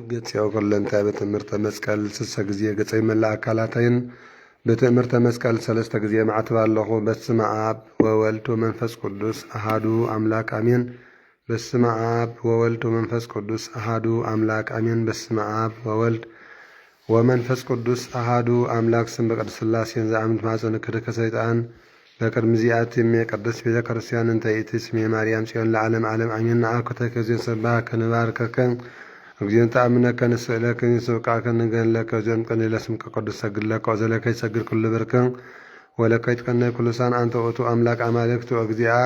ገጽያው ኮለንታ በትምህርተ መስቀል 6 ጊዜ ገጽይ መላ አካላታይን በትምህርተ መስቀል 3 ጊዜ ማዕተብ አለሁ። በስመ አብ ወወልድ ወመንፈስ ቅዱስ አሃዱ አምላክ አሜን። በስመ አብ ወወልድ ወመንፈስ ቅዱስ አሃዱ አምላክ አሜን። በስመ አብ ወወልድ ወመንፈስ ቅዱስ አሃዱ አምላክ ስም በቅድስት ሥላሴን ዘአምንት ማፀን ክድከ ሰይጣን በቅድም ዚአት የሚቀደስ ቤተ ክርስቲያን እንተ ኢቲ ስሜ ማርያም ጽዮን ለዓለም ዓለም አሜን። አኩተ ከዚን ሰባህ ከንባርከከ እግዚአብሔር ተአምነከ ንስእለከ ንስብቃከ ንገለከ ዘም ቀን ለስምከ ቅዱስ ሰግድለከ ወዘለከ ይሰግድ ኩሉ ብርከ ወለከ ይትቀነ ኩሉሳን አንተ ውእቱ አምላክ አማልክት ወእግዚአ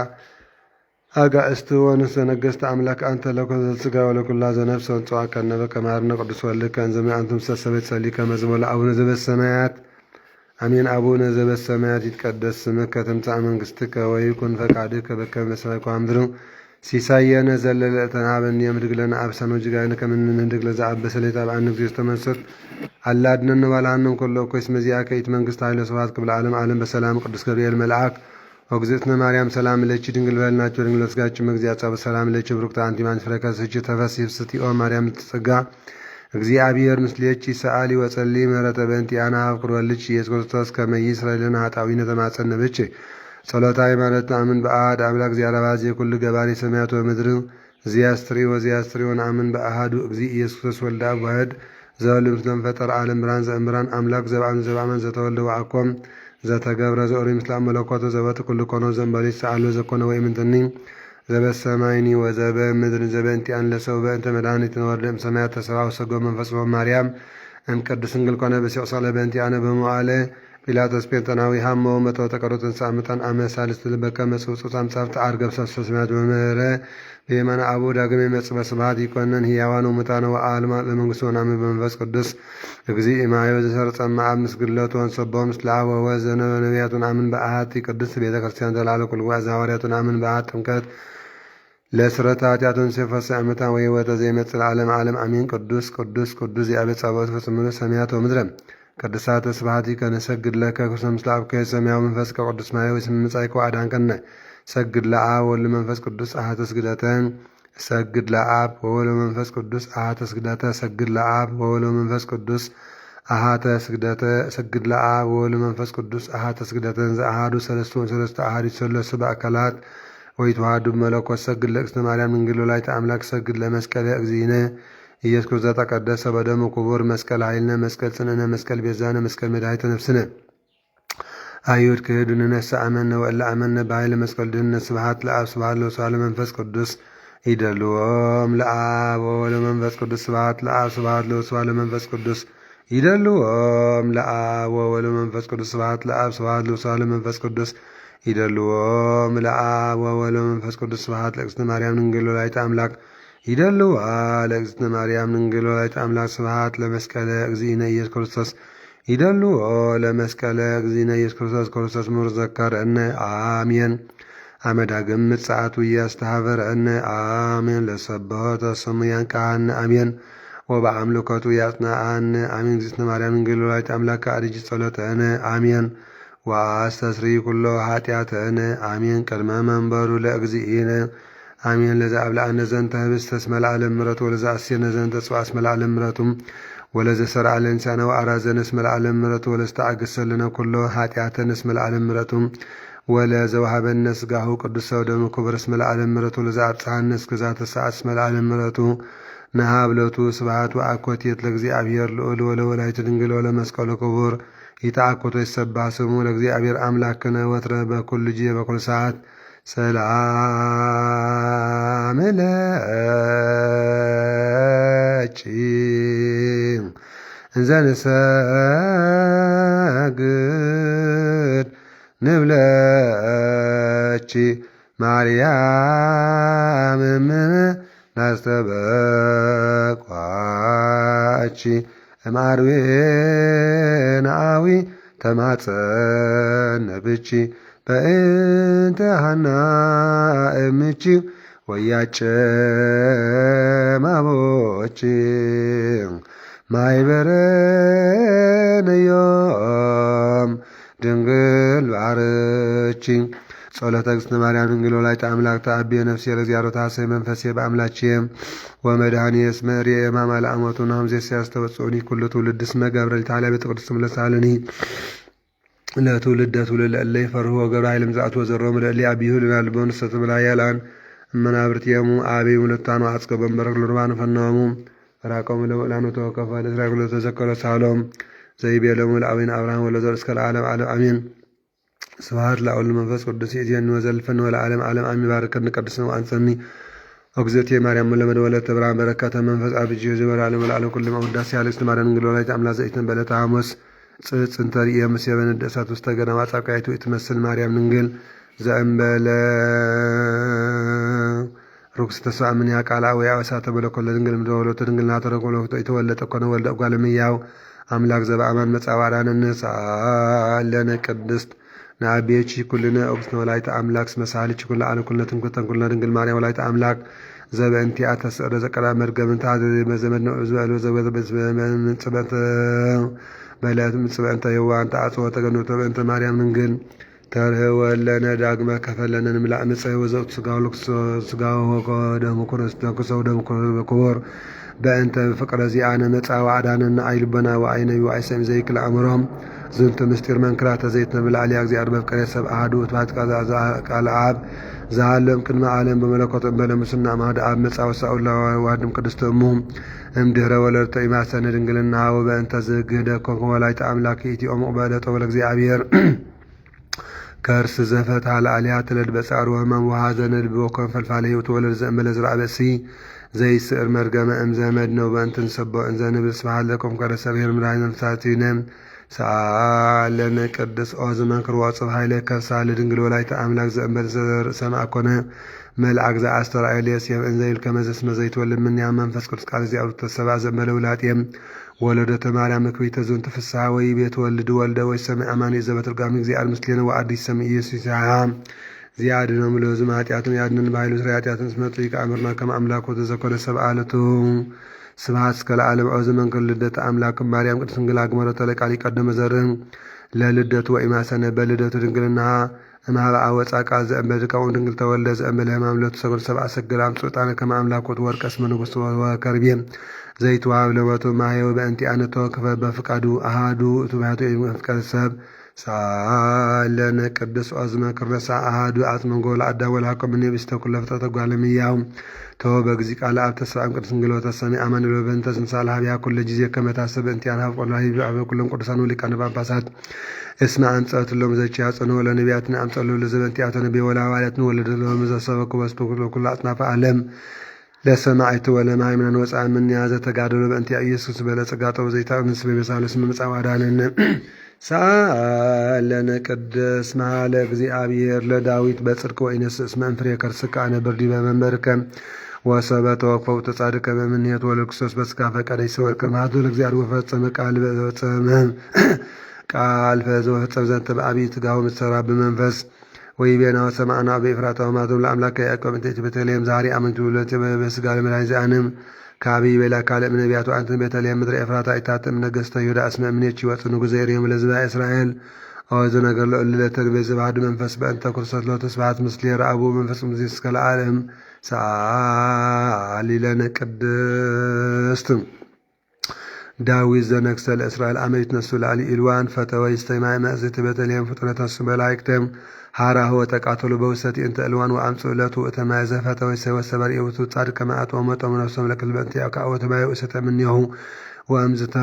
አጋእስት ወንሰ ነገሥት አምላክ አንተ ለኮ ዘሥጋ ወለኩላ ዘነፍስ ወንጽዋ ከነበ ከማርነ ቅዱስ ወልከ እንዘመ አንቱም ሰሰበት ጸሊከ መዝሙር አቡነ ዘበሰማያት አሜን። አቡነ ዘበሰማያት ይትቀደስ ስምከ ትምጻእ መንግሥትከ ወይኩን ፈቃድከ በከመ በሰማይ ወምድር ሲሳየነ ዘለለዕለትነ ሀበነ የምድግ ለነ አብሰነ ወጌጋየነ ከመ ንሕነድግ ለዘአበሰ ለይታብአነ እግዚእስተ መንሱት አላድነነ ባልሃንም ኩሎ እኮ እስመ ዚአከ ይእቲ መንግሥት ኃይለ ስብሐት ክብለ ዓለም ዓለም በሰላም ቅዱስ ገብርኤል መልአክ ወግዝእትነ ማርያም ሰላም ለኪ ድንግል በልናቸው ድንግል ወስጋችን መግዚአጻ በሰላም ለኪ ብሩክት አንቲ እምአንቺ ፍሬ ከርሥኪ ተፈሥሒ ፍስሕት ኦ ማርያም ልትጸጋ እግዚአብሔር ምስሌኪ ሰአሊ ወጸሊ ምህረተ በእንቲአነ ሀብ ወልድኪ ኢየሱስ ክርስቶስ ከመ ይስረይ ለነ ኃጣውኢነ ተማጸነ ብኪ ጸሎተ ሃይማኖት ነአምን በአሐድ አምላክ እግዚአብሔር አባዜ ኩሉ ገባሬ ሰማያት ወምድር ዚያስትሪ ወነአምን በአሐዱ እግዚእ ኢየሱስ ክርስቶስ ወልደ አብ ዋሕድ ዘወልድ ምስለ ፈጠረ ዓለም ብርሃን ዘእምብርሃን አምላክ ዘበአምን ዘተወልደ ወአኮም ዘተገብረ ዘኦሪ ምስለ መለኮቱ ዘበቱ ኩሉ ኮኖ ዘእምበሌት ሰአሎ ዘኮነ ወኢምንትኒ ዘበሰማይኒ ወዘበ ምድር ዘበእንቲአን ለሰው በእንተ መድኃኒትነ ወርደ እምሰማያት ተሰብአ ወሰጎ መንፈስ ማርያም እምቅድስት ድንግል ኮነ በሲኦሳለ በእንቲአነ በመዋዕለ ጲላጦስ ጴንጠናዊ ሃሞ መተው ተቀሮት እንሳ አመጣን አመሳልስት በከመ ጽውጽት አምጻፍት አርገብ ሰስተ ሰማያት በመረ በየማነ አቡ ዳግም የመጽእ በስብሐት ይኮነን ሕያዋን ወሙታነ ወአልማ ለመንግሥቱ ወነአምን በመንፈስ ቅዱስ እግዚእ እማዮ ዘሰርጸ እምአብ ምስግለቱ ወንሰቦ ምስለ አብ ወወልድ ዘነቢያት ወነአምን በአሐቲ ቅድስት ቤተ ክርስቲያን ዘላለ ኩሉ ዘሐዋርያት ወነአምን በአሐቲ ጥምቀት ለስረታ ኃጢአቱን ሲፈሳ ዓመታ ወሕይወተ ዘይመጽእ ለዓለመ ዓለም አሜን። ቅዱስ ቅዱስ ቅዱስ የአቤት ጸባኦት ፍጹም ሰማያት ወምድረ ቅዱሳተ ስብሐቲከ ንሰግድ ለከ ክርስቶስ ምስለ አብከ ሰማያዊ መንፈስ ቅዱስ ማየው ስምጻይኮ አዳንከነ ሰግድ ለአብ ወወልድ መንፈስ ቅዱስ አሐተ ስግደተ ሰግድ ለአብ ወወልድ መንፈስ ቅዱስ አሐተ ስግደተ ሰግድ ለአብ ወወልድ መንፈስ ቅዱስ አሐተ ስግደተ ሰግድ ለአብ ወወልድ መንፈስ ቅዱስ አሐተ ስግደተ ዘአሐዱ ሰለስቱ አሐዱ ሰለስቱ በአካላት ወይተዋሐዱ መለኮት ሰግድ ለእግዝእትነ ማርያም ድንግል ወላዲተ አምላክ ሰግድ ለመስቀለ እግዚእነ ኢየሱስ ክርስቶስ ዘተቀደሰ በደሙ ክቡር መስቀል ኃይልነ መስቀል ጽንዕነ መስቀል ቤዛነ መስቀል መድኃኒተ ነፍስነ አይሁድ ክህዱን ነሳ አመነ ወእለ አመነ በኃይለ መስቀል ድህነት ስብሐት ለአብ ስብሐት ለወልድ ለመንፈስ ቅዱስ ይደልዎም ለአብ ወወልድ ለመንፈስ ቅዱስ ስብሐት ለአብ ስብሐት ለወልድ ለመንፈስ ቅዱስ ይደልዎም ለአብ ወወልድ ለመንፈስ ቅዱስ ስብሐት ለአብ ስብሐት ለወልድ ለመንፈስ ቅዱስ ይደልዎም ለአብ ወወልድ ለመንፈስ ቅዱስ ስብሐት ለእግዝእትነ ማርያም ድንግል ወላዲተ አምላክ ይደልዋ ለእግዝእትነ ማርያም ድንግል ወላዲተ አምላክ ስብሐት ለመስቀለ እግዚእነ ኢየሱስ ክርስቶስ ይደልዎ ለመስቀለ እግዚእነ ኢየሱስ ክርስቶስ ክርስቶስ ምሁር ዘከረነ አሜን። አመዳግም ምጽአቱ እያስተሃበረነ አሜን። ለሰብሖተ ስሙ ያንቃነ አሜን። ወበአምልኮቱ ያጽናአነ አሜን። እግዝእትነ ማርያም ድንግል ወላዲተ አምላክ አድጅ ጸሎተነ አሜን። ወአስተስሪ ኩሎ ኃጢአተነ አሜን። ቅድመ መንበሩ ለእግዚእነ አሜን። ለዛ አብላአነ ዘንተ ህብስተ እስመ ለዓለም ምሕረቱ ወለዛ አስየነ ዘንተ ጽዋዕ እስመ ለዓለም ምሕረቱ ወለዘ ሠርዐ ለእንስአነ ወአራዘነ እስመ ለዓለም ምሕረቱ ወለዘተአገሠለነ ኩሎ ኃጢአተነ እስመ ለዓለም ምሕረቱ ወለዘ ወሀበነ ሥጋሁ ቅዱስ ወደሙ ክቡር እስመ ለዓለም ምሕረቱ ወለዘ አብጽሐነ እስከ ዛተ ሰዓት እስመ ለዓለም ምሕረቱ ነሃብለቱ ስብሐት ወአኮቴት ለእግዚአብሔር ልዑል ወለወላዲቱ ድንግል ወለመስቀሉ ክቡር ይትአኮቶ ይሰባህ ስሙ ለእግዚአብሔር አምላክነ ወትረ በኩሉ ጊዜ በኩሉ ሰዓት ሰላም ለኪ እንዘ ንሰግድ ንብለኪ ማርያም እምነ ናስተበቋኪ እምአርዌናዊ ተማጸነ ብኪ በእንተ ሐና እምቺ ወያጨማቦች ማይበረነዮም ድንግል ባርቺ ጸሎተ እግዝእትነ ማርያም ድንግል ወላዲተ አምላክ ተአብየ ነፍሴ ለእግዚአብሔር ታሰይ መንፈሴ በአምላችየ ወመድኃኒየ እስመ ርእየ ሕማማ ለአሞቱ ናሁም ዘያስተበጽኡኒ ኩሉ ትውልድ እስመ ገብረ ሊታልያ ቤተ ቅዱስ ምለሳልኒ ለትውልደ ትውልድ እለ ይፈርሁ ወገብረ ኃይል ምጽአት ወዘሮም ለእሊ አብይሁ ልናልቦን ስተትምላያላን እመናብርትየሙ አብይ ሙለታኑ አጽቀ በንበረክ ልርባን ፈናሙ ራቆሙ ለውላኑ ተወከፈ ለእስራኤል ተዘከረ ሳሎም ዘይቤሎሙ ለአቡነ አብርሃም ወለዘር እስከ ለዓለም ዓለም አሜን። ስብሐት ለአብ መንፈስ ቅዱስ ይእዜኒ ወዘልፈኒ ወለዓለም ዓለም አሜን። ባርከኒ ቀድስነ ወአንጽኒ እግዝእትየ ማርያም ለመድወለተ ብርሃን በረከተ መንፈስ አብጅ ዘበራ ዓለም ለዓለም ኩሉ መውዳሴ ያለች ማርያም ድንግል ወላዲተ አምላክ ዘኢትን በለተ ሐሙስ ጽንተሪ የምስየበን ደሳት ውስጥ ገና ማጻቃይቱ ይትመስል ማርያም ድንግል ዘእምበለ ሩክስ ተሳምን ያቃላ ወይ አሳተ በለኮለ ድንግል ምድወለተ ድንግል ናተረኮለ የተወለጠ ኮነ ወልደ ጓለምያው አምላክ ዘበአማን መጻዋራን ነሳ ለነ ቅድስት ናቤቺ ኩልነ ኦክስነ ወላዲተ አምላክ ስመሳሊች ኩለ አለ ኩልነ ትንኩተን ኩልነ ድንግል ማርያም ወላዲተ አምላክ ዘበእንቲ አተሰረ ዘቀላ መርገምታ በዘመድ ነው ዘበለ ዘበለ ጽበት በላት ምጽበንተ የዋን ተአጽወ ተገኖተ በእንተ ማርያም ድንግል ተርህወለነ ዳግመ ከፈለነ ምላእ ንጽህ ወዘውት ስጋው ልክስ ስጋው ደሙ ኩረስ ተኩሰው ደሙ ኩር በእንተ ፍቅረ ዚአነ ነጻ ወአዳነና አይልበና ወአይነዩ አይሰም ዘይክል አምሮም ዝንተ ምስጢር መንክራተ ዘይት ነብላሊያ እግዚአብሔር በፍቅረ ሰብ አሐዱ ተባት ቃል አብ ዘዓለም ቅድመ ዓለም በመለኮት በለምስና ማድ አብ መጻ ወሳኡላ ወአድም ቅድስት እሙ እምድህረ ወለደተ ኢማሰነ ድንግልና ወበእንተ ዝግህደ ኮንኮ ወላዲተ አምላክ ኢትዮጵ በለጦ ለእግዚአብሔር ከርስ ዘፈት አልአሊያ ትለድ በጻሩ ህመም ወሐዘን ልብ ወኮን ፈልፋለ ህይወት ወለድ ዘእምበለ ዝራእ በሲ ዘይስዕር መርገመ እምዘመድ ነው በእንትን ሰቦ እንዘንብል ስብሐት ለኩም ከረሰብ ሄር ምራይ ነፍሳቲነም ሰአለነ ቅዱስ ኦዝመንክር ወጽብ ኃይለ ከሳለ ድንግል ወላዲተ አምላክ ዘእምበለ ሰማዕ ኮነ መልአክ ዘአስተርአየልየስ እንዘይል ከመዘስ መዘይትወልድ ምን ያ መንፈስ ቅዱስ ቃል ዚአሩ ተሰባ ዘእምበለ ውላጤም ወለደተ ማርያም ክብሪተ ዞን ተፍስሐ ወይ ቤት ወልድ ወልደ ወይ ሰማይ አማን ዘበትርጓሚ እግዚአብሔር ምስሌነ ወአዲስ ሰማይ ኢየሱስ ዚያድነው ምለዝም ኃጢአትን ያድነን በኃይሉ ስራ ኃጢአትን ስመጡ ይቃምርና ከመ አምላክ ወተዘኮነ ሰብአለቱ ስብሐት እስከ ለዓለም ዐውዘ መንክር ልደተ አምላክ ማርያም ቅድስት ድንግል አግመረ ተለቃሊ ቀደመ ዘርህ ለልደቱ ወኢማሰነ በልደቱ ድንግልና እምኀበ አወፃ ቃል ዘእምበድቃው ድንግል ተወልደ ዘእምበለ ሕማም ለቱ ሰጉር ሰብአ ሰገል አምጽኡ ዕጣነ ከመ አምላክ ወርቀ እስመ ንጉሥ ወከርቤ ዘይትዋሃብ ለወቱ ማየው በእንቲአነ ተወክፈ በፍቃዱ አሃዱ እቱ ባህቱ ፍቃድ ሰብ ሳለነ ቅዱስ ኦዝመ ክረሳ አሃዱ አጽመንጎ ለአዳ ወልሃኮ ምን ብስተ ኩለ ፍጥረተ ጓለምያው ተወ በጊዜ ቃል አብ ተስፋም ቅዱስ ድንግል ወተሰሚ አማን በእንተ ዝምሳል ሀቢያ ኩለ ጊዜ ከመታሰብ እንቲያን ሀብ ቆላ ሂብ አበ ኩለም ቅዱሳን ሊቃነ ጳጳሳት እስመ አንጸት ሎም ዘቺ ያጽነው ለነቢያትን አምጸሉ ለዘበንቲያተ ነቢይ ወላዋያትን ወለደ ለመዘሰበኩ በስቶ ኩለ አጽናፈ ዓለም ለሰማዕቱ ወለማይምነን ወፃ ምን ያዘ ተጋደሎ በእንቲያ ኢየሱስ በለጸጋጠው ዘይታ እንስ በመሳለስ መጻው አዳነን ሳለነ ቅዱስ መሐለ እግዚአብሔር ለዳዊት በጽድቅ ወይነስ እስመ እንፍሬ ከርስከ አነ ብርዲ በመንበርከ ወሰበተ ወክፈው ተጻድቀ በምንየት ወለክርስቶስ በስጋ ፈቀደ ይሰወር ከማቱ ለእግዚአብሔር ወፈጸመ ቃል በፈጸመ ቃል ፈዘው ፈጸመ ዘንተ በአብይ ትጋው ምትሰራ በመንፈስ ወይቤና ሰማዕና በኤፍራታ ወማቶም ለአምላክ ያዕቆብ እንተ ቤተልሔም ዛሬ አመንቱ ሁለት በስጋ ለመድኃኒት ዘአንም ከአብይ በላ ካለ ነቢያቱ አንተ ቤተልሔም ምድረ ኤፍራታ አይታተም ነገሥተ ይሁዳ እስመ እምኔች ይወፅ ንጉዘ የርየም ለሕዝበ እስራኤል አወዘ ነገር ለእልለተ በዝባድ መንፈስ በእንተ ክርስቶስ ለተስብሐት ምስሌ ረአቡ መንፈስ ቅዱስ እስከ ለዓለም ሰአሊ ለነ ቅድስት ዳዊት ዘነግሠ ለእስራኤል አመ ይትነሱ ላዕሊ ኢልዋን ፈተወ ይስተማዕ መእዝእት ቤተልሔም ፍጥረተ መላእክተም ሃራሁ ወተቃተሉ በውሰት እንተ እልዋን ወአምጽኡ ለቱ እተማይ ዘፈተወ ሰወሰበር የውቱ ጻድቅ ከመአት ወመጠ መንፈስም ለክልበንት ያቃወ ተማይ ወሰተ ምንየሁ ወአምዝተ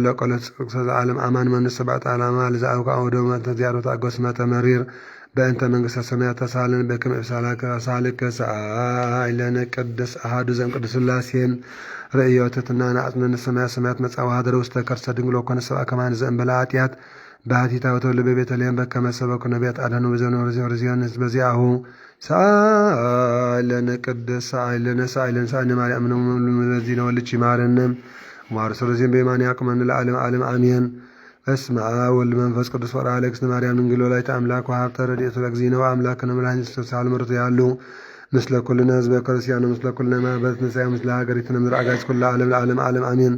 ለቀለት ጽቅሰ ዓለም አማን መንስ ሰብዓት ዓላማ ለዛውቃ ወደመ ተዚያሮት አጎስ መተመሪር በእንተ መንግሥተ ሰማያት ተሳለን በከመ ኢብሳላከ ሳልከ ሰአይለነ ቅዱስ አሐዱ ዘእምቅድስ ሥላሴን ርእዮትትና ናጽነነ ሰማያት መጻዋ ሀደረ ውስተ ከርሰ ድንግል ወኮነ ሰብአ ከማን ዘእምበለ ኃጢአት ባህቲታ ወተወልደ በቤተልሔም በከመ ሰበኩ ነቢያት አድኅኖ በዘኖረ ዚዮን በዚአሁ ሳለነ ቅዱስ ሳይለነ ማርያም ነው ለዚህ ነው ልጅ ይማረን ማር ስለዚህ በማን ያቅመን ለዓለም ዓለም አሜን። በስመ አብ ወወልድ ወመንፈስ ቅዱስ ወርኃ ለእግዝእትነ ማርያም ድንግል ወላዲተ አምላክ ወሀብተ ረድኤቱ ለእግዚእነ ወአምላክነ መድኃኒተ ክርስቶስ ምርቱ ያሉ ምስለ ኩልነ ህዝበ ክርስቲያኑ ምስለ ኩልነ ማኅበረ ትንሣኤ ምስለ ሀገሪቱነ ምድረ አጋዕዝተ ኩሉ ዓለም ለዓለም ዓለም አሜን።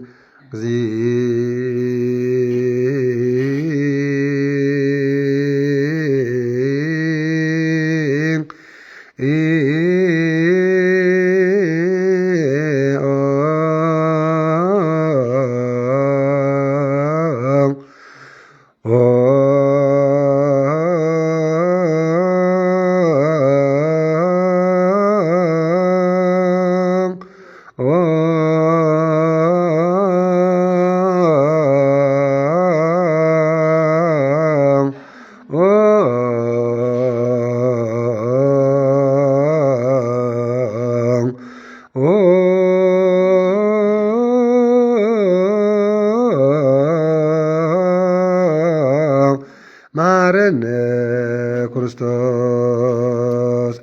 ማረነ ክርስቶስ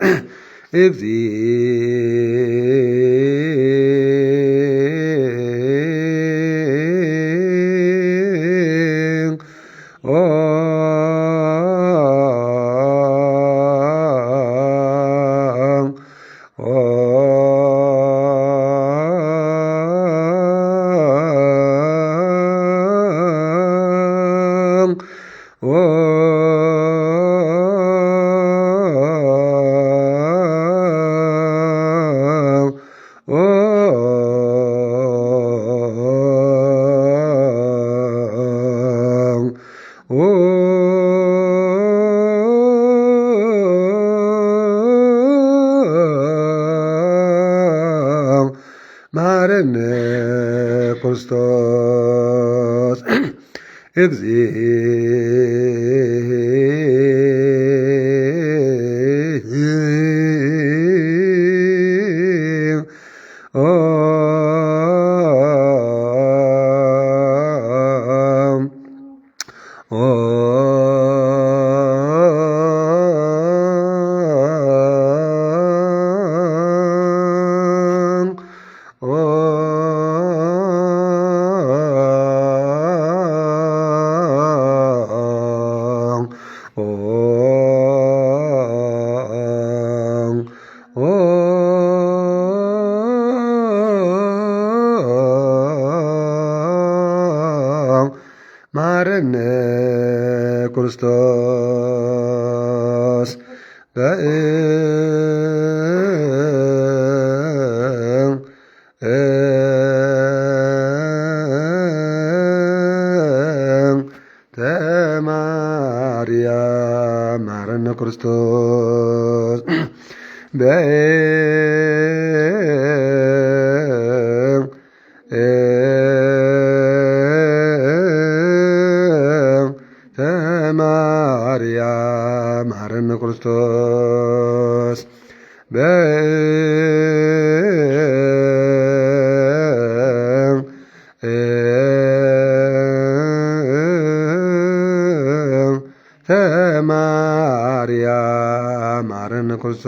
ማረነ ክርስቶስ ማረነ ክርስቶስ ተማርያም ማረነ ክርስቶስ ማርያም ማረነ ክርስቶስ ማርያም ማረነ ክርስቶስ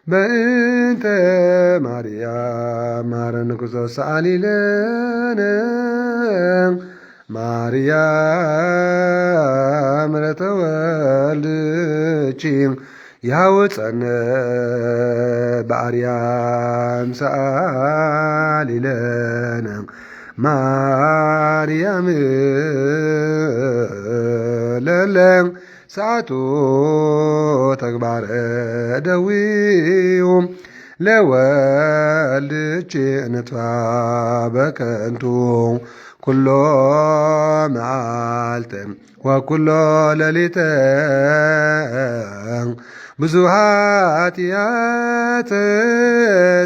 በእንተ ማርያም ማረነ ክርስቶስ ሰአሊ ለነ ማርያም ለተወልድኪ ያውፀነ በአርያም ሰአሊ ለነ ማርያም ለለ ሰዓቱ ተግባረ ደዊው ለወልድኪ ንጥፋ በከንቱ ኩሎ መዓልተ ወኩሎ ሌሊተ ብዙኃት ኃጢአት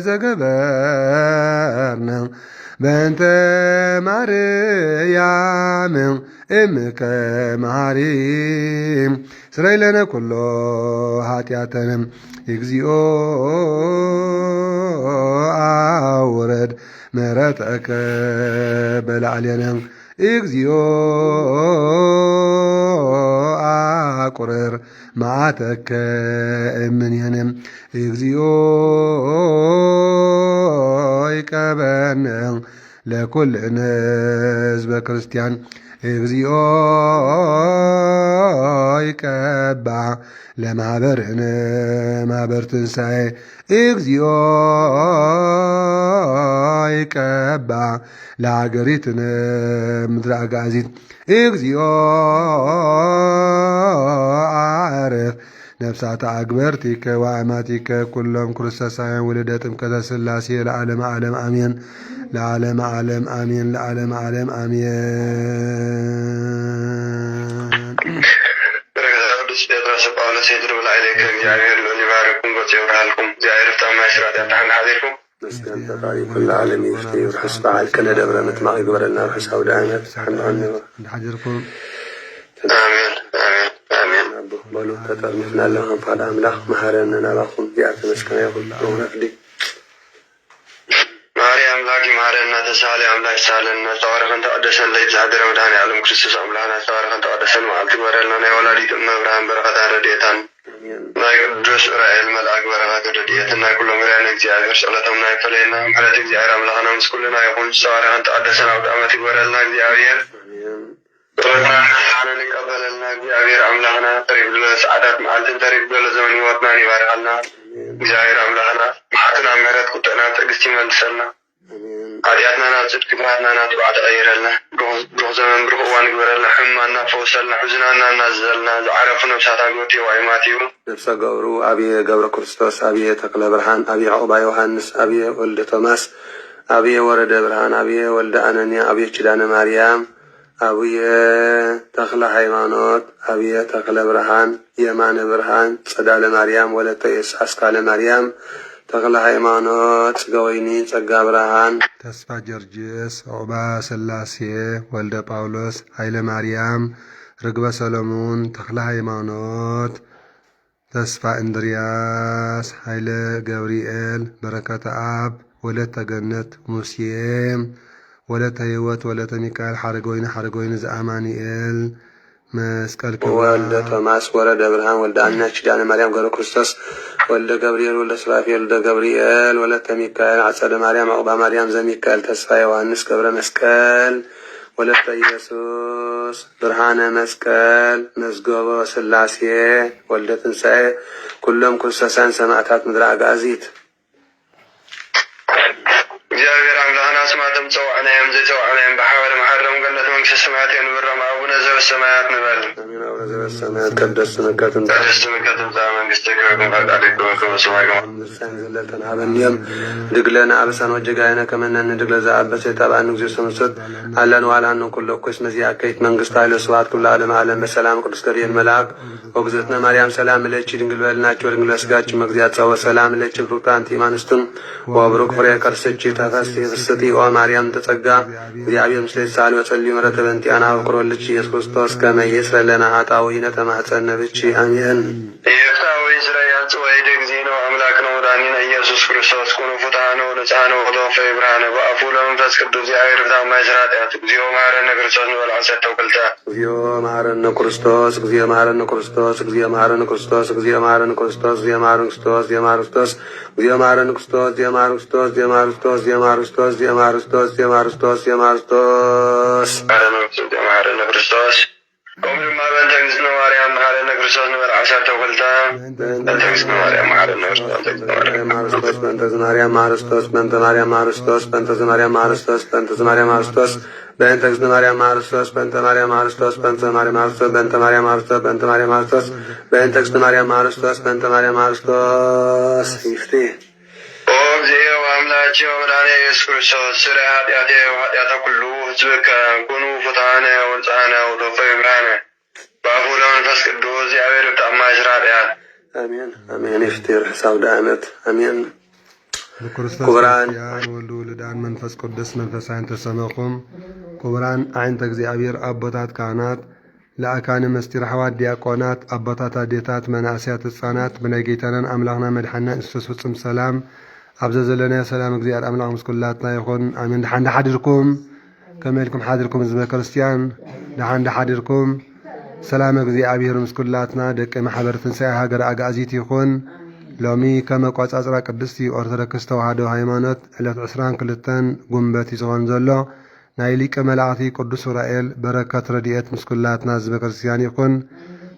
ዘገበርነ በእንተ ማርያም እምከ መሐሪ ስረይ ለነ ኩሎ ኃጢአተነ እግዚኦ አውረድ ምሕረተከ በላዕሌነ እግዚኦ አቁርር መዓተከ እምኔነ እግዚኦ ይቀበነ ለኩልነ ሕዝበ ክርስቲያን እግዚኦ ይቀባ ለማኅበርነ ማኅበር ትንሣኤ እግዚኦ ይቀባ ለአገሪትነ ምድረ አጋዚት እግዚኦ አዕርፍ نفسات أكبرتك وأماتك كلهم كرسسان ولد ጥምቀተ ሥላሴ ለዓለም ዓለም አሜን ለዓለም ዓለም አሜን ለዓለም ዓለም አሜን ጴጥሮስ ጳውሎስ የድርብል አይለከ እግዚአብሔር ሊባርኩም ወጽዮራልኩም እግዚአብሔር ፍታማ ይስራት ያታን ሀዲኩም መስገን ተቃሪ ኩል ዓለም ይፍትይ ወርሕስ በዓል ከነ ደብረ ምጥማቅ ይግበረልና ርሕስ አውደ ዓመት ሓንዓን እንድሓጅርኩም አሜን አሜን አሜን በሉ ተጠርምፍና ለኹም ፋድ አምላኽ መሃረና ናባኹም ዚኣተ መስከና ይኹን ረፍዲ ማርያም ላኪ ማረና ተሳለ አምላክ ሳለና ተዋረከን ተቀደሰን ለይ ዝሓደረ መድኃኔ ዓለም ክርስቶስ አምላክና ተዋረከን ተቀደሰን መዓልቲ ይግበረልና ናይ ወላዲት እመብርሃን በረኸታ ረድኤታን ናይ ቅዱስ ዑራኤል መልአክ በረኸት ረድኤትን ናይ ኩሎም ምርያን እግዚአብሔር ጸሎቶም ናይ ፈለየና ምሕረት እግዚአብሔር አምላክና ምስ ኩልና ይኹን ተዋረከን ተቀደሰን አውደ ዓመት ይግበረልና እግዚአብሔር ጸሎትና ይቀበለልና እግዚአብሔር አምላክና ተሪፍ ብሎ ሰዓታት መዓልትን ተሪፍ ብሎ ዘመን ህይወትናን ይባርካልና እግዚአብሔር አምላክና ማዕትና ምሕረት ቁጥዕና ትዕግስት ይመልሰልና ኃጢአትና ናብ ጽድቅ ብርሃትና ናትባዕድ ቀይረልና ብሩኽ ዘመን ብሩኽ እዋን ግበረልና ሕማና ፈውሰልና ሕዝናና እናዘልና ዝዓረፉ ነብሳት ኣግብርት ዋይማት እዩ ነብሰ ገብሩ ኣብየ ገብረ ክርስቶስ ኣብየ ተክለ ብርሃን ኣብየ ዕቁባ ዮሃንስ ኣብየ ወልደ ቶማስ ኣብየ ወረደ ብርሃን ኣብየ ወልደ አነንያ ኣብየ ኪዳነ ማርያም ኣብየ ተክለ ሃይማኖት ኣብየ ተክለ ብርሃን የማነ ብርሃን ጸዳለ ማርያም ወለተ አስካለ ማርያም ተክለ ሃይማኖት ገወይኒ ጸጋ ብርሃን ተስፋ ጀርጅስ ዕቁባ ሥላሴ ወልደ ጳውሎስ ኃይለ ማርያም ርግበ ሰሎሞን ተክለ ሃይማኖት ተስፋ እንድርያስ ኃይለ ገብርኤል በረከተ አብ ወለተ ገነት ሙሴ ወለተ ህይወት ወለተ ሚካኤል ሓረገወይኒ ዘአማኒኤል መስቀል ወልደ ቶማስ ወረደ ብርሃን ወልደ አና ኪዳነ ማርያም ገብረ ክርስቶስ ወልደ ገብርኤል ወልደ ሱራፌል ወልደ ገብርኤል ወለተ ሚካኤል አጸደ ማርያም ዕቁባ ማርያም ዘሚካኤል ተስፋ ዮሐንስ ገብረ መስቀል ወለተ ኢየሱስ ብርሃነ መስቀል መዝገቦ ሥላሴ ወልደ ትንሣኤ ኩሎም ክርስቶሳን ሰማዕታት ምድረ አጋዚት እግዚአብሔር አምላክና ስማተም ጸዋዕናዮም ዘይጸዋዕናዮም በሓበረ መሓረም ገነት መንግስተ ሰማያት የንብረም አቡነ ዘበሰማያት ንበል አሜን። አቡነ ዘበሰማያት ቅድስት ስምከ ትምጻእ መንግሥትከ ወይኩን ፈቃድከ በከመ በሰማይ ከማሁ ዘለተና ሀበኒዮም ድግለና አብሳን ወጀጋየነ ከመነን ድግለ ዘአበሰ የታብአን ጊዜ ሰምሰት አለን ዋላን ኩሎ ኮስ መዚያ ከይት መንግስት ኃይለ ስብሐት ኩሉ ዓለም ዓለም በሰላም ቅዱስ ገብርኤል መልአክ ወግዘትነ ማርያም ሰላም ለቺ ድንግል በልናቸው ድንግል ለስጋችን መግዚያ ጸወ ሰላም ለቺ ብሩክት አንቲ ማንስቱም ወብሩክ ፍሬ ከርስቺ ተፈስቲ ፍስቲ ኦ ማርያም ተጸጋ እግዚአብሔር ምስለ ሳሊ ወጸልዩ ምሕረተ በእንቲአና ወቅሮልቺ ኢየሱስ ክርስቶስ ከመ ይስረለና ኃጣውኢነ ተማኅፀነ ብቺ አሜን። የፍታዊ እስራኤል ጽዋይ ደግዜ ነው አምላክ ነው ዳኒነ ኢየሱስ ክርስቶስ ኩኑ ፍትሐ ነው ንጽሐ ነው ወተወፈ ብርሃነ በአፉ ለመንፈስ ቅዱስ እግዚአብሔር ፍታማ ይስራጥያት እግዚኦ መሐረነ ክርስቶስ ንበል ዓሰርተ ወክልተ እግዚኦ መሐረነ ክርስቶስ እግዚኦ መሐረነ ክርስቶስ እግዚኦ መሐረነ ክርስቶስ እግዚኦ መሐረነ ክርስቶስ እግዚኦ መሐረነ ክርስቶስ እግዚኦ መሐረነ ክርስቶስ እግዚኦ መሐረነ ክርስቶስ እግዚኦ መሐረነ ክርስቶስ እግዚኦ መሐረነ ክርስቶስ እግዚኦ መሐረነ ክርስቶስ እግዚኦ መሐረነ ክርስቶስ እግዚኦ መሐረነ ክርስቶስ እግዚኦ መሐረነ ክርስቶስ መሐረነ ክርስቶስ ቆምማ በእንተ እግዝእትነ ማርያም መሐረነ ክርስቶስ ንበል ዓሰርተ ወክልተ በእንተ እግዝእትነ ማርያም መሐረነ ክርስቶስ በእንተ ማርያም ማርስቶስ በእንተ ማርያም ማርስቶስ በእንተ ማርያም ማርስቶስ በእንተ ማርያም ማርስቶስ በእንተ እግዝእትነ ማርያም ማርስቶስ በእንተ ማርያም ማርስቶስ በእንተ ማርያም ማርስቶስ በእንተ ማርያም ማርስቶስ በእንተ ማርያም ማርስቶስ በእንተ እግዝእትነ ማርያም ማርስቶስ በእንተ ማርያም ማርስቶስ ይፍቴ ኦ እግዚኦ አምላኬ ወመድኃኒየ ኢየሱስ ክርስቶስ ስራይ ኃጢአቴ ወኃጢአተ ኩሉ ሕዝብከ ኩኑ ፍትሐነ ወንጽሐነ ወተወፈ ብርሃነ በአፉ ለመንፈስ ቅዱስ እግዚአብሔር ፍታማ ይስራጥያት አሜን አሜን። ይፍቴ ርሕስ አውደ ዓመት አሜን። ክቡራን ወልዱ ውሉዳን መንፈስ ቅዱስ መንፈሳውያን ተሰመኹም ክቡራን ዓይንተ እግዚአብሔር አቦታት ካህናት ለአካነ ምስጢር ሐዋርያት ዲያቆናት አቦታት አዴታት መናእስያት ሕፃናት ብናይ ጌታናን አምላኽና መድኃኒና ኢየሱስ ፍጹም ሰላም ኣብዘ ዘለና ሰላም እግዚአብሔር አምላኽ ምስ ኩላትና ይኹን አሜን። ደሓን ሓዲርኩም ከመይ ኢልኩም ሓዲርኩም ህዝበ ክርስቲያን ደሓን ሓዲርኩም ሰላም እግዚአብሔር ምስ ኩላትና ደቂ ማሕበር ትንሣኤ ሃገር አጋዚት ይኹን። ሎሚ ከመ ቆጻጽራ ቅድስቲ ኦርቶዶክስ ተዋህዶ ሃይማኖት ዕለት 22 ጉንበት ዝኾን ዘሎ ናይ ሊቀ መላእኽቲ ቅዱስ ዑራኤል በረከት ረድኤት ምስ ኩላትና ህዝበ ክርስቲያን ይኹን።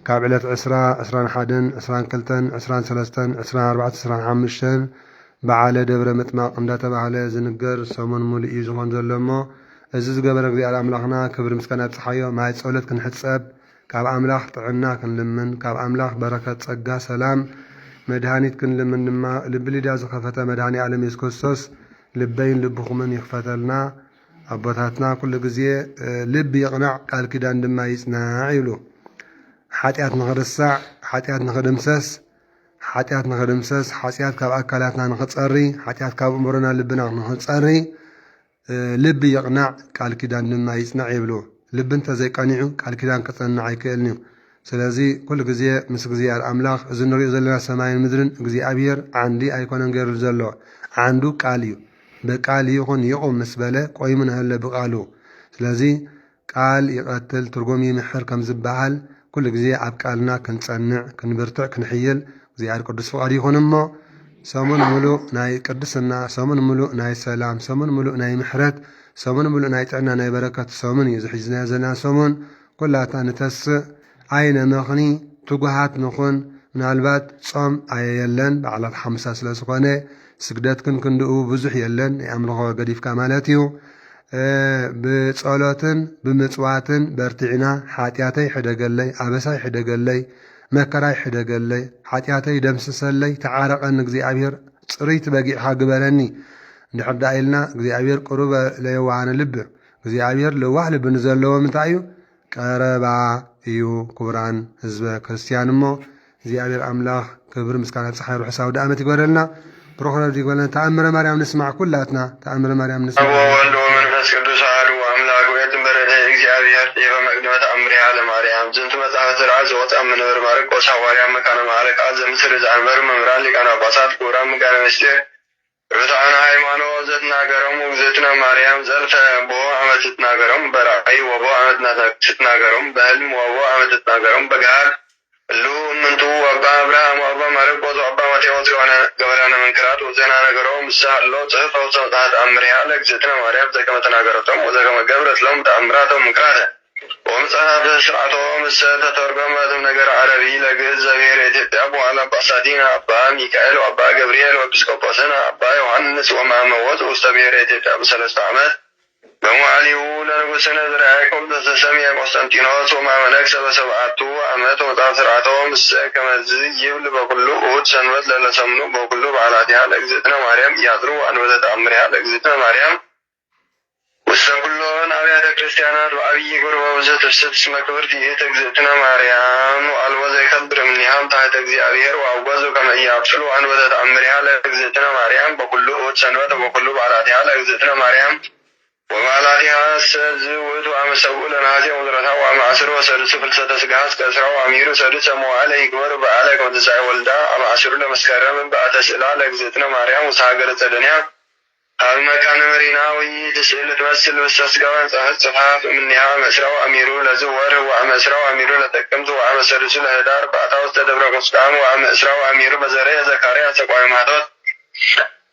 ካብ ዕለት 20 21 22 23 24 25 በዓለ ደብረ ምጥማቕ እንዳተባህለ ዝንገር ሰሙን ሙሉእ ዝኾን ዘሎ እሞ እዚ ዝገበረ እግዚአብሔር አምላኽና ክብሪ ምስጋና ብፅሓዮ ማይ ጸሎት ክንሕፀብ ካብ ኣምላኽ ጥዕና ክንልምን ካብ ኣምላኽ በረከት ጸጋ ሰላም መድኃኒት ክንልምን ድማ ልቢ ልዳ ዝኸፈተ መድኃኒ ዓለም ኢየሱስ ክርስቶስ ልበይን ልብኹምን ይኽፈተልና። ኣቦታትና ኩሉ ግዜ ልቢ ይቕናዕ ቃል ኪዳን ድማ ይጽናዕ ይብሉ። ሓጢአት ንኽርሳዕ ሓጢአት ንኽድምሰስ ሓጢአት ካብ ኣካላትና ንኽጸሪ ሓጢአት ካብ እምሮና ልብና ንኽጸሪ ልቢ ይቕናዕ ቃል ኪዳን ድማ ይጽናዕ ይብሉ። ልቢ እንተዘይቀኒዑ ቃል ኪዳን ክጸንዕ ኣይክእልን እዩ። ስለዚ ኩሉ ግዜ ምስ እግዚኣብሔር ኣምላኽ እዚ ንሪኦ ዘለና ሰማይን ምድርን እግዚኣብሔር ዓንዲ ኣይኮነን ገይሩ ዘሎ ዓንዱ ቃል እዩ። ብቃል ይኹን ይቁም ምስ በለ ቆይሙ ንህለ ብቃሉ። ስለዚ ቃል ይቐትል ትርጉም ይምሕር ከም ዝበሃል ኩሉ ግዜ ኣብ ቃልና ክንጸንዕ ክንብርትዕ ክንሕይል እግዚኣብሔር ቅዱስ ፍቃድ ይኹን እሞ ሰሙን ሙሉእ ናይ ቅድስና ሰሙን ሙሉእ ናይ ሰላም ሰሙን ሙሉእ ናይ ምሕረት ሰሙን ሙሉእ ናይ ጥዕና ናይ በረከት ሰሙን እዩ ዝሕዝና ዘለና ሰሙን ኩላታ ንተስእ ኣይነ መኽኒ ትጉሃት ንኹን ምናልባት ጾም የለን በዓላት ሓምሳ ስለ ዝኾነ ስግደት ክንድኡ ብዙሕ የለን ናይ ኣምልኾ ገዲፍካ ማለት እዩ። ብጸሎትን ብምጽዋትን በርቲዕና ሓጢአተይ ሕደገለይ ኣበሳይ ሕደገለይ መከራይ ሕደገለይ ሓጢአተይ ደምስሰለይ ተዓረቐኒ እግዚኣብሔር ጽሪት በጊዕኻ ግበረኒ እንድሕር ዳ ኢልና እግዚኣብሔር ቁሩበ ለየዋሃነ ልብ እግዚኣብሔር ልዋህ ልቢ ንዘለዎ ምንታይ እዩ ቀረባ እዩ። ክቡራን ህዝበ ክርስቲያን እሞ እግዚኣብሔር ኣምላኽ ክብሪ ምስጋና ፀሓይ ሩሕ ሳውዲ ዓመት ይግበረልና። ብሮኽረብ ይግበረልና። ተኣምረ ማርያም ንስማዕ ኩላትና ተኣምረ ማርያም ንስማዕ። ወወልድ ወመንፈስ ቅዱስ አሐዱ አምላክ ወየትን በረደ እግዚአብሔር ጤፈ መቅድመ ተአምሪሃ ለማርያም ዝንቱ መጽሐፈ ሥርዓት ዘወፅአ እምነበረ ማርቆስ ሐዋርያ መካነ ማዕረቃ ዘምስር ዘአንበር መምህራን ሊቃነ ጳጳሳት ክቡራን መጋነ ምስጢር ርቱዓነ ሃይማኖት ዘትናገረሙ እግዝእትነ ማርያም ዘልፈ ቦ ዓመት ትናገረሙ በራእይ ወቦ ዓመት ትናገረሙ በህልም ወቦ ዓመት ትናገረሙ በገሃድ እሉ እምንቱ አባ አብርሃም ወአባ ማርቆስ ወአባ ማቴዎስ የሆነ ገበራነ መንክራት ወዘና ነገሮም ምሳሎ ጽሕፈ ወሰጣት ተአምሪሃ ለእግዝእትነ ማርያም ዘከመ ተናገረቶም ወዘከመ ገብረት ሎም ተአምራቶም ምክራተ ወመጽሐፈ ሥርዓቶም ተተርጎመትም ነገር ዓረቢ ለግዕዝ ዘብሔር ኢትዮጵያ በኋላ ጳጳሳቲነ አባ ሚካኤል ወአባ ገብርኤል ወኤጲስቆጶስነ አባ ዮሐንስ ወማመወፅ ውስተ ብሔረ ኢትዮጵያ በሰለስተ ዓመት በመዋዕሊሁ ለንጉሥነ ዘርዓ ያዕቆብ ዘተሰምየ ቆስጠንጢኖስ ወማመነግሠ በሰብዓቱ ዓመት ወመጽሐፈ ሥርዓቶም ከመዝ ይብል በኩሉ እሑድ ሰንበት ለለሰምኑ በኩሉ በዓላቲሃ ለእግዝእትነ ማርያም ኢያድሩ አንበተ ተአምሪሃ ለእግዝእትነ ማርያም ውስተ ኩሎን አብያተ ክርስቲያናት በአብይ ግብር በብዙ ትፍስት እስመ ክብርት ይእቲ እግዝእትነ ማርያም ወአልቦ ዘይከብር እምኔሃም ታሕተ እግዚአብሔር ወአውገዙ ከመ ኢያብጽሑ አንበተ ተአምሪሃ ለእግዝእትነ ማርያም በኩሉ እሑድ ሰንበት ወበኩሉ በዓላቲሃ ለእግዝእትነ ማርያም ወበዓላቲሃ ውእቱ አመ ሰብኡ ለነሐሴ ወዝረታ ወአመ ዐሥሩ ወሰዱሱ ፍልሰተ ሥጋሃ እስከ ዕስራ ወአሚሩ ሰዱሰ መዋዕለ ይግበር በዓለ ከመ ትንሣኤ ወልዳ አመ ዐሥሩ ለመስከረም በዓተ ስእላ ለእግዝእትነ ማርያም ውስተ ሀገረ ጸደንያ ኣብ መካነ መሪና ወይት ስእል ትመስል ውስተ ሥጋወ ጽፋፍ እምኔሃ መስራ ወአሚሩ ለዝ ወርህ ወአመ ዕስራ ወአሚሩ ለጥቅምት ወአመ ሰዱሱ ለኅዳር በዓታ ውስተ ደብረ ቁስቋም ወአመ ዕስራ ወአሚሩ በዘርየ ዘካርያስ ተቋሚ ማኅቶት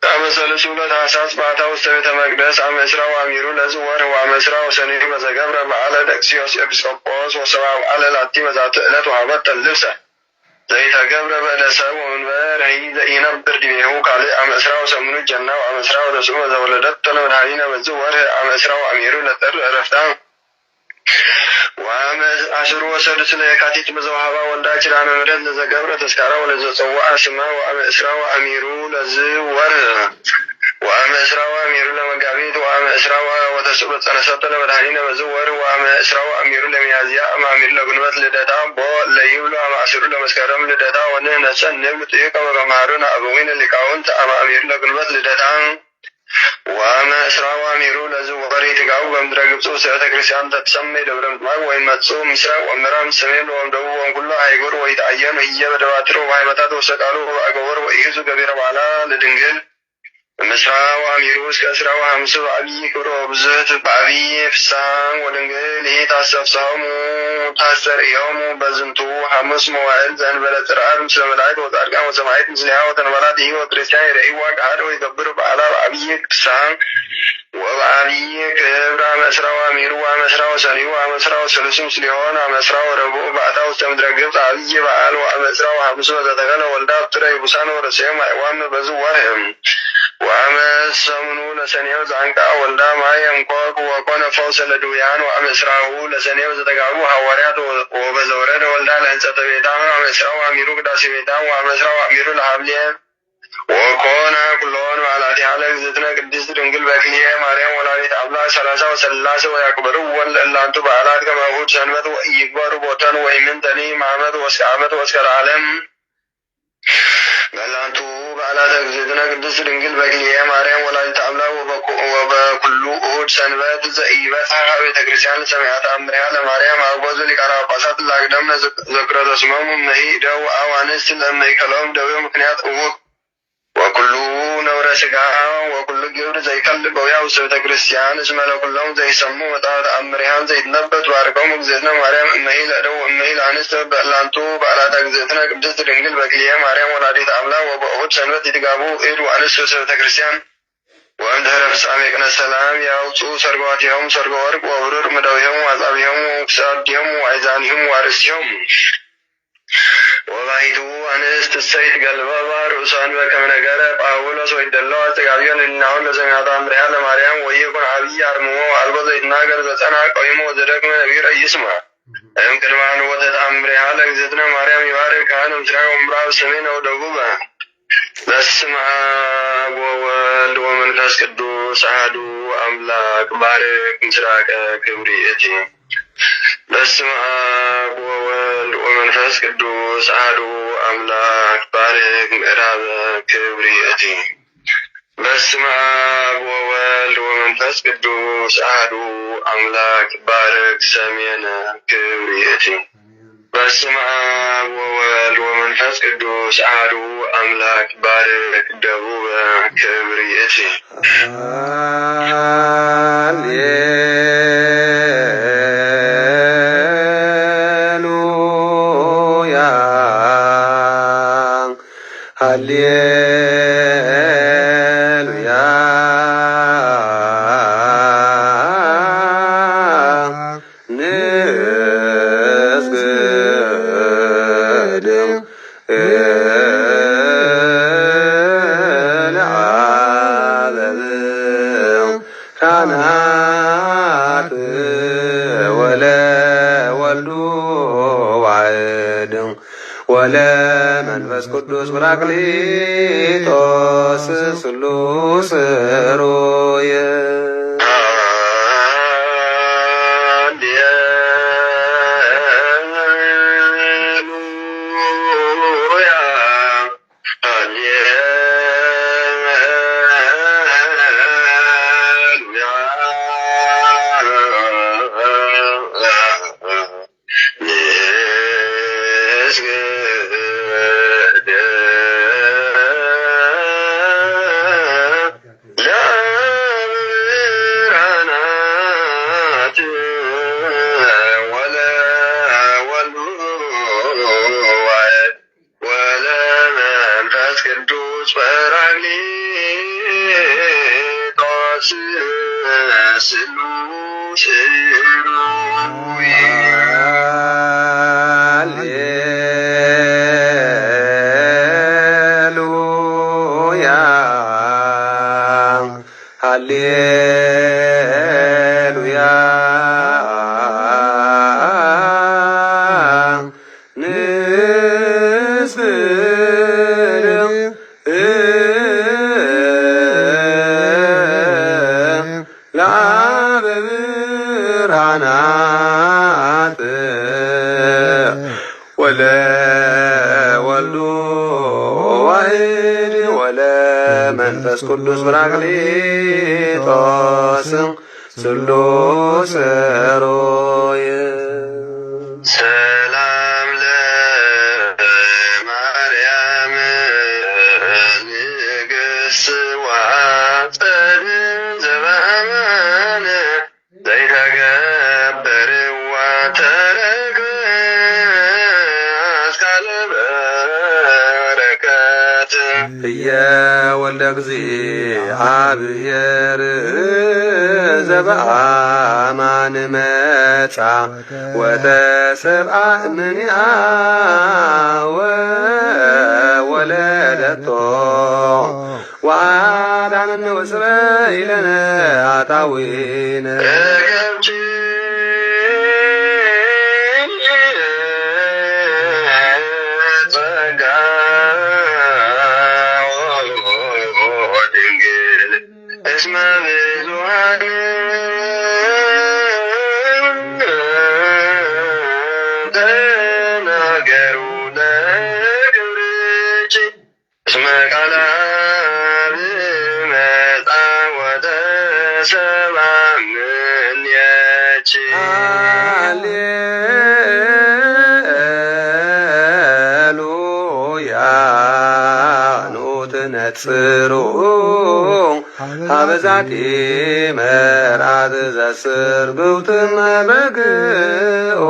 አመ ሰሉሱ ለታኅሳስ በዓታ ውስተ ቤተ መቅደስ አመ ዕስራ ወአሚሩ ለዝ ወርህ ወአመ ዕስራ ወሰኒዩ በዘገብረ በዓለ ደቅስዮስ ኤጲስቆጶስ ወሰብዓ በዓለ ላቲ በዛቲ ዕለት ወሀበተ ልብሰ ዘይተገብረ በእደ ሰብእ ወመንበር ዘኢነብር ዲቤሁ ካልእ አመ ዕስራ ወሰሙኑ ጀና ወአመ ዕስራ ወተስዑ ዘወለደቶ ለመድኃኒነ በዝ ወርህ አመ ዕስራ ወአሚሩ ለጥር ዕረፍታ ወአመ ዐሥሩ ወሰዱስ ለየካቲት በዘወሃባ ወልዳ ኪዳነ ምሕረት ለዘገብረ ተስካራ ወለዘጸውዐ ስማ ወአመ ዕስራ ወአሚሩ ለዝ ወርህ ወአመ ዕስራ ወአሚሩ ለመጋቢት ወአመ ዕስራ ወተስዑ ለጸነሰቶ ለመድኃኒነ በዝ ወርህ ወአመ ዕስራ ወአሚሩ ለሚያዝያ አመ አሚሩ ለግንቦት ልደታ ቦ ለይብሉ አመ ዐሥሩ ለመስከረም ልደታ ወንሕነሰ ንብል ጥዩቀ በከመ አበዊነ ሊቃውንት አመ አሚሩ ለግንቦት ልደታ ወአመ ዕስራ ወአሚሩ ለዝ ወርህ ይትጋቡ በምድረ ግብጽ ውስተ ክርስቲያን ተትሰመይ ደብረ ምጥማቅ ወይመጽኡ ምስራቅ ወምዕራብ ሰሜን ወደቡብ ወእምኩሉ አህጉር ወይትዓየኑ ህየ በደባትር ወበሃይማኖታት ወሰቃሉ ወበአገቦር ወኢሕዙ ገቢረ በዓላ ለድንግል በምስራ ወአሚሩ እስከ ዕስራ ወሐምሱ በዐቢይ ክብር ወብዝህት በዐቢይ ፍስሓ ወድንግል ታሰፍስሖሙ ታስተርእዮሙ በዝንቱ ሐሙስ መዋዕል ዘእንበለ ጽርዓት ምስለ መላእክት ወጻድቃን ወሰማዕት ምስሊሃ ወተንበላት ወክርስቲያን ይረእይዋ ገሃደ ወይገብሩ በዓላ በዐቢይ ፍስሓ ወበዐቢይ ክብር አመ ዕስራ ወአሚሩ ወአመ ዕስራ ወሰኒዩ ወአመ ዕስራ ወሰሉሱ ምስሊሆን አመ ዕስራ ወረቡዕ በዓታ ውስተ ምድረ ግብጽ ዐቢይ በዓል ወአመ ዕስራ ወሐምሱ ዘተከለ ወልዳ ፍጥረ ይቡሳን ወረሰዮም አይዋም በዝ ወርህም وأمسمنو لسنيو زعنكا ولدا ما ينقوك وكون فوس لدويان وأمسراه لسنيو زتقعو حواريات وبزورد ولدا لأنسة بيتان وأمسراه أميرو قداسي بيتان وأمسراه أميرو الحبلية وكون كلون على تحالك زتنا قديس دنقل بكلية مريم ولادت أبلا سلاسة وسلاسة ويكبروا والأنتو بعلات كما هود سنبت ويكبروا بوتان ويمن تني معمد وسعامد وسكر عالم الأنتو بعلات زتنا قديس دنقل بكلية مريم ولادت أبلا وبكل هود سنبت زئيبت حقا تكريسيان سمعت أمرها لمريم أقوز لك على قصات الأقدام ذكرة اسمهم مهي دو أوانست لأمهي كلام دوي مكنيات أوك وكل نور سقاها وكل جور زي كل قويا وسوت كريستيان اسم له كلهم زي سمو وطاعت أمريان زي تنبت وارقهم زيتنا مريم أمهي لأدو أمهي لعنست بألانتو بألاتك زيتنا قدست رنجل بكلية مريم ولادت أملا وبأهد سنبت يتقابو إيد وأنست وسوت كريستيان وأمدهر فساميقنا السلام ياوصو سرقواتهم سرقوارك وغرور مدوهم وعذابهم وكسادهم وعزانهم وارسهم وبعيدو أنست السيد قلبا باروسان بكم نقر باولوس ويدلو استقابيون لنهون لسمعات أمرها لمريم ويكون عبي يرمو وعلبا زيتنا قرزتنا قويم وزرق من نبير يسمع يمكن ما نوتت أمرها لكزتنا مريم يبارك كان مسرع ومرأة سمين ودقوبة بسم آب وولد ومنفس قدوس أحدو أملاك بارك مسرعك كبريتي بسم آب وولد ومنفس قدوس أحدو أملاك بارك مئراب كبريتي بسم آب وولد ومنفس قدوس أحدو أملاك بارك سمينا كبريتي بسم آب وولد ومنفس قدوس أحدو أملاك بارك دبوب كبريتي هللويا نسجد لعبد كانت ولا ولدو وعد ولا منفس قدوس براكليتوس سلوس روي መንፈስ ቅዱስ ብራክሊጦስ ስሉስ ሮይ ሰላም ለማርያም ንግሥት ወአጸድ ዘበአማን ዘይተገበርዋ ተረከ አስካለ በረከት ወልደ እግዚአብሔር ዘበአማን መጻ ወተሰብአ እምኔሃ ወወለደቶ ወአዳ ኢለነ አጣዊነ ጽሩ ሀበዛቲ መራት ዘስር ብውትም በግኡ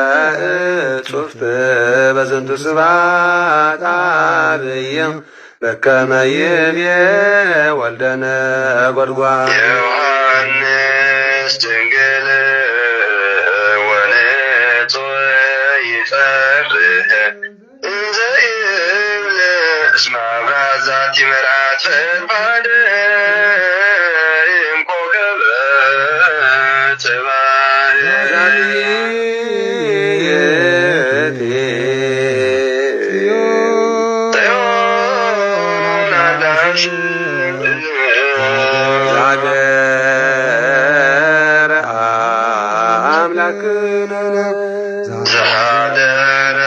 ወእጹፍት በዝንቱ ስብሐት አብየ በከመ ይቤ ወልደነ ጐድጓድ ዮሐንስ ድንግል ወንጹሕ ይጸርህ እስመ አብርሃት ዛቲ መርዓት ፈድፋደ እምኮከበ ጽባሕ ጽዮን አዳሽ ዛገረ አምላክነ ዘሃደረ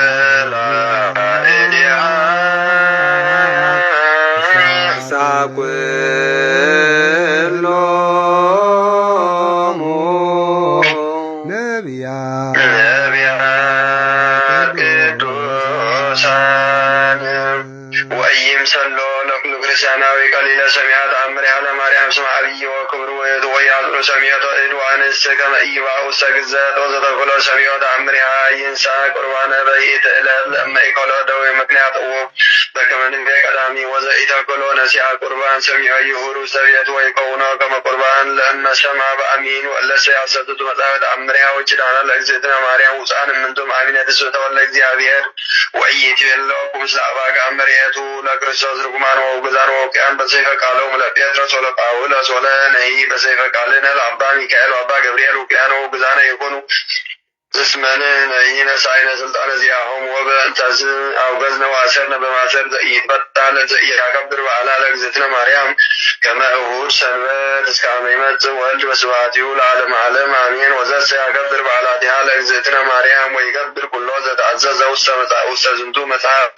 ኩሎሙ ነቢያት ቅዱሳን ወኢይምሰሎ ለኩሉ ክርስቲያናዊ ቀሊለ ሰሚዐ ተአምሪሃ ለማርያም ስመ አብይ ወክብሩ ወያጽኑ ሰሚዐቶ እድ ወአንስት ከመ ኢይባኡ ውስተ ግዘት ወዘተኩሎ ሰሚዐ ተአምሪሃ ይንሣ ቁርባነ በይእቲ ዕለት ለእመ ኢኮሎ ደዌ ምክንያት እውቅ በከመ ንቤ ቀዳሚ ወዘኢተኩሎ ነሲዐ ቁርባን ሰሚዐ ይሁር ውስተ ቤቱ ወይከውኖ ከመ ቁርባን ለእመ ሰምዐ በአሚን ወእለሰ ያሰትቱ መጽሐፈ ተአምሪሃ ወኪዳነ ለእግዝእትነ ማርያም ውፅአን እምንቱም አሚነ ትስብእተ ወልደ እግዚአብሔር ወኢይትቤለወኩ ምስለ አባግዕ እመርዔቱ ለክርስቶስ ርጉማን ወውግዛን ወውቅያን በሰይፈ ቃሎሙ ለጴጥሮስ ወለጳውሎስ ወለነሂ በሰይፈ ቃልነ ለአባ ሚካኤል ወአባ ገብርኤል ውቅያን ወውግዛነ ይኩኑ እስመን ነይነሳይነ ስልጣነ ዚአሆሙ ወበእንተዝ አውገዝነ ወአሰርነ በማሰር ዘኢይትፈታ ለዘኢያከብር በዓላ ለእግዝእትነ ማርያም ከመ እሁድ ሰንበት እስከ አመ ይመጽእ ወልድ በስብሐቲሁ ለዓለመ ዓለም አሜን። ወዘሰ ያከብር በዓላቲሃ ለእግዝእትነ ማርያም ወይገብር ኩሎ ዘተአዘዘ ውስተ ዝንቱ መጽሐፍ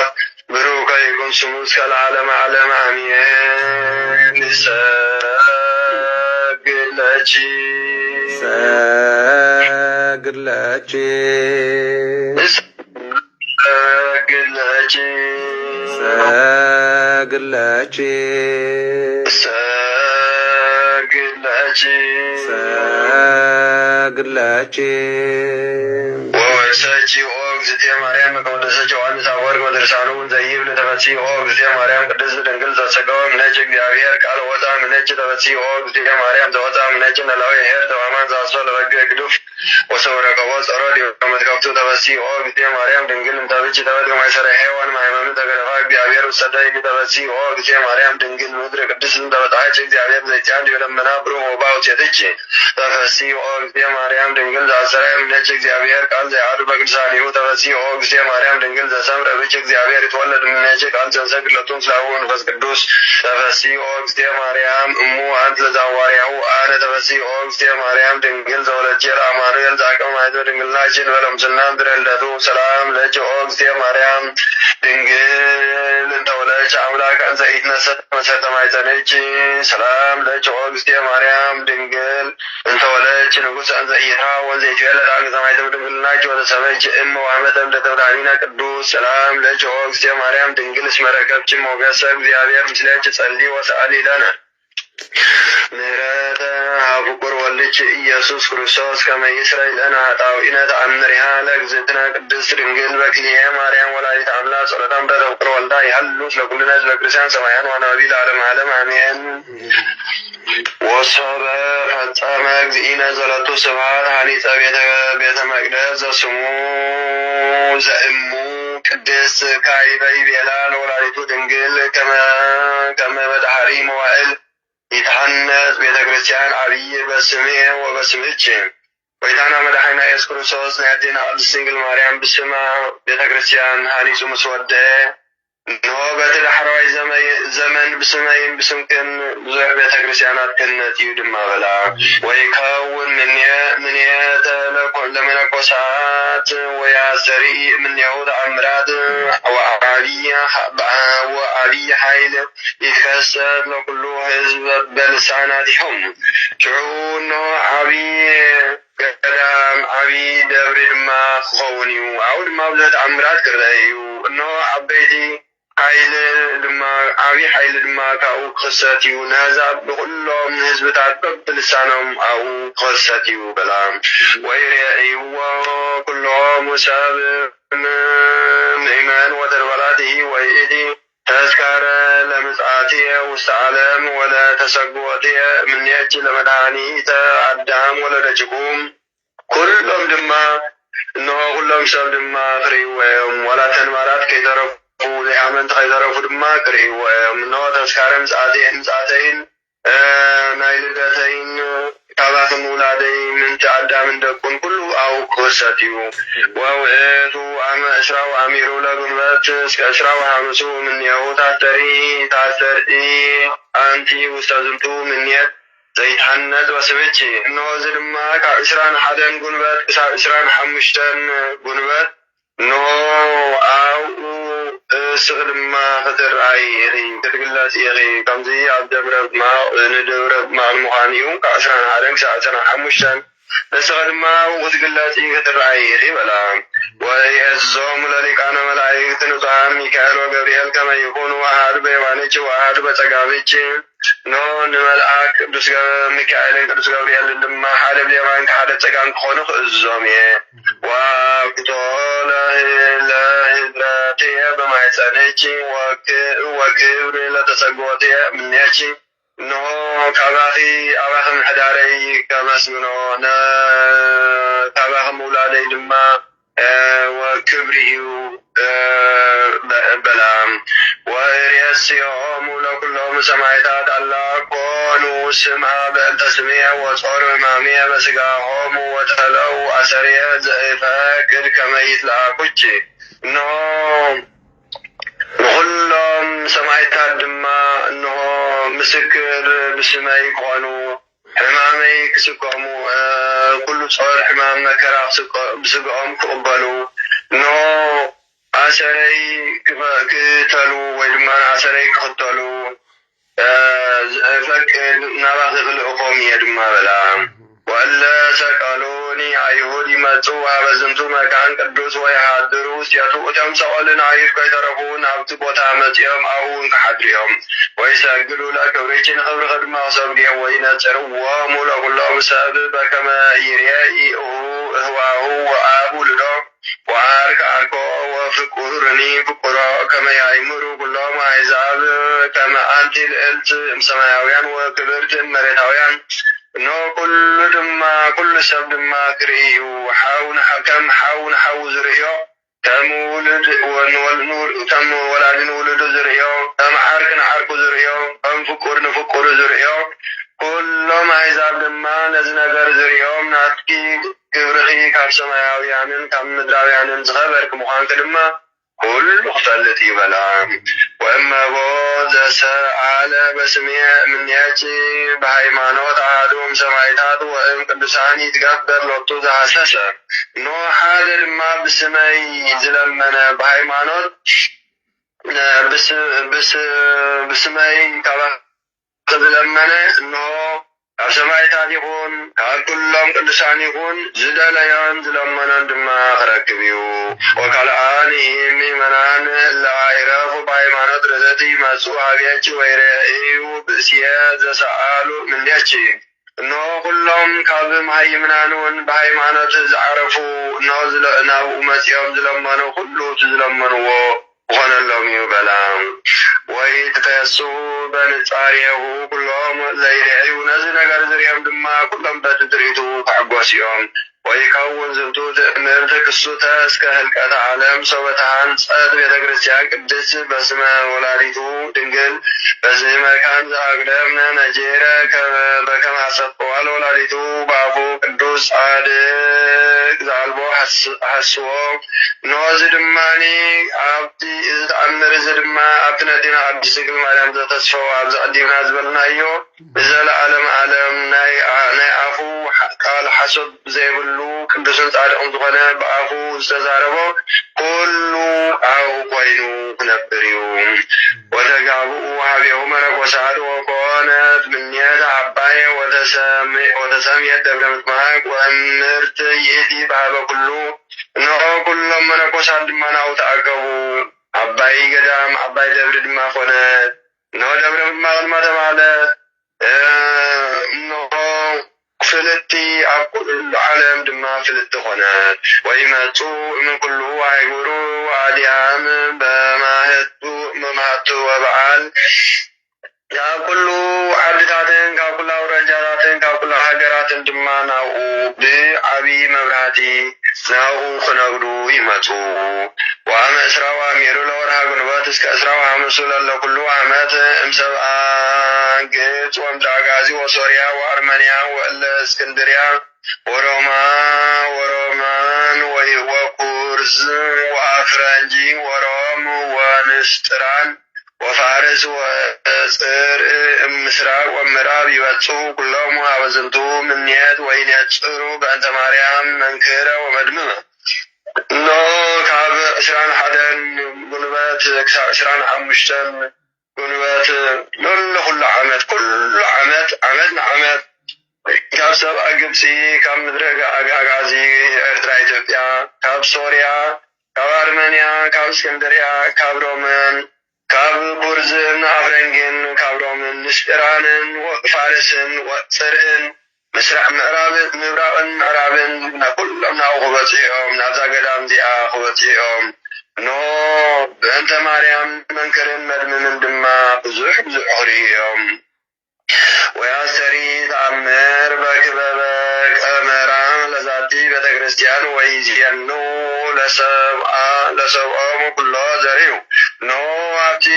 ብሩክ ይኩን ስሙ እስከ ለዓለመ ዓለም አሜን። ሰግለቺ ሰግለቺ ሰግለቺ ሰግለቺ ሰግለቺ ሰግለቺ ወወሰቺ እግዝእትየ ማርያም ከወደሰች ዮሐንስ አፈወርቅ በድርሳኑ ዘይብል ተፈሥሒ እግዝእትየ ማርያም ቅድስት ድንግል ዘተሰገወ እምኔኪ እግዚአብሔር ቃል ወፃ እምኔኪ ተፈሥሒ እግዝእትየ ማርያም ዘወፃ እምኔኪ ነላዊ ኄር ተማማን ዘአስፈ ለበግ ግዱፍ ወሰውረቀቦ ጸሮ ዲመትከፍቱ ተፈሥሒ እግዝእትየ ማርያም ድንግል እንተብች ተበድገ ማይሰረ ሔዋን ማይመኑ ተገደፋ እግዚአብሔር ውሰደይ ተፈሥሒ እግዝእትየ ማርያም ድንግል ምድር ቅድስት እንተበጣች እግዚአብሔር ዘጫን የደመና ብሩህ ወባው ሴትች ተፈሥሒ እግዝእትየ ማርያም ድንግል ዘአሰረ እምኔኪ እግዚአብሔር ቃል ዘያዱ በቅዱሳኒሁ ተፈሥሒ እግዝእትየ ማርያም ድንግል ዘሰምረ ብች እግዚአብሔር ይትወለድ እምኔኪ ቃል ዘንሰግለቱን ስላሁ መንፈስ ቅዱስ ተፈሥሒ እግዝእትየ ማርያም እሙ አንት ለዛዋርያሁ አነ ተፈሥሒ እግዝእትየ ማርያም ድንግል ዘወለድኪ ለአማኑኤል ዘአቅመ ማኅፀነ ድንግልናችን በለምጽና ምድረ ልደቱ ሰላም ለኪ እግዝእትየ ማርያም ድንግል እንተወለድኪ አምላክ እንዘ ኢትነሣእ መሠረተ ማኅፀንኪ ሰላም ለኪ እግዝእትየ ማርያም ድንግል እንተወለድኪ ንጉሥ እንዘ ኢይትኀወክ ወንዘ ይትዌለድ አግዘ ማኅፀነ ድንግልናኪ ወተሰመይኪ እመ ወአመተ እምነተ ብርሃኒነ ቅዱስ ሰላም ለኪ እግዝእትየ ማርያም ድንግል እስመ ረከብኪ ሞገሰ እግዚአብሔር ምስሌኪ ጸልዪ ወሰአሊ ለነ ምህረተ ኀፍቁር ወልድኪ ኢየሱስ ክርስቶስ ከመ ይስረይ ለነ ኃጣውኢነ ተአምሪሃ ለእግዝእትነ ቅድስት ድንግል በክልኤ ማርያም ወላዲተ አምላክ ጸሎታም ተተፍቅር ወልዳ ይሃሉ ስለ ኩልነ ሕዝበ ክርስቲያን ሰማያን ወነቢ ለዓለመ ዓለም አሜን። ወሶበ ፈጸመ እግዚእነ ዘለቱ ስብሐት ሀኒፀ ቤተ መቅደስ ዘስሙ ዘእሙ ቅድስት ካዕበ ይቤላ ለወላዲቱ ድንግል ከመ በዳህሪ መዋዕል يتحنث ቤተ ክርስቲያን አብይ በስሜ ወበስምች ወይታና መድኃኒና ኢየሱስ ክርስቶስ ናያቴና ቅድስት ድንግል ማርያም ብስማ ቤተ ክርስቲያን ሀኒጹ ምስወደ እነሆ በተዳሕራዊ ዘመን ብስመይን ብስምክን ብዙሕ ቤተ ክርስቲያናት ክህነት እዩ ድማ በላ ወይከውን ምንየተ ለመነኮሳት ወያስተርኢ እምኔሁ ተአምራት ወዓብይ ኃይል ይትከሰት ለኩሉ ህዝብ በልሳናቲሆም ሽዑ እነሆ ዓብይ ገዳም ዓብይ ደብሪ ድማ ክኸውን እዩ ኣብኡ ድማ ብዙሕ ተአምራት ክረአ እዩ እነሆ ዓበይቲ ኃይል ድማ ዓብይ ኃይል ድማ ካብኡ ክኽሰት እዩ ንህዛብ ብኩሎም ህዝብታት በብልሳኖም ኣብኡ ክኽሰት እዩ በላ ወይሬእይዎ ኩሎም ሰብ ምእመን ወተርበላትሂ ወይእቲ ተስካረ ለምጽአትየ ውስተ ዓለም ወለተሰግወትየ እምኔች ለመድኃኒተ አዳም ወለደጅኩም ኩሎም ድማ እነሆ ኩሎም ሰብ ድማ ክርእይዎም ወላ ተንባራት ከይተረፉ ዘይኣመንቲ ከይተረፉ ድማ ክርእይዎ እዮም እነሆ ተስካረ ምጽአተይን ናይ ልደተይን ካባኽም ውላደይ ምንቲ አዳምን ደቁን ኩሉ ኣብኡ ክኽሰት እዩ ወውእቱ አመ እስራ ወአሚሩ ለግንበት እስከ እስራ ወሐምሱ እምኔሁ ታስተርኢ አንቲ ውስተ ዝንቱ ምኔት ዘይትሐነጽ ወስምች እነሆ እዚ ድማ ካብ 21 ጉንበት ክሳብ 25 ጉንበት እነሆ ኣብኡ እስቕ ድማ ክትርአይ ኢኺ ክትግለጽ ኢኺ ከምዚ ኣብ ደብረ ንደብረ ምጥማቅ ምዃን እዩ ካብ 11 ክሳብ 15 ንስኸ ድማ ኣብኡ ክትግለጽ ክትርአይ ኢኺ በላ ወየእዞሙ ለሊቃነ መላእክት ንጹሐን ሚካኤል ወገብርኤል ከመ ይኩኑ አሐዱ በየማነች ወአሐዱ በጸጋመች እነሆ ንመልአክ ቅዱስ ሚካኤልን ቅዱስ ገብርኤልን ድማ ሓደ ብየማን ሓደ ጸጋም ክኾኑ ክእዞም እየ ወአብቅቶ ለህድረትየ በማኅፀነች ወክብር ለተሰግወትየ እምኔች እነሆ ካባኺ ኣባኺ ምሕዳረይ ከመስግኖ ካባኺ ምውላደይ ድማ ወክብሪ እዩ በላ ወርእስዮሙ ለኩሎም ሰማዕታት አላ ኮኑ ስምዐ በእንተ ስምየ ወጾሩ ሕማምየ በሥጋሆሙ ወተለው አሰርየ ዘእፈቅድ ከመ ይትለአኩች እነሆ ንኩሎም ሰማዕታት ድማ እነሆ ምስክር ብስመይ ክኾኑ ሕማመይ ክስከሙ ኩሉ ጾር ሕማም መከራ ብስግኦም ክቕበሉ እነሆ አሰረይ ክተሉ ወይ ድማ አሰረይ ክኽተሉ ዝፈቅድ ናባኺ ክልእኾም እየ ድማ በላ ወእለ ሰቀሉኒ አይሁድ ይመጹ አበ ዝንቱ መካን ቅዱስ ወይሃድሩ ውስቴቱ እቶም ሰቀልን አይሁድ ከይተረፉ ናብቲ ቦታ መጺኦም ኣብኡ ክሓድሩ ወይሰግዱ ለክብሪች ንክብሪ ድማ ክሰግድዮም ወይነጽርዎሙ ለኩሎም ሰብ በከመ ይርአይ እህዋሁ ወአብ ውልዶ ወዓርክ ዓርኮ ወፍቁርኒ ፍቁሮ ከመ ያእምሩ ኩሎም አሕዛብ ከመ አንቲ ልዕልት እምሰማያውያን ወክብርት እመሬታውያን እነሆ ኩሉ ሰብ ድማ ክርእዩ ከም ሓው ንሓው ዝርእዮ ከም ወላዲ ንውልዱ ዝርእዮ ከም ዓርክ ንዓርኩ ዝርእዮ ከም ፍቁር ንፍቁሩ ዝርእዮ ኩሎም አሕዛብ ድማ ነዚ ነገር ዝርእዮም ናትኪ ግብርኺ ካብ ሰማያውያንን ካብ ምድራውያንን ዝኸበርክ ምዃንክ ድማ ኩሉ ክፈልጥ ይበላ ወእመቦ ዘሰአለ በስምየ እምኔች በሃይማኖት አሐዱም ሰማዕታት ወእም ቅዱሳን ይትገበር ሎቱ ዘሐሰሰ እነሆ ሓደ ድማ ብስመይ ዝለመነ በሃይማኖት ብስመይ ዝለመነ እነሆ ካብ ሰማዕታት ይኹን ካብ ኩሎም ቅዱሳን ይኹን ዝደለዮን ዝለመኖን ድማ ክረክብ እዩ ወካልኣኒ ምእመናን ለአይረፉ በሃይማኖት ርዘቲ ይመጹ ኣብየች ወይሬእዩ ብእስየ ዘሰአሉ ምኔች እነሆ ኩሎም ካብ መሃይምናን እውን በሃይማኖት ዝዓረፉ እነሆ ናብኡ መጺኦም ዝለመኑ ኩሉ ዝለመንዎ ክኾነሎም እዩ በላ ወይ ትፈሱ በንጻሬሁ ኩሎም ዘይርአዩ ነዚ ነገር ዝርኦም ድማ ኩሎም በቲ ትርኢቱ ክዕጎስ እዮም ወይከውን ዝንቱ ትእምርት ክሱተ እስከ ህልቀተ ዓለም ሰበታን ጸት ቤተ ክርስቲያን ቅድስት በስመ ወላዲቱ ድንግል በዚህ መካን ዘአቅደምነ ነጄረ በከመ አሰብሖ ለወላዲቱ በአፉ ቅዱስ ጻድቅ ዘአልቦ ሐስቦ ኖዝ ድማኒ አብቲ ዝተአምር ዝድማ ኣብቲ ነዲና ቅድስት ድንግል ማርያም ዘተስፈው ኣብዚ ቀዲምና ዝበልናዮ ብዘለዓለም ዓለም ናይ አፉ ቃል ሓሶት ዘይብሉ ቅዱስን ጻድቅን ዝኾነ ብአፉ ዝተዛረቦ ኩሉ ኣብኡ ኮይኑ ክነብር እዩ። ወተጋብኡ ሃቤሁ መነኮሳት ወኮነት ምኔት ዓባይ ወተሰምየት ደብረ ምጥማቅ ወእምርት ይእቲ ባህበ ኩሉ እነሆ ኩሎም መነኮሳት ድማ ናብኡ ተኣከቡ። ዓባይ ገዳም ዓባይ ደብሪ ድማ ኮነት። እነሆ ደብረ ምጥማቅ ድማ ተባሃለት። እነሆ ፍልቲ ኣብ ኩሉ ዓለም ድማ ፍልቲ ኮነት። ወይመፁ ምን ኩሉ ኣይጉሩ ኣድያም በማህቱ ወበዓል ካብ ኩሉ ዓድታትን ካብ ኩሉ አውራጃታትን ካብ ኩሉ ሃገራትን ድማ ናብኡ ብዓብይ መብራህቲ ናብኡ ክነግዱ ይመፁ። ወአመ እስራ ወአሚሩ ለወርሃ ግንቦት እስከ እስራ ወሐሙስ ለለ ኩሉ ዓመት እምሰብአ ግብፅ ወምድራጋዚ ወሶርያ ወአርመንያ ወእለ እስክንድርያ ወሮማን ወኩርዝ ወአፍረንጂ ወሮም ወንስጥራን ወፋርስ ወፅር ምስራቅ ወምዕራብ ይበፁ ኩሎም አበ ዝንቱ ምኔት ወይነጽሩ በእንተ ማርያም መንክረ ወመድምመ። እነሆ ካብ 21 ጉንበት ክሳብ 25 ጉንበት ሎለ ኩሉ ዓመት ዓመት ንዓመት ካብ ሰብአ ግብፂ ካብ ምድረ አጋዚ ኤርትራ ኢትዮጵያ ካብ ሶርያ ካብ አርመንያ ካብ እስክንድርያ ካብ ሮምን ካብ ኩርዝን አፍረንግን ካብ ሮምን ንስጥራንን ፋርስን ወፅርዕን ምስራቅ ምብራቅን ምዕራብን ኩሎም ናብኡ ክበፅኦም ናብዛ ገዳም እዚኣ ክበፅኦም እነሆ በእንተ ማርያም መንክርን መድምምን ድማ ብዙሕ ክርእዮም። ወያስተሪ ተአምር በክበበ ቀመራ ለዛቲ ቤተ ክርስቲያን ወይዜኑ ለሰብኦም ኩሎ ዘርዩ። እነሆ ኣብቲ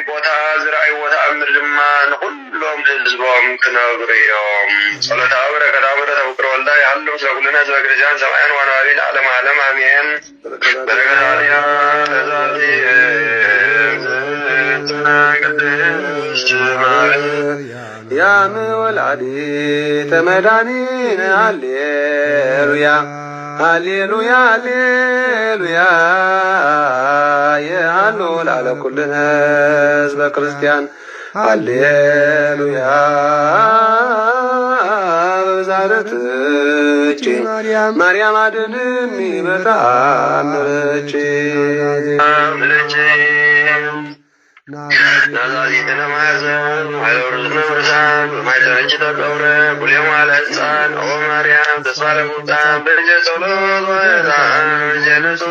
ቦታ ዝረአይዎ ተአምር ድማ ንኩሎም ህዝቦም ክነግሩ እዮም። ጸሎታ በረከታ ተፍቅሮ ወልዳ ይሃሉ ምስለ ኩልነ ህዝበ ክርስቲያን ሰማያን ዋናባቢ ለዓለመ ዓለም አሜን። በረከታንያ ለዛቲ ቅድስት ማርያም ወላዲተ መድኃኒነ ሃሌሉያ ሃሌሉያ ሃሌሉያ የሃሎ ላዕለ ኩልነ ህዝበ ክርስቲያን ሃሌሉያ በብዛረትች ማርያም አድንኒ በተአምርች ናዛዚትነ ማዘን ሃይለወርዝነ ምርሳን በማይተነች ተቀብረ ኩልዮም አለ ህፃን ኦ ማርያም ተስፋ ለሙጣን በልጀ ጸሎት ወዕጣን ጀንሱ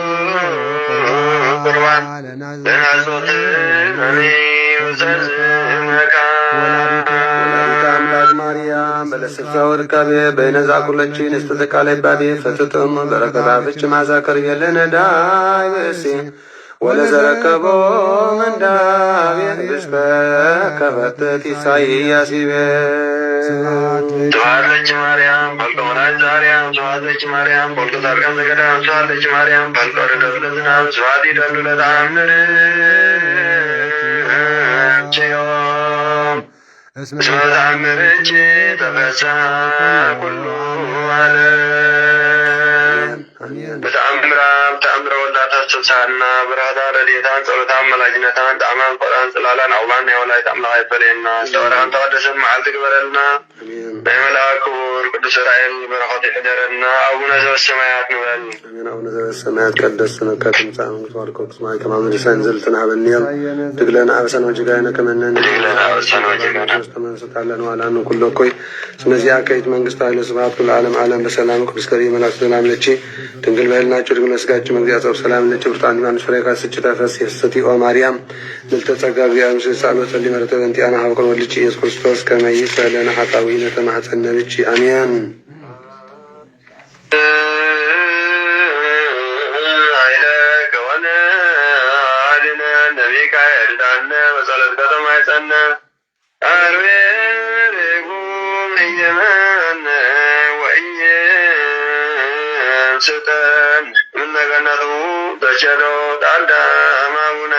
ቁርባን ለናዞትን ውዘዝ መካን አምላክ ማርያም በለስፍራ ወርቃቤ በይነዛ ኩለችን እስተተቃላይ ባቤ ፈትጥም በረከታ ፍች ማዛከር የለነዳይ በእሲ ወለዘረከቦ መንዳቤ ብስበ ከፈተት ኢሳይያስ ይቤ ስብሐት ለኪ ማርያም በልቀ ወላዲተ ማርያም ስብሐት ለኪ ማርያም በልቀ ጻድቃን ዘገዳም ስብሐት ለኪ ማርያም በልቀ ረድኤተ ለዝናም ስብሐት ይደሉ ለተአምርኪዮም እስመ ተአምርኪ ተፈስሐ ኩሉ ዓለም። በተአምረ ወላዲተ ተስብሳና ብርሃታ ረድኤታን ጸሎታን መላጅነታን ጣዕማን ቆጣን ጽላላን አውላን የወላዲተ አምላክ አይፈለየና ዝተወርሃን ተቀደሰን መዓልቲ ግበረልና ናይ መልአክ ክቡር ቅዱስ ዑራኤል በረኸቱ ይሕደረና። አቡነ ዘበሰማያት ንበል። አቡነ ዘበሰማያት ቀደስ ስምከ ትምጻእ መንግሥትከ ወትኩን በሰማይ ከማሁ በምድር ዘልትነ ሀበነ ትግለነ አበሳነ ወጌጋየነ ከመ ንሕነኒ ዋላን ኩሎ እኮይ ስለዚያ ከይት መንግስት ኃይለ ስብሐት ኩሉ ዓለም ዓለም በሰላም ቅዱስ ከሪ መላክ ሰላም ለቺ ድንግል በህልናቸው ድንግል ስጋቸው መግዚያ ጸብ ሰላም ለቺ ብርታን ዲማንስ ፍሬ ካስጭ ተፈስ የስተቲ ኦ ማርያም ልተጸጋ እግዚአብሔር ምስል ሳሎት ጸሊ መረተ እንቲአና ሀብከን ወልቺ ኢየሱስ ክርስቶስ ከመ ይሰለነ ኃጣዊ ነተማጸነ ብቺ አሜን። ሚካኤል ዳነ በጸሎት ከተማ ይጸነ አርቤሬጉም እየመነ ወእየ ስጠን ምነገነቱ ተቸሮ ዳልዳ አማቡነ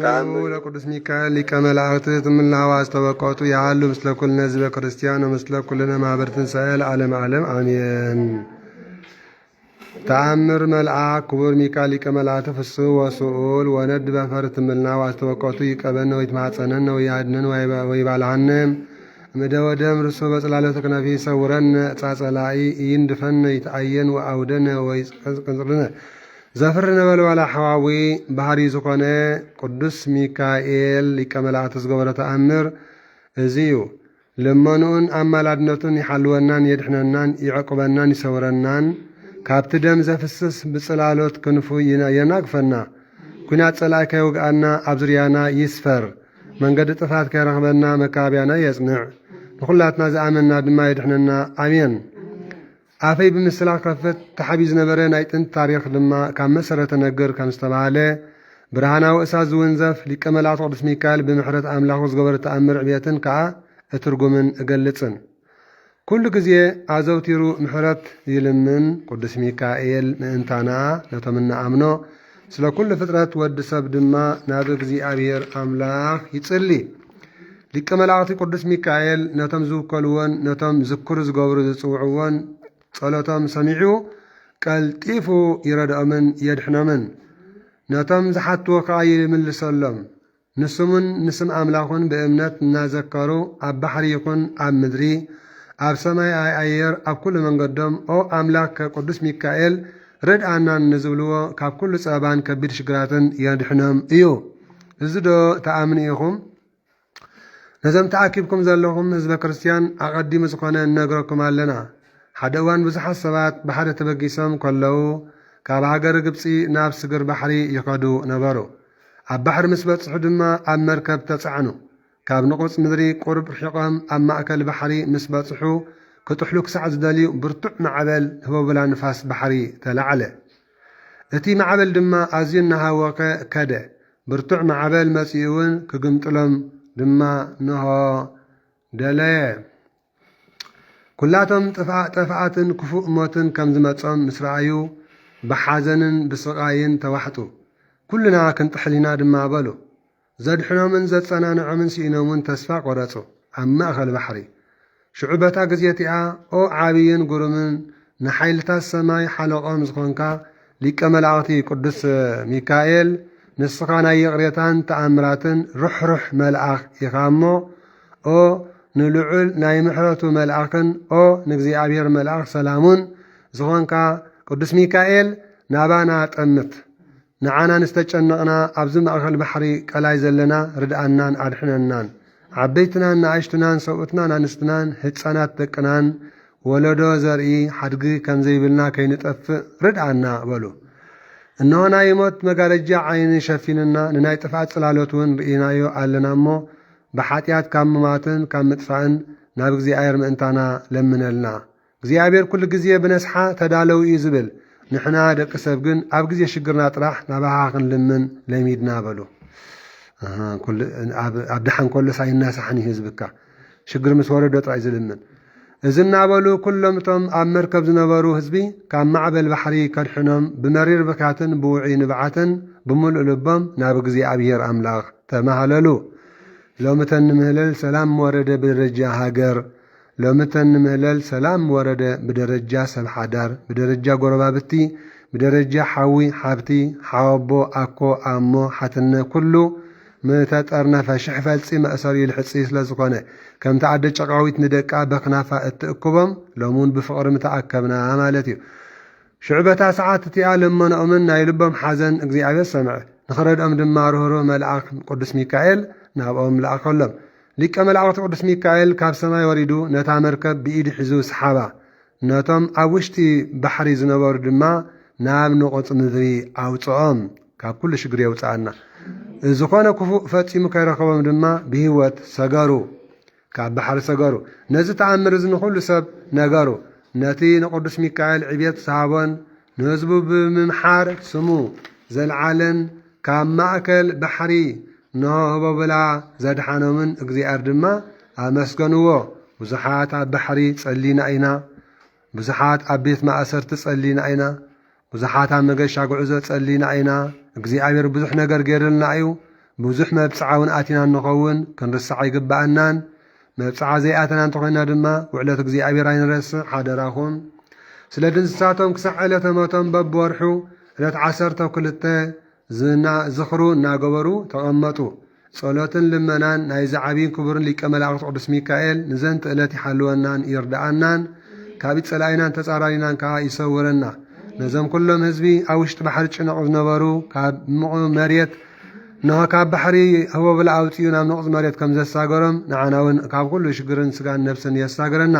ተአምሩ ለቅዱስ ሚካኤል ሊቀ መላእክት ትምልናዋ አስተበቆቱ ያሉ ምስለ ኩልነ ህዝበ ክርስቲያን ወምስለ ኩልነ ማህበር ትንሣኤ ለዓለም ዓለም አሜን። ተአምር መልአክ ክቡር ሚካኤል ሊቀ መላእክት ፍስሕ ወስዑል ወነድ በፈር ትምልናዋ አስተበቆቱ ይቀበነ ወይትማጸነነ ወያድነን ወይባልሃነ ምደወደም ርሶ በጽላሎተ ክነፊ ይሰውረነ ጻጸላኢ ይንድፈነ ይትአየን ወአውደነ ወይቅንጽርነ ዘፍር ነበልባላ ሓዋዊ ባህሪ ዝኾነ ቅዱስ ሚካኤል ሊቀ መላእክት ዝገበረ ተአምር እዚዩ። ልመኑኡን አማላድነቱን ይሓልወናን የድሕነናን ይዕቁበናን ይሰውረናን ካብቲ ደም ዘፍስስ ብጽላሎት ክንፉ የናግፈና ኩናት ጸላኢ ከይውግአና ኣብ ዙርያና ይስፈር መንገዲ ጥፋት ከይረኽበና መካብያና የጽንዕ ንኹላትና ዝኣመና ድማ የድሕነና ኣሜን። ኣፈይ ብምስላኽ ከፍት ተሓቢ ዝነበረ ናይ ጥንቲ ታሪክ ድማ ካብ መሰረተ ነገር ከም ዝተባሃለ ብርሃናዊ እሳት ዝውንዘፍ ሊቀ መላእክት ቅዱስ ሚካኤል ብምሕረት ኣምላኹ ዝገበረ ተኣምር ዕብየትን ከዓ እትርጉምን እገልጽን ኩሉ ግዜ ኣዘውቲሩ ምሕረት ይልምን ቅዱስ ሚካኤል ምእንታና ነቶም እናኣምኖ ስለ ኩሉ ፍጥረት ወዲ ሰብ ድማ ናብ እግዚኣብሔር ኣምላኽ ይጽሊ። ሊቀ መላእክቲ ቅዱስ ሚካኤል ነቶም ዝውከልዎን ነቶም ዝክሩ ዝገብሩ ዝጽውዕዎን ጸሎቶም ሰሚዑ ቀልጢፉ ይረድኦምን የድሕኖምን ነቶም ዝሓትዎ ከዓ ይምልሰሎም ንስሙን ንስም ኣምላኹን ብእምነት እናዘከሩ ኣብ ባሕሪ ይኹን ኣብ ምድሪ ኣብ ሰማይ ኣየር ኣብ ኩሉ መንገዶም ኦ ኣምላክ ቅዱስ ሚካኤል ርድኣናን ንዝብልዎ ካብ ኩሉ ጸባን ከቢድ ሽግራትን የድሕኖም እዩ። እዚ ዶ ተኣምኒ ኢኹም? ነዞም ተኣኪብኩም ዘለኹም ህዝበ ክርስቲያን ኣቐዲሙ ዝኾነ እነግረኩም ኣለና። ሓደ እዋን ብዙሓት ሰባት ብሓደ ተበጊሶም ከለዉ ካብ ሃገር ግብፂ ናብ ስግር ባሕሪ ይኸዱ ነበሩ። ኣብ ባሕሪ ምስ በጽሑ ድማ ኣብ መርከብ ተጻዕኑ። ካብ ንቑፅ ምድሪ ቁርብ ርሒቖም ኣብ ማእከል ባሕሪ ምስ በጽሑ ክጥሕሉ ክሳዕ ዝደልዩ ብርቱዕ ማዕበል ህበብላ ንፋስ ባሕሪ ተላዕለ። እቲ ማዕበል ድማ ኣዝዩ እናሃወኸ ከደ። ብርቱዕ ማዕበል መጺኡ እውን ክግምጥሎም ድማ ንሆ ደለየ። ኩላቶም ጠፋኣትን ክፉእ ሞትን ከም ዝመጾም ምስ ረኣዩ ብሓዘንን ብስቓይን ተዋሕጡ። ኩልና ክንጥሕሊና ድማ በሉ። ዘድሕኖምን ዘጸናንዖምን ሲኢኖምን ተስፋ ቆረጹ ኣብ ማእኸል ባሕሪ። ሽዑ በታ ግዜ እቲኣ ኦ ዓብይን ጉሩምን ንሓይልታት ሰማይ ሓለቆም ዝኾንካ ሊቀ መላእክቲ ቅዱስ ሚካኤል ንስኻ ናይ የቕሬታን ተኣምራትን ሩሕሩሕ መልኣኽ ኢኻ እሞ ኦ ንልዑል ናይ ምሕረቱ መልኣኽን ኦ ንእግዚኣብሔር መልኣኽ ሰላሙን ዝኾንካ ቅዱስ ሚካኤል ናባና ጠምት ንዓና ንስተጨነቕና ኣብዚ ማእኸል ባሕሪ ቀላይ ዘለና ርድኣናን ኣድሕነናን ዓበይትናን ንኣሽትናን ሰብኡትናን ኣንስትናን ህፃናት ደቅናን ወለዶ ዘርኢ ሓድጊ ከም ዘይብልና ከይንጠፍእ ርድኣና በሉ። እነሆ ናይ ሞት መጋረጃ ዓይኒ ሸፊንና ንናይ ጥፍኣት ጽላሎት እውን ርኢናዮ ኣለና እሞ ብሓጢኣት ካብ ምማትን ካብ ምጥፋእን ናብ እግዚኣብሔር ምእንታና ለምነልና። እግዚኣብሔር ኩሉ ግዜ ብነስሓ ተዳለው እዩ ዝብል ንሕና ደቂ ሰብ ግን ኣብ ግዜ ሽግርና ጥራሕ ናባኻ ክንልምን ለሚድና በሉ። ኣብ ድሓን ከሎ ሳይናሳሕን እዩ ህዝብካ ሽግር ምስ ወረዶ ጥራይ ዝልምን እዚ እናበሉ ኩሎም እቶም ኣብ መርከብ ዝነበሩ ህዝቢ ካብ ማዕበል ባሕሪ ከድሕኖም ብመሪር ብካትን ብውዑይ ንብዓትን ብምሉእ ልቦም ናብ እግዚኣብሔር ኣምላኽ ተማሃለሉ። ሎምተን ምህለል ሰላም ወረደ ብደረጃ ሃገር ሎምተን ምህለል ሰላም ወረደ ብደረጃ ሰብ ሓዳር ብደረጃ ጎረባብቲ ብደረጃ ሓዊ ሓብቲ ሓወቦ ኣኮ ኣሞ ሓትነ ኩሉ ምተጠርነፈ ሽሕ ፈልፂ መእሰሪ ልሕፂ ስለ ዝኾነ ከምቲ ኣደ ጨቃዊት ንደቃ በክናፋ እትእክቦም ሎሙን ብፍቕሪ ምተኣከብና ማለት እዩ። ሽዕበታ ሰዓት እቲኣ ለመኖኦምን ናይ ልቦም ሓዘን እግዚኣብሔር ሰምዐ። ንኽረድኦም ድማ ርህሩህ መልኣኽ ቅዱስ ሚካኤል ናብኦም ለኣኸሎም። ሊቀ መላእክቲ ቅዱስ ሚካኤል ካብ ሰማይ ወሪዱ ነታ መርከብ ብኢድ ሒዙ ሰሓባ። ነቶም ኣብ ውሽጢ ባሕሪ ዝነበሩ ድማ ናብ ንቑፅ ምድሪ ኣውፅኦም። ካብ ኩሉ ሽግር የውፅኣና ዝኾነ ክፉእ ፈፂሙ ከይረኸቦም ድማ ብህይወት ሰገሩ፣ ካብ ባሕሪ ሰገሩ። ነዚ ተኣምር እዚ ንኹሉ ሰብ ነገሩ። ነቲ ንቅዱስ ሚካኤል ዕብየት ዝሃቦን ንህዝቡ ብምምሓር ስሙ ዘለዓለን ካብ ማእከል ባሕሪ ንህቦ ብላ ዘድሓኖምን እግዚኣብሔር ድማ ኣመስገንዎ። ብዙሓት ኣብ ባሕሪ ጸሊና ኢና፣ ብዙሓት ኣብ ቤት ማእሰርቲ ጸሊና ኢና፣ ብዙሓት ኣብ መገሻ ጉዕዞ ጸሊና ኢና። እግዚኣብሔር ብዙሕ ነገር ገይሩልና እዩ። ብዙሕ መብፅዓ እውን ኣቲና ንኸውን ክንርስዕ ይግባአናን። መብፅዓ ዘይኣተና እንተኾይና ድማ ውዕለት እግዚኣብሔር ኣይንረስዕ። ሓደራኹም ስለ ድንስሳቶም ክሳዕ ዕለተ ሞቶም በብወርሑ ዕለት 12 ዝኽሩ እናገበሩ ተቐመጡ። ጸሎትን ልመናን ናይ ዝዓብይን ክቡርን ሊቀ መላእኽቲ ቅዱስ ሚካኤል ንዘንቲ ዕለት ይሓልወናን ይርዳኣናን። ካብ ጸላኢናን ተጻራሪናን ከዓ ይሰውረና። ነዞም ኩሎም ህዝቢ ኣብ ውሽጢ ባሕሪ ጭንቕ ዝነበሩ ካብ ምቕ መሬት ካብ ባሕሪ ህቦ ብላ ኣውፅኡ ናብ ንቑፅ መሬት ከም ዘሳገሮም ንዓና እውን ካብ ኩሉ ሽግርን ስጋን ነብስን የሳገረና።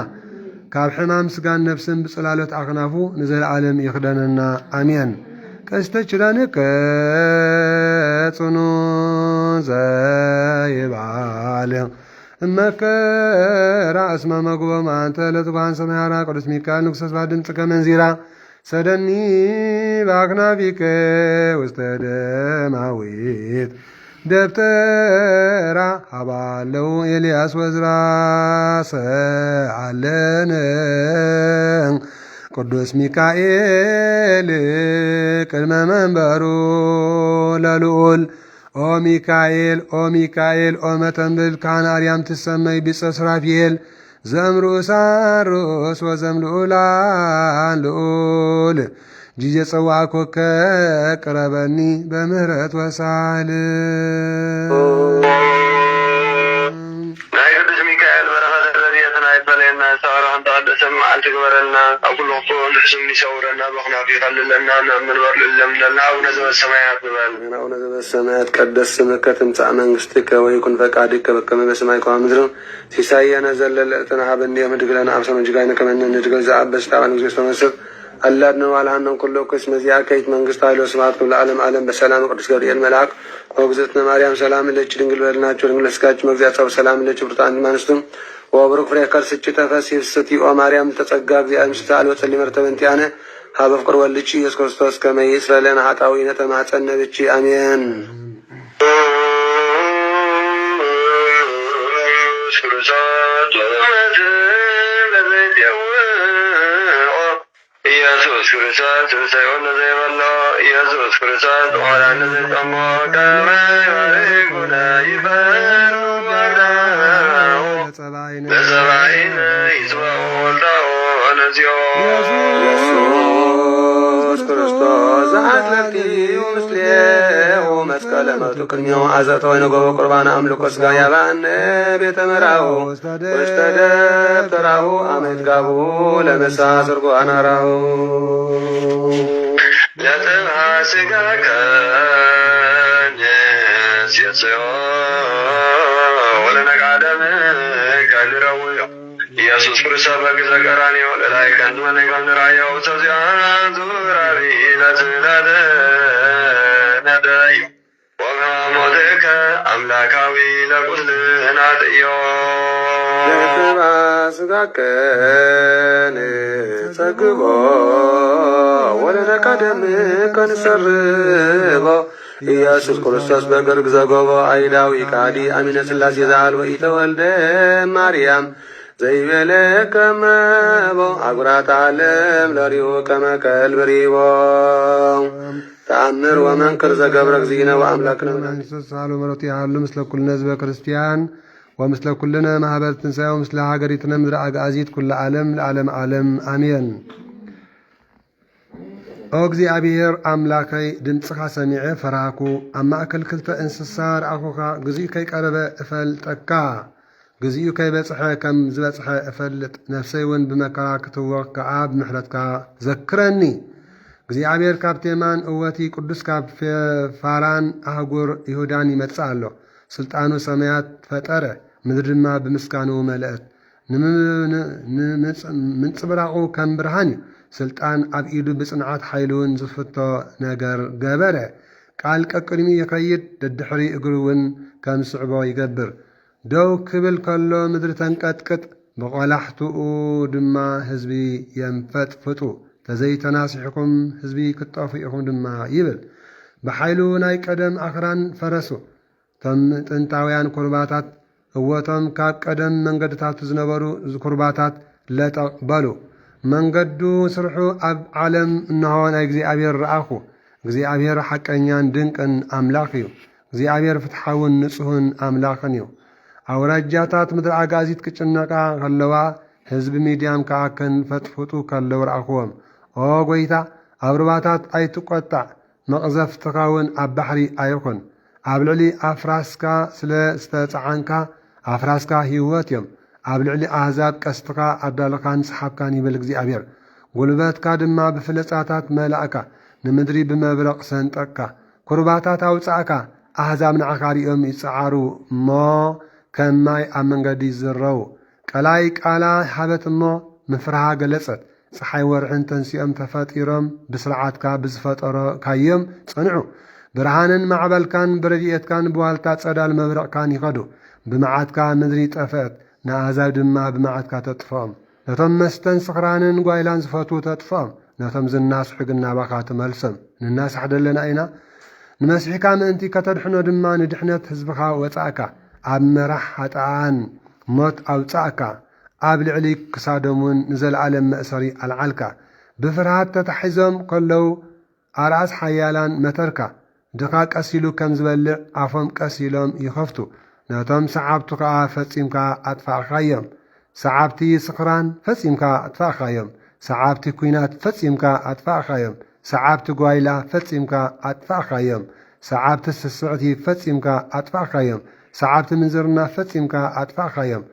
ካብ ሕማም ስጋን ነብስን ብጽላሎት ኣኽናፉ ንዘለዓለም ይኽደነና ኣሜን። ቀስተ ኪዳንከ ጽኑ ዘይባል እመከራ እስመ መግቦም አንተ ለትጓን ሰማያራ ቅዱስ ሚካኤል ንጉሠ ስብሐት ድምፅከ መንዚራ ሰደኒ በአክናፊከ ውስተ ደማዊት ደብተራ ሃባለው ኤልያስ ወዝራ ሰአለነ ቅዱስ ሚካኤል ቅድመ መንበሩ ለልዑል ኦ ሚካኤል ኦ ሚካኤል ኦ መተንብል ካህነ አርያም ትሰመይ ቢጸ ስራፊኤል ዘምርኡሳን ርእስ ወዘምልኡላን ልዑል ጂዜ ጸዋዕኮከ ቅረበኒ በምህረት ወሳል። ናይ ቅዱስ ሚካኤል በረኸት ረድኤትና ይፈለየና። ሰዋራኸን ተቐደሰ መዓልቲ ግበረልና። ኣብ ኩሉ ክፉእ ንሕሱም ይሰውረና። በኽናፍ ይኸልለና መንበር ልለምለና። አቡነ ዘበሰማያት ንበል። አቡነ ዘበሰማያት ቀደስ ስምከ ትምጻእ መንግሥትከ ወይኩን ፈቃድከ በከመ በሰማይ ከመ ምድር ሲሳየነ ዘለለ ዕለትነ ሀበነ ንድግለነ አብሰ መንጅጋይነ ከመ ንድግል ዘአበስ ጣባን ጊዜ ተመስል አላድነ ዋልሃነን ኩሎ እስመ ዚአከይት መንግሥት ኃይሎ ስብሐት ክብለ ዓለም ዓለም በሰላም ቅዱስ ገብርኤል መልአክ ወግዝእትነ ማርያም ሰላም ለች ድንግል በልናቸው ድንግል ስጋች መግዚያ ጸብ ሰላም ለች ብርታን ማንስቱም ወብሩክ ፍሬ ከርስች ተፈሲ ፍስቲኦ ማርያም ተጸጋ እግዚአብሔር ምስለ አልወ ጸሊ መርተበንቲያነ ሀበ ፍቅር ወልድች ኢየሱስ ክርስቶስ ከመ ይስረይ ለነ ኃጣውኢነ ተማጸነ ብቺ አሜን። ኢየሱስ ክርስቶስ ትንሣኤውን ዘይበሎ ኢየሱስ ክርስቶስ ዋላን ዝጠሞ ከመይባሪጉነ ይፈሩ ባርዳው ለሰባይነ ይዝበው ወልዳው ነዚዮ ኢየሱስ ክርስቶስ ዘአትለቲው ምስሌው መስቀለ መቱ ቅድሚው አዘቶ ወይነጎበ ቁርባን አምልኮ ስጋ ያባነ ቤተ መራው ውስተ ደብተራሁ አመት ጋቡ ለመሳ ስርጎ አናራሁ ለጥብሃ ስጋከ ንስየስዮ ወለነቃደም ከልረውዮ ኢየሱስ ክርስቶስ በግዘ ቀራንዮ ለላይ ከንቱ መነጋም ንራየው ሰዚያን ዙራሪ ለስለደ ነደዩ ወሞትከ አምላካዊ ለኩልነ ጥዮ ለጥብሃ ስጋከ ንጸግቦ ወለነቃደም ከንሰርቦ ኢየሱስ ክርስቶስ በገርግ ዘጎቦ አይዳዊ ቃዲ አሚነ ሥላሴ ዘአልወ ኢተወልደ ማርያም ዘይቤለ ከመቦ አጉራት ዓለም ለሪሁ ከመ ከልብ ሪቦ ተአምር ወመንክር ዘገብረ እግዚእነ ወአምላክነ ሳሉ መረቱ ያሉ ምስለ ኩልነ ህዝበ ክርስቲያን ወምስለ ኩልነ ማህበር ትንሣኤ ወምስለ ሀገሪትነ ምድረ አጋዚት ኩለ ዓለም ለዓለም ዓለም አሜን። ኦ እግዚአብሔር አምላከይ ድምፅኻ ሰሚዐ ፈራኩ ኣብ ማእከል ክልተ እንስሳ ረኣኹኻ ግዚኡ ከይቀረበ እፈልጠካ ግዚኡ ከይበፅሐ ከም ዝበፅሐ እፈልጥ ነፍሰይ እውን ብመከራ ክትወቕ ከዓ ብምሕረትካ ዘክረኒ። እግዚአብሔር ካብ ቴማን እወቲ ቅዱስ ካብ ፋራን ኣህጉር ይሁዳን ይመጽእ ኣሎ። ስልጣኑ ሰማያት ፈጠረ ምድሪ ድማ ብምስጋኑ መልአት ምንጽብራቑ ከም ብርሃን እዩ። ስልጣን ኣብ ኢዱ ብጽንዓት ሓይሉውን ዝፍቶ ነገር ገበረ። ቃል ቀቅድሚ ይኸይድ ደድሕሪ እግሩ እውን ከም ስዕቦ ይገብር። ደው ክብል ከሎ ምድሪ ተንቀጥቅጥ ብቆላሕትኡ ድማ ህዝቢ የንፈጥፍጡ ተዘይተናሲሕኩም ህዝቢ ክጠፉ ኢኹም ድማ ይብል። بحيلو ناي قدم أخران فرسو تم تنتاويان كرباتات وتم كاب قدم منقدتات زنبرو كرباتات لا تقبلوا منقدو سرحو أب عالم إنه ناي غزي أبير رأخو غزي أبير حقنيان دنقن أملاخيو غزي أبير فتحاون نصهن أملاخنيو أوراجاتات مدر عقازيت كچنقا خلوا حزب ميديام كاكن فتفتو كالو رأخوهم أو قويتا أبرباتات أي تقطع مقذف تقاون أب بحري أيخن أبلعلي أفراسكا سلا استطعنكا أفراسكا هيوات يوم أبلعلي أحزاب كستقا أدالقان صحابكان يبلغ زي أبير قلباتكا دما بفلساتات ملأكا نمدري بمبرق سنتكا كرباتات أوصاكا أحزاب نعخاري أم يسعارو ما كان ماي أمنغدي زرو قلاي قالا حابت ما مفرها قلصت صحي ورعن تنسيام تفاتيرم بسرعاتكا بزفتر كايم صنعو برهانن معبل كان برديت كان بوالتا صدال مبرق كان يخدو بمعاتكا مدري طفات نازاو دما بمعاتكا تطفام نتم مستن سخرانن غايلان زفتو تطفام نتم زناس حقنا باكا تملسم الناس حدلنا اينا نمسحكا انتي كتدحنو دما ندحنت حزبخا وصاكا اب مرح حطان موت اوصاكا اب لعلي كسادمون نزل عالم مأسري العلكا بفرهات تتحزم كلو أرأس حيالان متركا دقاق أسيلو كم زبلع عفم كسيلهم يخفتو نتم سعابتك فتسيمكا أطفع خيم سعابتي سقران فتسيمكا أطفع خيم سعابتي كوينات فتسيمكا أطفع خيم سعابتي قويلة فتسيمكا أطفع خيم سعابتي السسعتي فتسيمكا أطفع خيم سعابتي منزرنا فتسيمكا أطفع خيم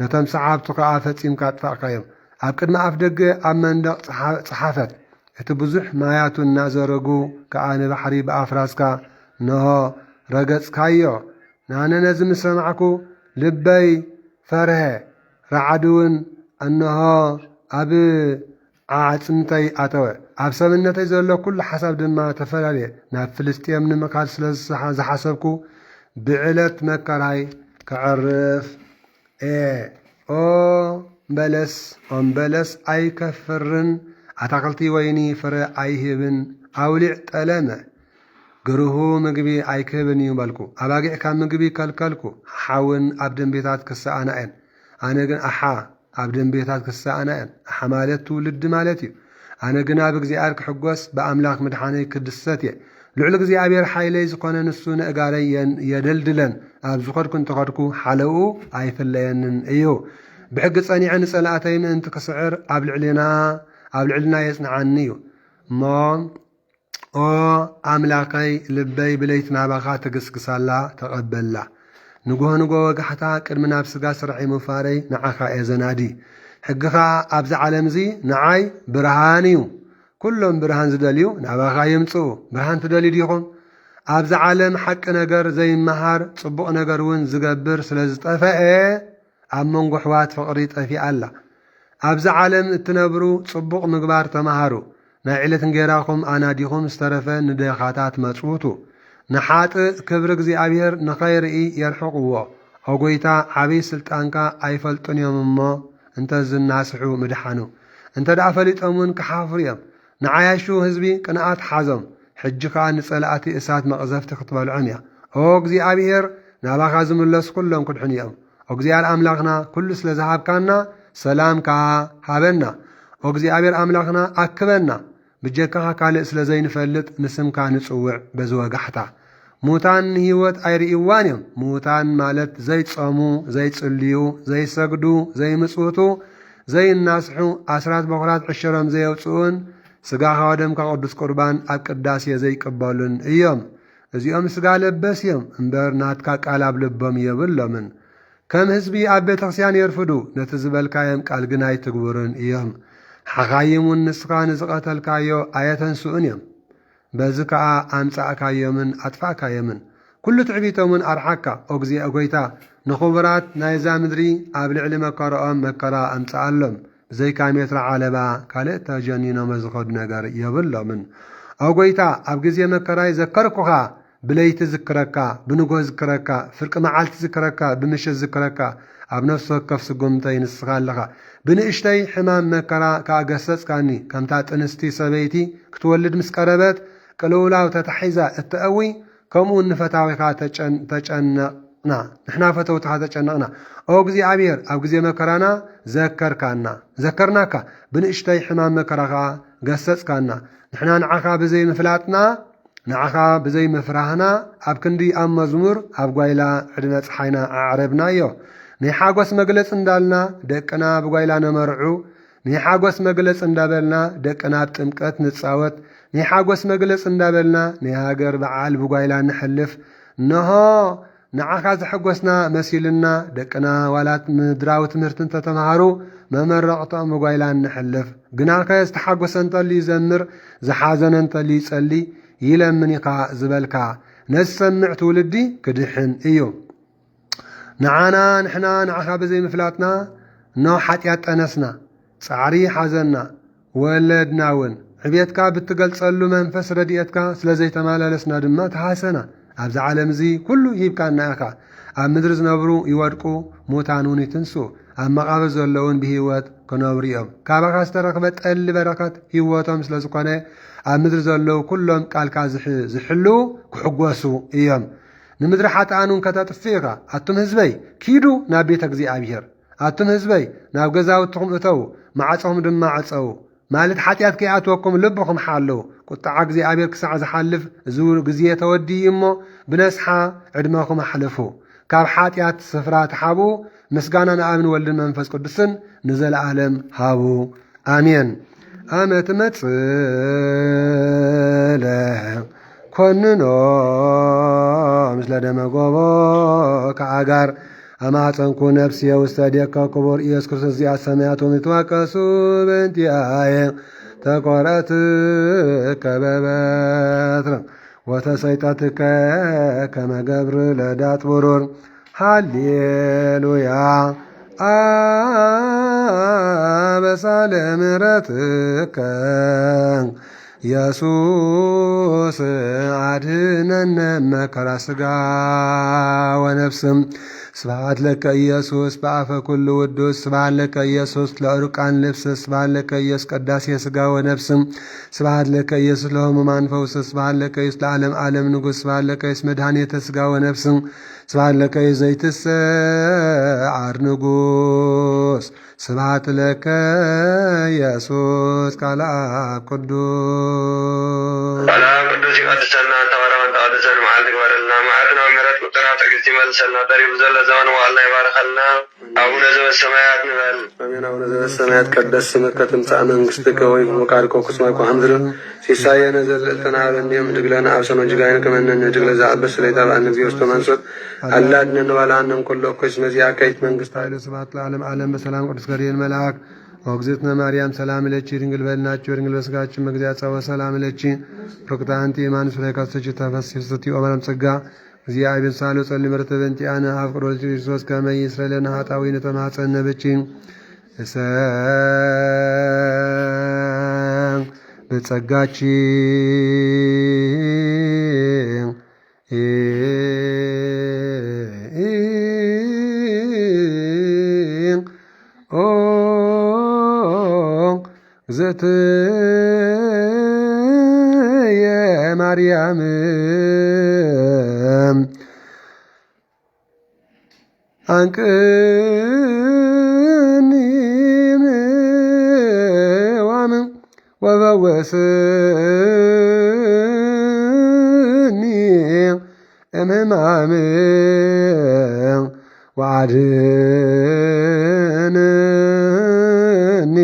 نتم سعابتك فتسيمكا أطفع خيم أبقد ما أفدق أمندق صحافت اتبزح ماياتو النازرقو كأن بحري بأفراسكا نهو رقص كايو نانا نزم سمعكو لبي فره رعدون أنها أب عاصمتي أتوى أب سمنتي زلو كل حسب دما تفلالي ناب فلسطين من مكان سلسة زحسبكو بعلت مكراي كعرف او بلس بلس أي كفرن أتاقلتي ويني فرا أيهبن أولع تلامة قروهو مقبي أيكهبن يبالكو أباقع كان مقبي كالكالكو حاون أبدن بيتات كسا أناين أنا قن أحا أبدن بيتات كسا أناين أحا مالتو لد مالتي أنا قن أبق زي أرك حقوس بأملاك مدحاني كدستي لعلق زي أبير حايلي زقونا نسون إقاري يدلدلن أبزقر كنت قركو حلو أيفلين أيو بحق صاني عن سلاتين أنت كسعر أبلعلنا أبلعلنا يصنعنيو ما او أملاكي لبي بليتنا باقا تقسقسالا تقبلا نقوه وقحتا كرمنا بسقا سرعي مفاري نعاكا إيزنادي حقها أبز عالمزي نعاي برهانيو كلهم برهان زداليو نعباقا يمتو برهان تدالي ديكم أبز عالم حق نقر زي مهار صبق نقرون زقبر سلازطفاء أمون قحوات فقريت في الله أبز عالم التنبرو صبق مقبار تمهارو ناعلة نجيراكم أنا ديكم استرفا ندخاتات مصوتو نحات كبرك زي أبير نخير يرحقوا أقويتا عبي سلطانكا أيفلتون يوم ما انت الناسحو مدحانو انت دعفلت أمون كحافريم نعايشو هزبي كناعات حازم حجكا نسألاتي إسات مغزفت خطبة العمية أوك زي أبير ناباخا زملس كلهم كدحنيهم أوك زي الأملاغنا كل سلزهاب كانا سلام كا هابنا أوك زي أبير أملاغنا أكبنا بجكها كالي سلزين فلت نسم كان نصوع بزوا قحتا موتان هيوت أيري إيوانيم موتان مالت زي تصامو زي تصليو زي سقدو زي مسوتو زي الناسحو أسرات بخرات عشرم زي وصون سقا خادم كقدس قربان أبقداسي زي قبالن إيام زي سقا لبس يوم انبر ناتكا قالاب لبام يبلا من كم هزبي أبي تغسيان يرفدو نتزبال كايم كالقناي تقبرن إيام حقايمون نسقان زقاتل كايو آياتن سؤنيم بزكاء أمساء كايمن أطفاء كايمن كل تعبيتهم أرحاكا أغزي أغويتا نخبرات نايزا مدري أبل علم قرآن مكرا أمساء اللهم زي كاميتر عالبا كاليتا جانينا مزخد نقر يبلا من أغويتا أبغزي مكرا يذكركوها بليت ذكركا بنقو ذكركا فرق معالت ذكركا بمش ذكركا أبنفس وكف سقمتين السخال لها بنئشتي حمام مكرا كأقسس كاني كم تات أنستي سبيتي كتولد مسكربات ቅልውላው ተታሒዛ እትአዊ ከምኡ ንፈታዊካ ተጨነቕና ንሕና ፈተውትኻ ተጨነቕና ኦ እግዚኣብሔር ኣብ ግዜ መከራና ዘከርናካ ብንእሽተይ ሕማም መከራኻ ገሰጽካና ንሕና ንዓኻ ብዘይ ምፍላጥና ንዓኻ ብዘይ ምፍራህና ኣብ ክንዲ ኣብ መዝሙር ኣብ ጓይላ ዕድመ ፀሓይና ኣዕረብናዮ ናይ ሓጎስ መግለጽ እንዳልና ደቅና ብጓይላ ነመርዑ ናይ ሓጎስ መግለጽ እንዳበልና ደቅና ብጥምቀት ንጻወት ናይ ሓጎስ መግለጽ እንዳበልና ናይ ሃገር በዓል ብጓይላ ንሕልፍ ነሆ ንዓኻ ዝሕጎስና መሲልና ደቅና ዋላት ምድራዊ ትምህርቲ እንተተምሃሩ መመረቕቶም ብጓይላ ንሕልፍ ግናኸ ዝተሓጎሰ እንተሊ ይዘምር ዝሓዘነ እንተሊ ይጸሊ ይለምን ኢኻ ዝበልካ ነዝሰምዕ ትውልዲ ክድሕን እዩ ንዓና ንሕና ንዓኻ ብዘይ ምፍላጥና ኖ ሓጢኣት ጠነስና ጻዕሪ ሓዘና ወለድና እውን ዕቤትካ ብትገልጸሉ መንፈስ ረድኤትካ ስለ ዘይተመላለስና ድማ ተሓሰና ኣብዚ ዓለም እዚ ኩሉ ሂብካና ኢኻ ኣብ ምድሪ ዝነብሩ ይወድቁ ሙታን እውን ይትንሱ ኣብ መቓብር ዘለውን ብሂወት ክነብሩ እዮም ካባኻ ዝተረኽበ ጠሊ በረኸት ሂወቶም ስለ ዝኾነ ኣብ ምድሪ ዘለዉ ኩሎም ቃልካ ዝሕልው ክሕጐሱ እዮም ንምድሪ ሓጥኣን እውን ከተጥፊ ኢኻ ኣቱም ህዝበይ ኪዱ ናብ ቤተ እግዚኣብሔር ኣቱም ህዝበይ ናብ ገዛውትኹም እተው ማዕጾኹም ድማ ዕፀው ማለት ሓጢኣት ከይኣትወኩም ልብኹም ሓለዉ ቁጣዓ እግዚኣብሔር ክሳዕ ዝሓልፍ እዚ ግዜ ተወዲ እሞ ብነስሓ ዕድመኹም ኣሕልፉ ካብ ሓጢኣት ስፍራ ተሓቡ ምስጋና ንኣብን ወልድን መንፈስ ቅዱስን ንዘለዓለም ሃቡ ኣሜን ኣመ ትመጽእ ኮንኖ ምስለ ደመጎቦ ከኣጋር ኣማፀንኩ ነፍስየ ውስተ ደከ ክቡር ኢየሱስ ክርስቶስ እዚኣ ሰማያቶም ይትዋቀሱ በእንቲአየ ተቆረትከ በበትረ ወተሰይጠትከ ከመ ገብር ለዳት ብሩር ሃሌሉያ አበሳለ ምሕረትከ ኢየሱስ አድኅነነ መከራ ሥጋ ወነፍስም ስብሐት ለከ ኢየሱስ በአፈ ኩሉ ውዱስ ስብሐት ለከ ኢየሱስ ለዕሩቃን ልብስ ስብሐት ለከ ኢየሱስ ቀዳሴ ሥጋ ወነፍስም ስብሐት ለከ ኢየሱስ ለሕሙማን ፈውስ ስብሐት ለከ ኢየሱስ ለዓለም ዓለም ንጉሥ ስብሐት ለከ ኢየሱስ መድኃኒተ ሥጋ ወነፍስም ስብሐት ለከ ኢየሱስ ዘይትሰዓር ንጉሥ ስብሐት ለከ ኢየሱስ ቃል አብ ቅዱስ ይቀድሰና ተባረከን ተቀድሰን መዓልቲ ግበረልና መዓልትና ምሕረት ቁጥና ትዕግስቲ ይመልሰልና ደሪቡ ዘሎ ዘመን ዋልና ይባረኸልና አቡነ ዘበሰማያት ንበል አሜን አቡነ ዘበሰማያት ቀደስ ስምከ ትምጻእ መንግሥትከ ወይኩን ፈቃድከ በከመ በምድር ሲሳየነ ዘለልተና ሀበነ ንህድግ ለነ አብሰነ ወጌጋየነ ከመ ንህድግ ለዘአበሰ ለይታብአነ እግዚኦ ውስተ መንሱት አላ አድኅነነ ወባልሐነ እምኩሉ እኩይ እስመ ዚአከ ይእቲ መንግሥት ኃይል ስብሐት ለዓለመ ዓለም በሰላም ቅዱስ ገብርኤል መልአክ ወእግዝእትነ ማርያም ሰላም ለኪ ድንግል በልናችሁ ድንግል በሥጋችን መግዚአጸወ ሰላም ለኪ ፕሮክታንቲ የማንስ ፍሬካስተች ተፈስሒ ስትዮ መረም ጸጋ እግዚአብሔር ሳሎ ጸልይ ምሕረተ በእንቲአነ አፍቅሮ ክርስቶስ ከመ ይስረይ ለነ ኃጣውኢነ ተማፀነ ብኪ በጸጋችን እግዝእትየ ማርያም አንቅኒ እምዋም ወፈወስኒ እምሕማም ወአድኅነኒ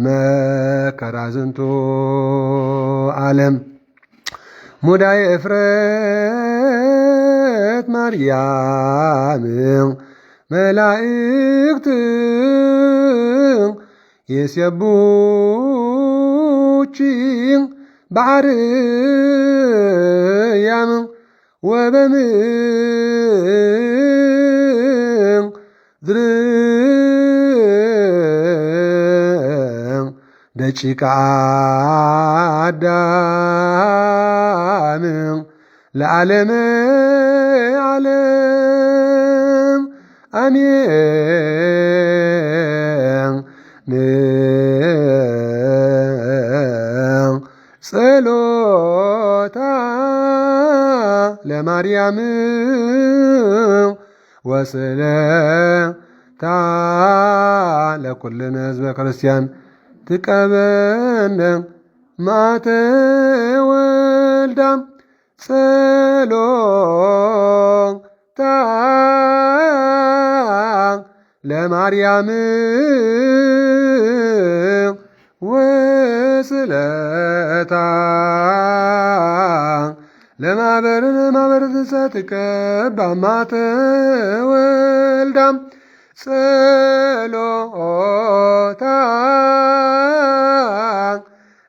መከራ ዝንቱ ዓለም ሙዳየ እፍረት ማርያም መላእክት የሴቡቺ በአርያም ወበምድር ደቂቀ አዳም ለዓለመ ዓለም አሜን። ጸሎተ ለማርያም ወስለታ ለኩልነ ህዝበ ክርስቲያን ትቀበነ ማተ ወልዳ ጸሎታ ለማርያም ወስለታ ለማህበረ ትቀባ ማተ ወልዳ ጸሎታ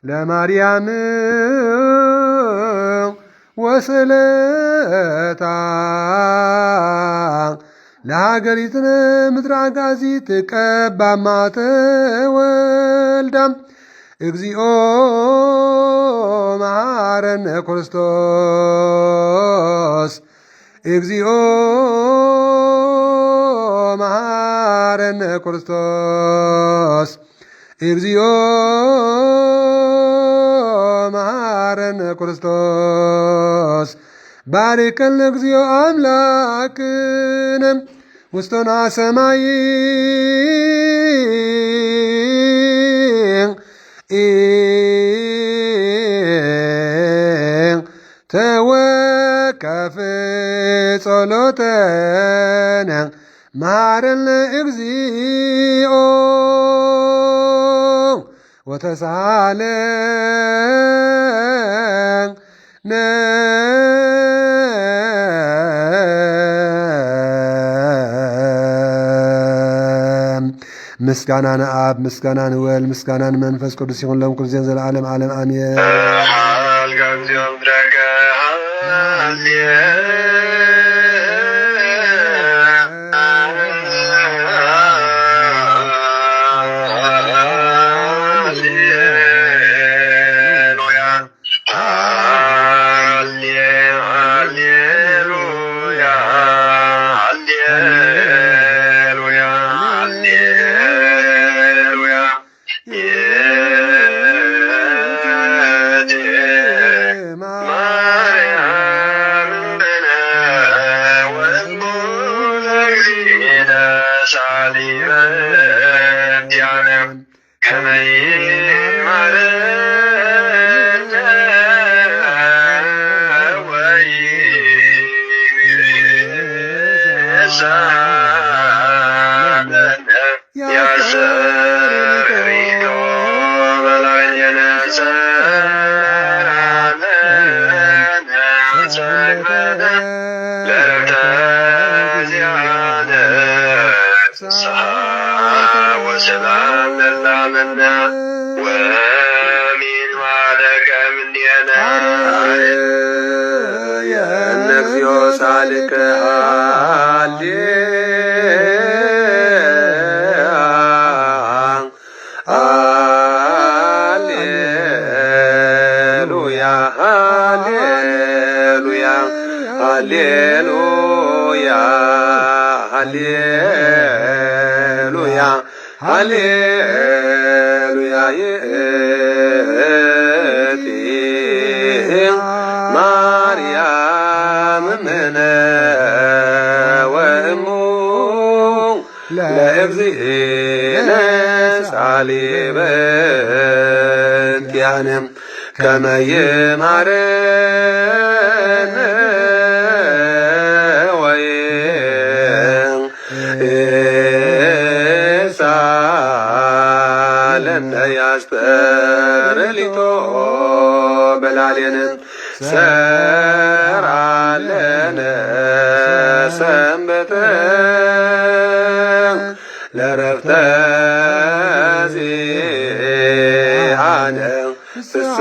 ለማርያም ወስለታ ለሀገሪትነ ምድረ አጋዚ ትቀባ ማተ ወልዳ እግዚኦ መሐረነ ክርስቶስ እግዚኦ መሐረነ ክርስቶስ እግዚኦ መሐረነ ክርስቶስ ባርከነ እግዚኦ አምላክነ ውስቶና ሰማይ ተወከፍ ጸሎተነ መሐረነ እግዚኦ ወተሳሃለነ ምስጋናን አብ ምስጋናን ወልድ ምስጋናን መንፈስ ቅዱስ ይሁን ለሁሉ ጊዜ ዘለዓለም ዓለም አሜን። ሃሌሉያ ይእቲ ማርያም እምነ ወእሙ ለእግዚእነ ጻሊበኪያነ ከመ ይምሃረነ ወይሳለነ ያስተርሊቶ በላሌነ ሰራለነ ሰንበተ ለረፍተ ዚአነ ፍስሐ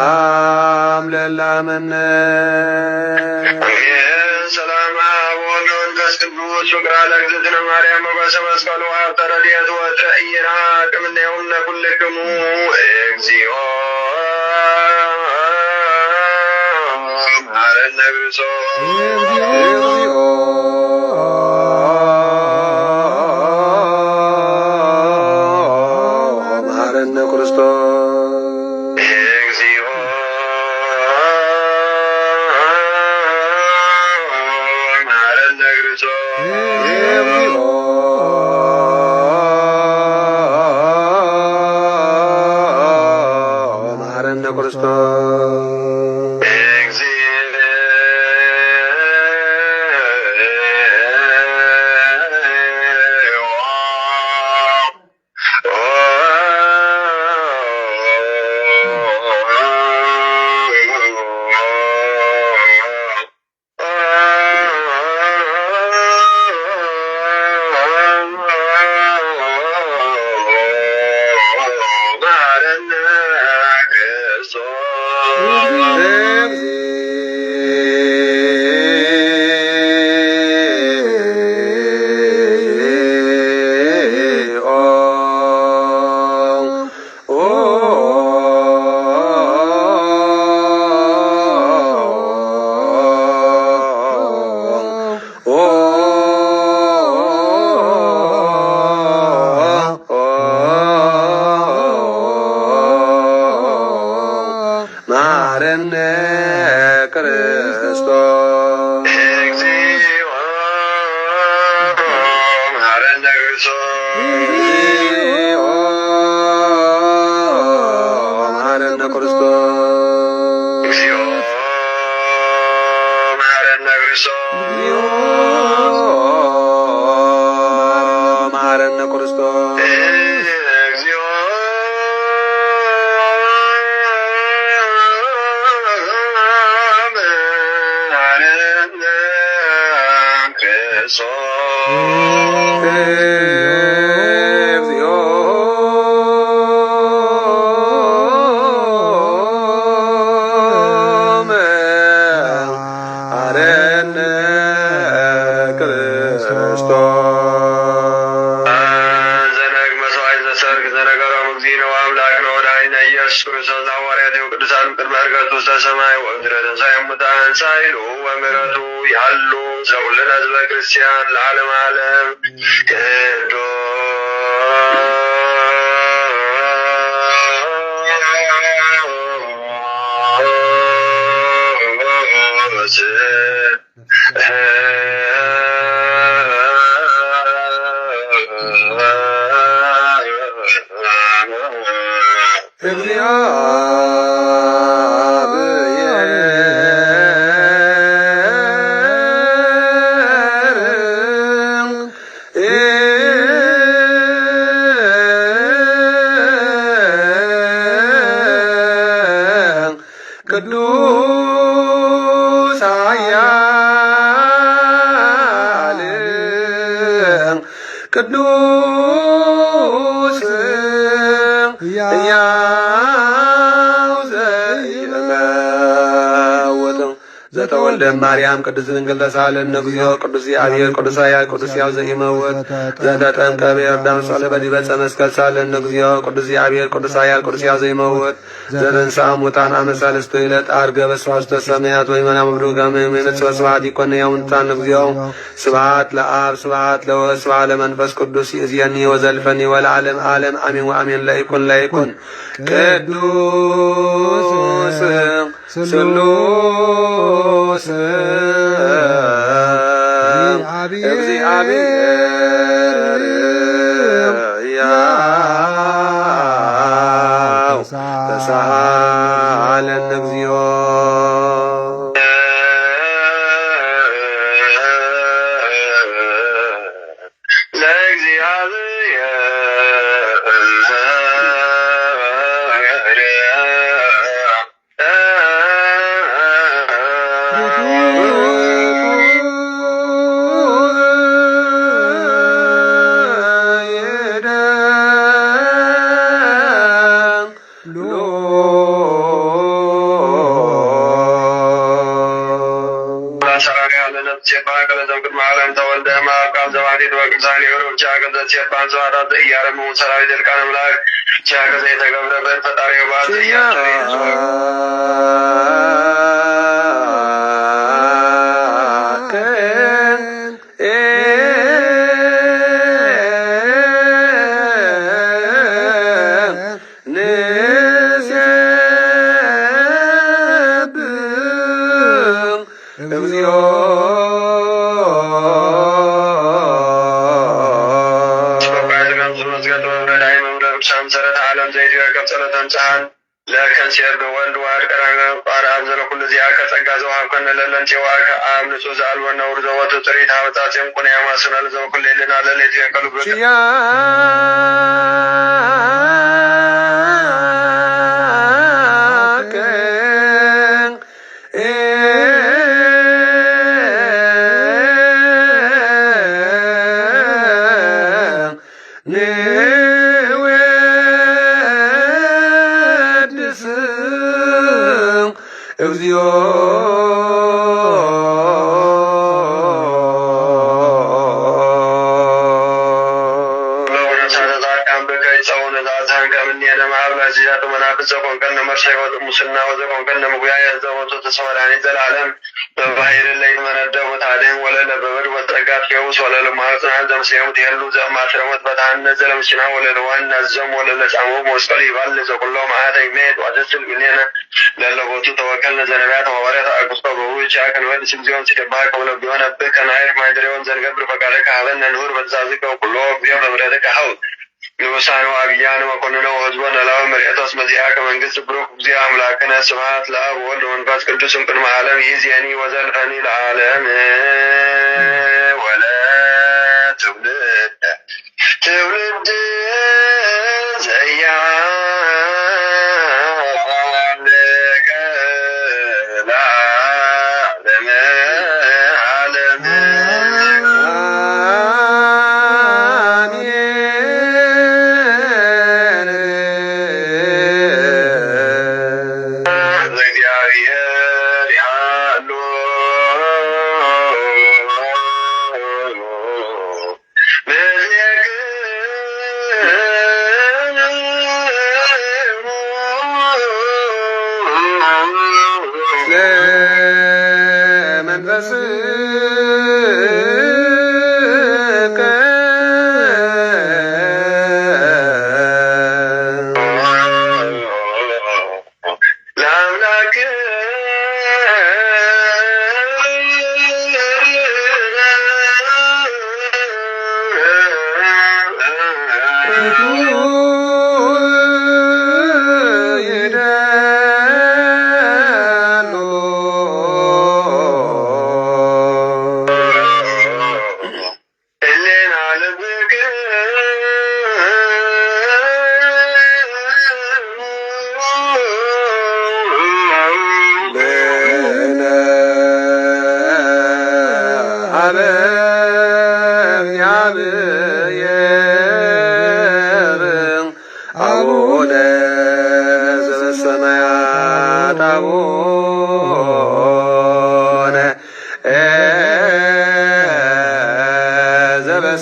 ወሰላም ለላመነ ሰላም ወወልድ ወመንፈስ ቅዱስ ወቅራ ለእግዝእትነ ማርያም ሞገሰ መስቀሉ ሀብተ ረድኤቱ ወትረኢና ቅምኔሁነ ኩልክሙ እግዚኦ መሐረነ ክርስቶስ መሐረነ ክርስቶስ ዘተወልደ ማርያም ቅድስት ድንግል ተሳሃለነ እግዚኦ ቅዱስ እግዚአብሔር ቅዱስ ኃያል ቅዱስ ሕያው ዘኢይመውት ዘተጠምቀ በዮርዳኖስ በዲበ ዕፀ መስቀል ተሳሃለነ እግዚኦ ቅዱስ እግዚአብሔር ቅዱስ ኃያል ቅዱስ ሕያው ዘኢይመውት ዘተንሥአ እሙታን አመ ሣልስቱ ዕለት ዐርገ በሰዋስወ ሰማያት ወይመና መብሩክ ወይመንጽእ ስብሐት ይኮነ ያውንታን እግዚኦ ስብሐት ለአብ ስብሐት ለወልድ ስብሐት ለመንፈስ ቅዱስ ይእዜኒ ወዘልፈኒ ወለዓለመ ዓለም አሜን ወአሜን ለይኩን ቅዱስ ስሉስ እግዚአብሔር ሕያው ተሳሃለነ እግዚኦ ለከ ከንሴር ወልድ ዋድ ቀራና ጳራም ዘለ ኩሉ ዚያ ከጸጋ ዘዋብ ከነለለን ጨዋ ከአምልጾ ዘአልወ ነውር ዘወቱ ጥሪት አወጣጽም ኩን ያማስናል ዘው ኩሌልና ለሌት የቀልብ ሙስና ወዘቆን ከነ ሙያ ያዘወቶ ተሰወራኒ ዘላለም በባህር ላይ ተመነደው ታደን ወለለ በበድ ወጠጋት የውስ ወለለ ማርጽናን ዘምሰሙት ያሉ ዘማትረመት በታነ ዘለምሽና ወለለ ዋና ዘም ወለለ ጫሞ መስቀል ይባል ዘቁሎ ማአተ ይሜት ወደስል ግኔና ለለቦቱ ተወከለ ዘነቢያት ወወረታ አቁስቶ በውቻ ከነወድ ሲምዚዮን ሲደባ ከወለ ቢሆነ በከናይር ማይድሬውን ዘንገብር ፈቃደ ካበነ ኑር በዛዝቀው ኩሎ ቢዮ በብረደ ካው ንጉሳኑ አብያን መኮንነው ህዝቦን አላው መሪያቶስ መዚያ ከመንግስት ብሩክ እግዚአ አምላክነ ስብሐት ለአብ ወወልድ ወመንፈስ ቅዱስ እምቅድመ ዓለም ይእዜኒ ወዘልፈኒ ለዓለም ወለ ትውልድ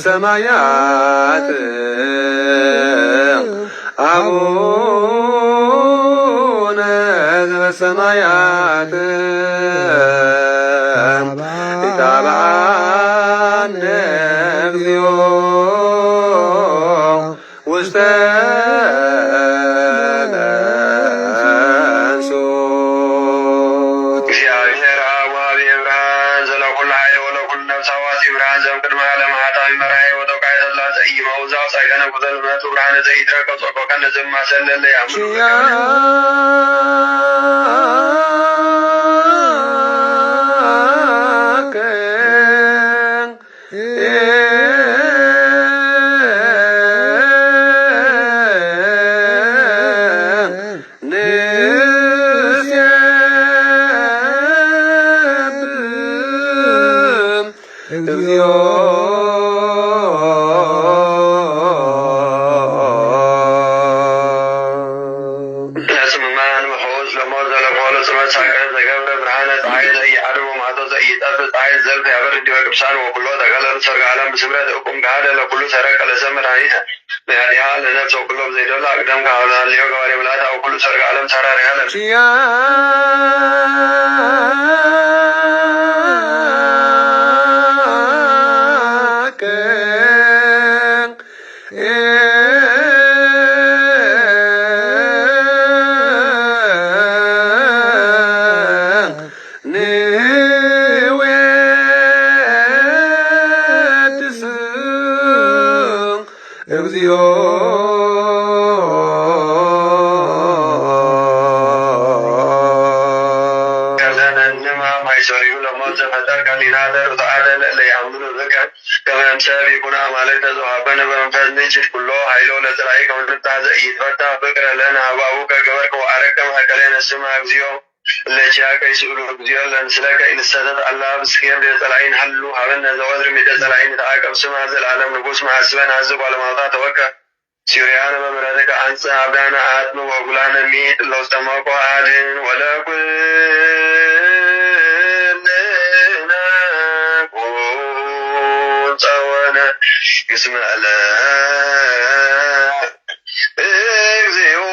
ሰማያት አቡነ ዘበሰማያት ይትባአነ እግዚኦ ውስተ ما سلل يعمل እግዚኦ ማይሰሪው ለሞት ዘፈጠር ከሊናደር ተአደለ ለያምኑ ዘከ ከመንሰብ ይኩና ማለት ተዘዋበነ በመንፈስ ንጅት ኩሎ ኃይሎ ለጥራይ ከመንታዘ ይፈታ ፍቅረ ለና አባቡ ከገበርከ ወአረከ ማከለነ ስማ እግዚኦ ለጂያ ከይስሉ እግዚኦ ለንስለከ ኢንሰተት አላህ ብስኪር ለጥራይን ሐሉ ሀበነ ዘወዝር ሚደጥራይን ተአቀብ ስማ ዘላለም ንጉስ ማስበን አዝብ አለማውታ ተወከ ሲሪያን በመረደከ አንጽ አብዳና አጥኑ ወጉላነ ሚት ለውስተማቆ አድን ወለኩልና ቁንጸወነ ይስመዕለ እግዚኦ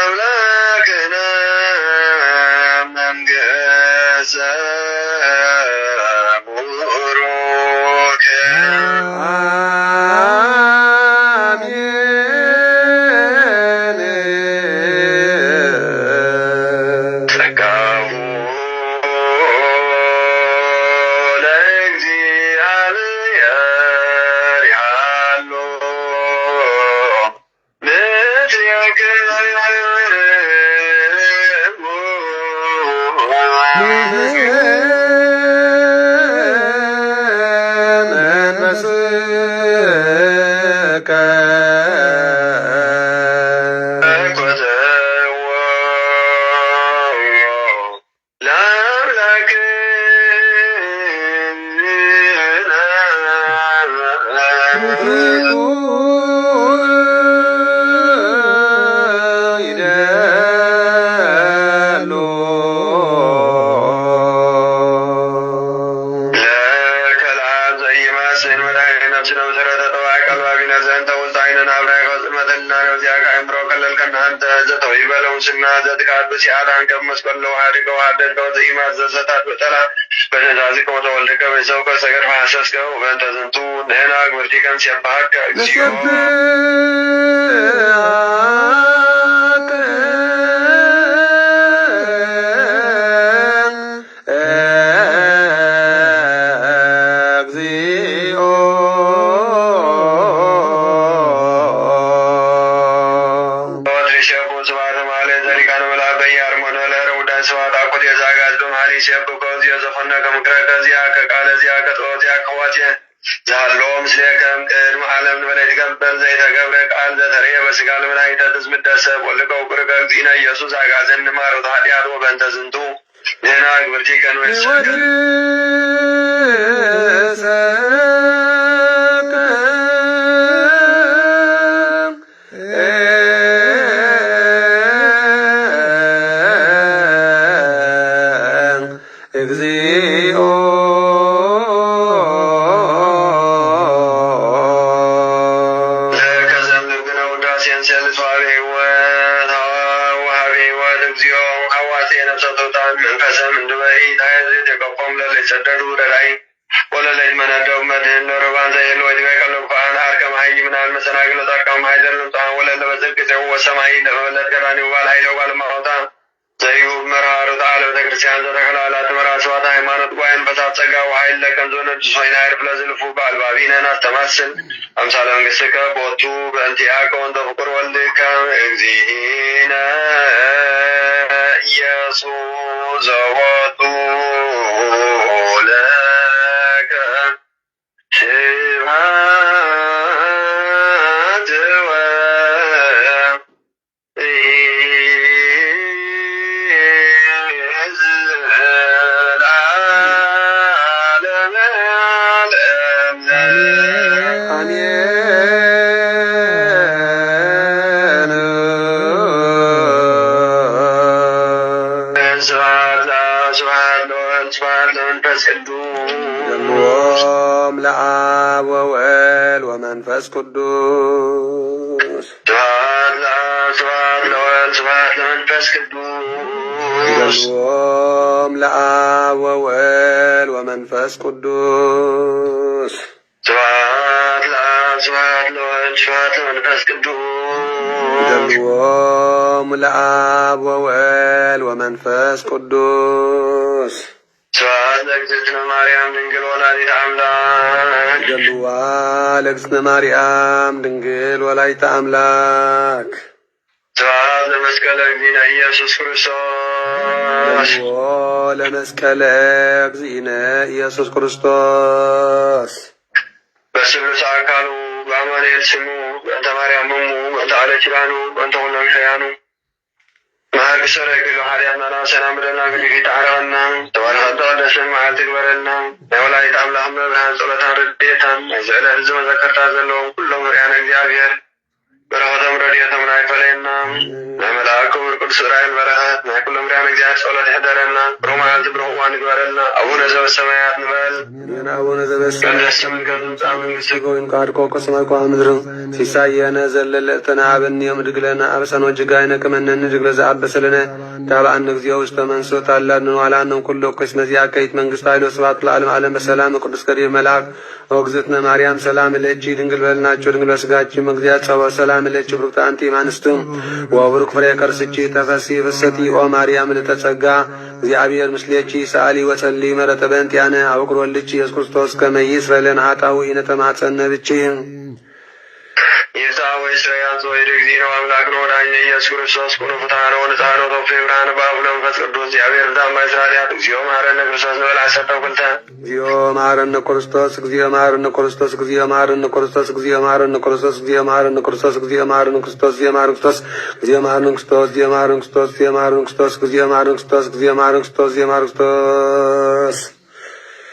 አምላክነ መንገሰ ቡሩከ ሲአዳን ከመስቀል ለዋህድ ከዋህድ ከዘኢማት ዘሰታት በጠላ በነዛዚ ከወተወልደ ከበሰው ከሰገር ሐሰስከው በእንተ ዝንቱ ነና ግብርቲከን ሲያባሃከ እግዚኦ زالوم سيكم كرم عالم ولد كبر زيت كبر قال ذري بس قال ملايته تزمد دسب ولقوا بركة دينا يسوع عزازن مارو ذاتي أدو بنت زنتو نينا قبرتي كانوا يسكن ሰማይ ለወለድ ገራኒ ዋል ኃይለው ባል ማውታ ዘይው መራሩ ተዓለ ቤተክርስቲያን ዘተከላላት መራስዋት ሃይማኖት ጓይን በታጸጋው ኃይል ለከንዞነ ጅሶይና ይርፍ ለዝልፉ ባልባቢነና ተማስል አምሳለ መንግሥትከ ቦቱ በእንቲአከ ወንተ ፍቁር ወልድከ እግዚእነ ኢየሱስ ዘወቱ ለከ ለአብ ወወልድ ወመንፈስ ቅዱስ ስብሐት ለወልድ ስብሐት ለመንፈስ ቅዱስ ለአብ ወወልድ ወመንፈስ ቅዱስ ስብሐት ለአብ ስብሐት ለወልድ ስብሐት ለመንፈስ ቅዱስ ለአብ ወወልድ ወመንፈስ ቅዱስ ስብሐት ለእግዝእትነ ማርያም ድንግል ወላዲተ አምላክ ጀልዋ ለእግዝእትነ ማርያም ድንግል ወላዲተ አምላክ ስብሐት ለመስቀለ እግዚእነ ኢየሱስ ክርስቶስ ለመስቀለ እግዚእነ ኢየሱስ ክርስቶስ በስሉስ አካሉ በአማኑኤል ስሙ በእንተ ማርያም እሙ በእንተ አለ ኪዳኑ በእንተ ሁሎም ሸያኑ መሀል ክሰረ ግሎ ኃጢአትና ሰላም ብለና ግፊት አረና ተባረከ ተቀደስን መዓልት ግበረልና ናይ ወላዲተ አምላክ መብርሃን ጸሎታን ረድኤታን ናይ ዝዕለ ህዝቢ መዘከርታ ዘለዎም ኩሎም ርያነ እግዚአብሔር በረኸቶም ረድኤቶም ናይ ፈለየና ናይ መልአክ ክቡር ቅዱስ ዑራኤል በረኸት ናይ ኩሎም ርያነ እግዚአብሔር ጸሎት ይሕደረና ብሮማዓልቲ ብርኽዋን ይግበረልና አቡነ ዘበሰማያት ንበል አቡነ ዘበሰማያት ትምጻእ መንግሥትከ ቃድኮ ከሰማይ ኮ ምድር ሲሳየነ ዘለለዕለትነ ሀበነ ዮም ህድግ ለነ አበሳነ ወጌጋየነ ከመ ንህድግ ለዘአበሰለነ ታብአነ እግዚኦ ውስተ መንሱት አላድኅነነ ወኃላነ ኩሉ እኩይ መዚአከ መንግሥተ ኃይል ወስብሐት ለዓለመ ዓለም በሰላም ቅዱስ ገሪር መልአክ ወእግዝእትነ ማርያም ሰላም ለኪ ድንግል በልናችሁ ድንግል በሥጋችም እግዚአብሔር ጸባኦት ሰላም ለኪ ብሩክት አንቲ እምአንስት ወቡሩክ ፍሬ ከርስኪ ተፈሥሒ ፍስሕቲ ኦ ማርያም ምልዕተ ጸጋ እግዚአብሔር ምስሌኪ ሰአሊ ወጸሊ ምሕረተ በእንቲአነ አብ ወልድኪ ኢየሱስ ክርስቶስ ከመ ይስረይ ለነ ኃጣውኢነ ተማጸነ ብኪ ይዛ ወይ ስራያት ወይ እግዚእነ አምላክ ነው ዳኛ ኢየሱስ ክርስቶስ ኩኑ ፍትሐነ ወንጽሐነ ወተውፊቅ ብርሃነ በአቡነ መንፈስ ቅዱስ እግዚአብሔር ዳማይ ስራዲያት እግዚኦ መሐረነ ክርስቶስ ንበል ዓሰርተ ኩልተ እግዚኦ መሐረነ ክርስቶስ እግዚኦ መሐረነ ክርስቶስ እግዚኦ መሐረነ ክርስቶስ እግዚኦ መሐረነ ክርስቶስ እግዚኦ መሐረነ ክርስቶስ እግዚኦ መሐረነ ክርስቶስ እግዚኦ መሐረነ ክርስቶስ እግዚኦ መሐረነ ክርስቶስ እግዚኦ መሐረነ ክርስቶስ እግዚኦ መሐረነ ክርስቶስ እግዚኦ መሐረነ ክርስቶስ እግዚኦ መሐረነ ክርስቶስ እግዚኦ መሐረነ ክርስቶስ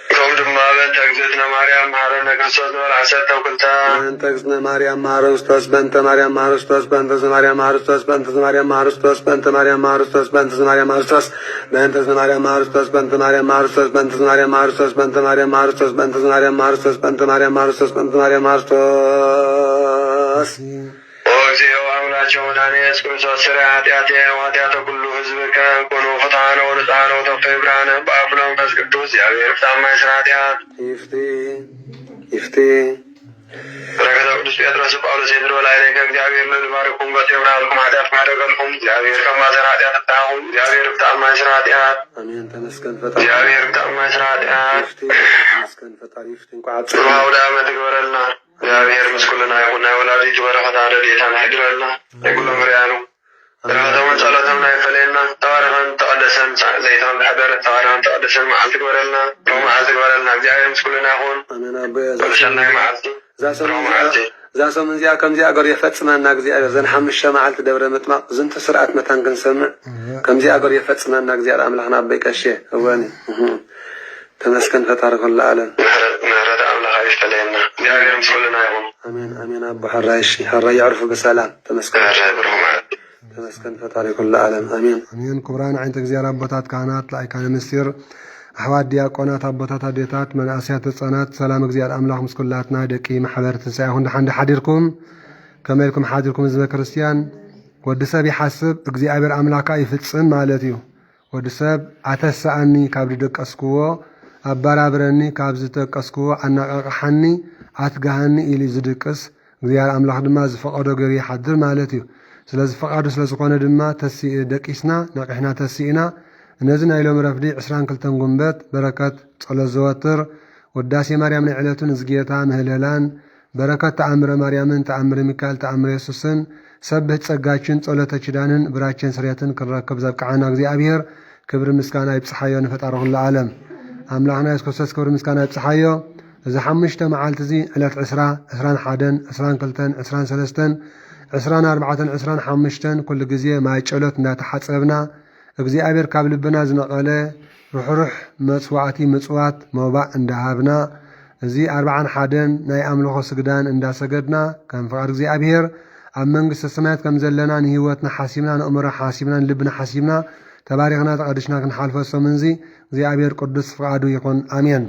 ቶም ድማ በእንተ እግዝእትነ ማርያም መሐረነ ክርስቶስ ንበል ዓሰርተ ኩልተ በእንተ እግዝእትነ ማርያም መሐረነ ክርስቶስ በእንተ ማርያም መሐረነ ክርስቶስ በእንተ ማርያም መሐረነ ክርስቶስ በእንተ ማርያም መሐረነ ክርስቶስ በእንተ ማርያም መሐረነ ክርስቶስ በእንተ ማርያም መሐረነ ክርስቶስ በእንተ ማርያም መሐረነ ክርስቶስ በእንተ ማርያም መሐረነ ክርስቶስ በእንተ ማርያም መሐረነ ክርስቶስ በእንተ ማርያም መሐረነ ክርስቶስ በእንተ ማርያም መሐረነ ክርስቶስ በእንተ ማርያም መሐረነ ክርስቶስ በእንተ ማርያም መሐረነ ክርስቶስ ኦ እግዚኦ አምላቸው መድኃኔ ኢየሱስ ክርስቶስ ስራይ ኃጢአቴ ወኃጢአተ ኩሉ ሕዝብከ ኩኑ ፍትሐነ ወንጽሐነ ወተውፊቅ ብርሃነ በአቡነ መንፈስ ቅዱስ እግዚአብሔር ፍታማይ ስራ ኃጢአት ይፍቴ በረከተ ቅዱስ ጴጥሮስ ጳውሎስ የድሮ ላይ ከእግዚአብሔር ለባረኩም በቴብራልኩም ኃጢአት ማደገልኩም እግዚአብሔር ከማዘር ኃጢአት ፍታሁም እግዚአብሔር ፍታማይ ስራ ኃጢአት አሜን። ተመስገን ፈጣሪ እግዚአብሔር ፍታማይ ስራ ኃጢአት ተመስገን ፈጣሪ ይፍቴ እንኳን ጽኑ አውደ ዓመት ግበረልና እግዚአብሔር ምስኩልና ይሁን ናይ ወላዲቱ በረከት ረድኤታን ያድለና የኩሎም ርያኑ በረከቶም ጸሎቶም ናይ ፈለየና ተባረኸን ተቀደሰን ዘይቶም ዝሕደረ ተባረኸን ተቀደሰን መዓልቲ ግበረልና ሮብ መዓልቲ ግበረልና እግዚአብሔር ምስኩልና ይሁን አሜን። አበያ ሰናይ መዓልቲ እዛ ሰሙን እዚኣ ከምዚኣ ገሩ የፈጽመና እግዚአብሔር ዘን 5 መዓልቲ ደብረ ምጥማቅ ዝንተ ስርዓት መታን ክንሰምዕ ከምዚኣ ገሩ የፈጽመና እግዚአብሔር አምላኽና አበይ ቀሼ እወኒ ተመስገን ፈጣሪ ኩሉ ዓለም ምህረት አምላኽ ይፈለየና እግዚአብሔር ምስኩልና ይሁን አሜን። አሜን። አቦ ሐራይሽ ሐራይ ያዕርፉ በሰላም ተመስገን ፈጣሪ ኩሉ ዓለም አሜን። አሜን። ክቡራን ዓይነተ እግዚአብሔር አቦታት ካህናት ላይካነ ምስጢር አሕዋት ዲያቆናት አቦታት አዴታት መናእስያት ህፃናት ሰላም እግዚአብሔር አምላኽ ምስ ኩላትና ደቂ ማሕበር ትንሣኤ ይኹን ድሓን ሓዲርኩም ከመይ ኢልኩም ሓዲርኩም ህዝበ ክርስቲያን ወዲ ሰብ ይሓስብ እግዚአብሔር አምላካ ይፍፅም ማለት እዩ። ወዲ ሰብ አተስአኒ ካብ ዝደቀስክዎ አባራብረኒ ካብ ዝተቀስክዎ አናቃቅሓኒ አትጋሃኒ ኢሉ ዝድቅስ እግዚአብሔር አምላኽ ድማ ዝፈቀዶ ገይሩ ይሓድር ማለት እዩ። ስለዚ ፈቃዱ ስለዝኾነ ድማ ደቂስና ነቂሕና ተሲእና እነዚ ናይ ሎም ረፍዲ 22 ጉንበት በረከት ጸሎት ዘወትር ወዳሴ ማርያም ናይ ዕለቱን ዝጌታ ምህለላን በረከት ተአምረ ማርያምን ተአምረ ሚካኤል ተአምረ ኢየሱስን ሰብህ ጸጋችን ጸሎተ ኪዳንን ብራችን ስርየትን ክንረክብ ዘብቃዓና እግዚአብሔር ክብሪ ምስጋና ይብጽሓዮ ንፈጣሪ ኩሉ ዓለም አምላኽና ኢየሱስ ክርስቶስ ክብሪ ምስጋና ይብጽሓዮ። እዚ 5 መዓልቲ እዚ ዕለት 20 21 22 23 24 25 ኩሉ ግዜ ማይ ጸሎት እንዳተሓጸብና እግዚአብሔር ካብ ልብና ዝነቐለ ሩሕሩሕ መጽዋዕቲ ምጽዋት መባእ እንዳሃብና እዚ 41 ናይ አምልኾ ስግዳን እንዳሰገድና ከም ፍቃድ እግዚአብሔር ኣብ መንግስቲ ሰማያት ከም ዘለና ንህይወትና ሓሲብና ንእምሮ ሓሲብና ንልብና ሓሲብና ተባሪኽና ተቐዲሽና ክንሓልፎ ሰሙን እዚ እግዚአብሔር ቅዱስ ፍቃዱ ይኹን አሜን።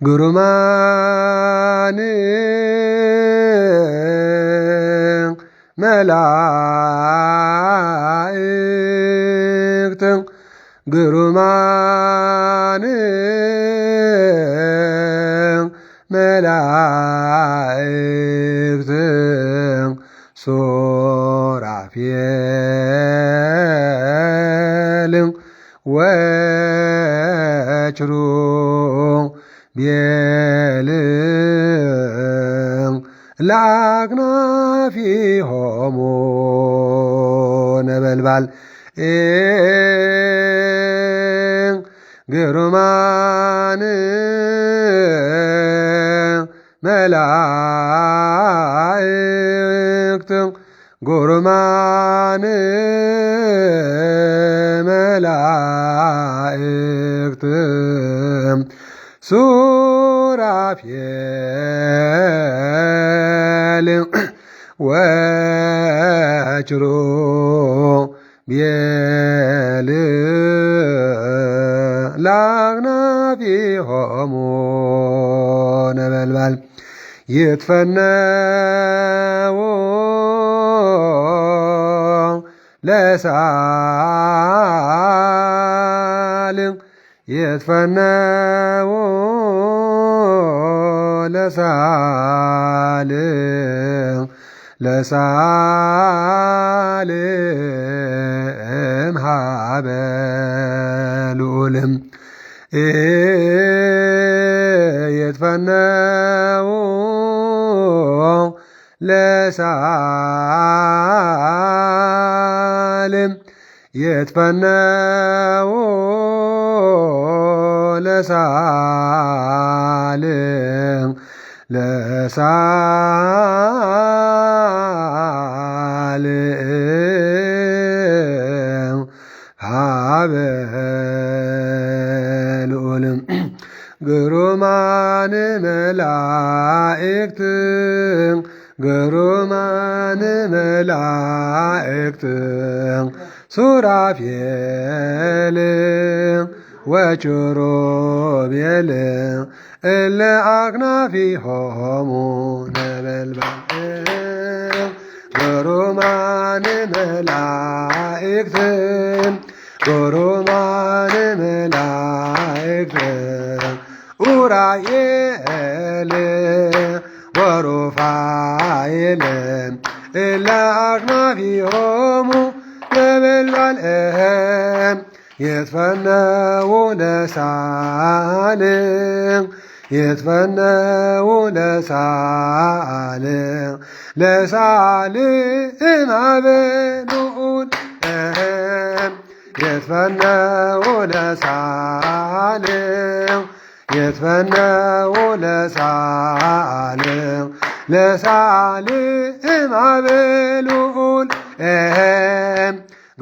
ግሩማን መላእክት ግሩማን መላእክት ሱራፌል ወኪሩቤል ለአክናፊሆሙ ነበልባል ግሩማን መላእክት ግሩማን መላእክት ሱራፌል ወኪሩቤል ለአክናፊሆሙ ነበልባል ይትፈነው ለሳል ይትፈነው ለሳል ለሳል እምሃበ ልዑልም ይትፈነው ለሳል ይትፈነው ለሳል ለሳል ሃበ ልዑልም ግሩማን መላእክት ግሩማን መላእክት ሱራፌል ወኪሩቤል እለ አክናፊሆሙ ነበልባል ግሩማን መላእክት ግሩማን መላእክት ኡራኤል ወሩፋኤል እለ አክናፊሆሙ ነበልባል ይትፈነው ለሳል ይትፈነው ለሳል ለሳል እምሃበ ልዑል ይትፈነው ለሳል ይትፈነው ለሳል ለሳል እምሃበ ልዑል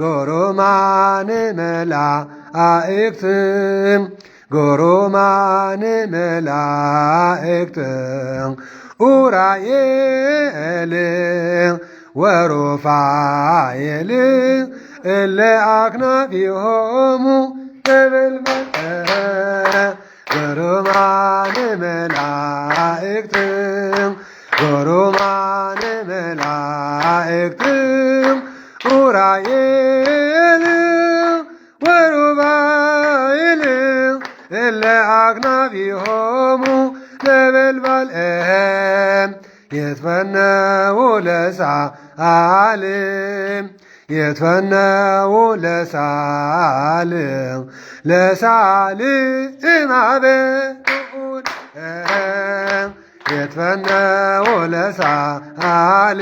ግሩማን መላእክት ግሩማን መላእክት ኡራኤል ወሩፋኤል እለ አክናፊሆሙ ነበልባል ግሩማን መላእክት ግሩማን መላእክት ኡራኤል ወሩፋኤል እለ አክናፊሆሙ ነበልባል ይትፈነው ለሳል ይትፈነው ለሳል ለሳል እምሃበ ልዑል ይትፈነው ለሳል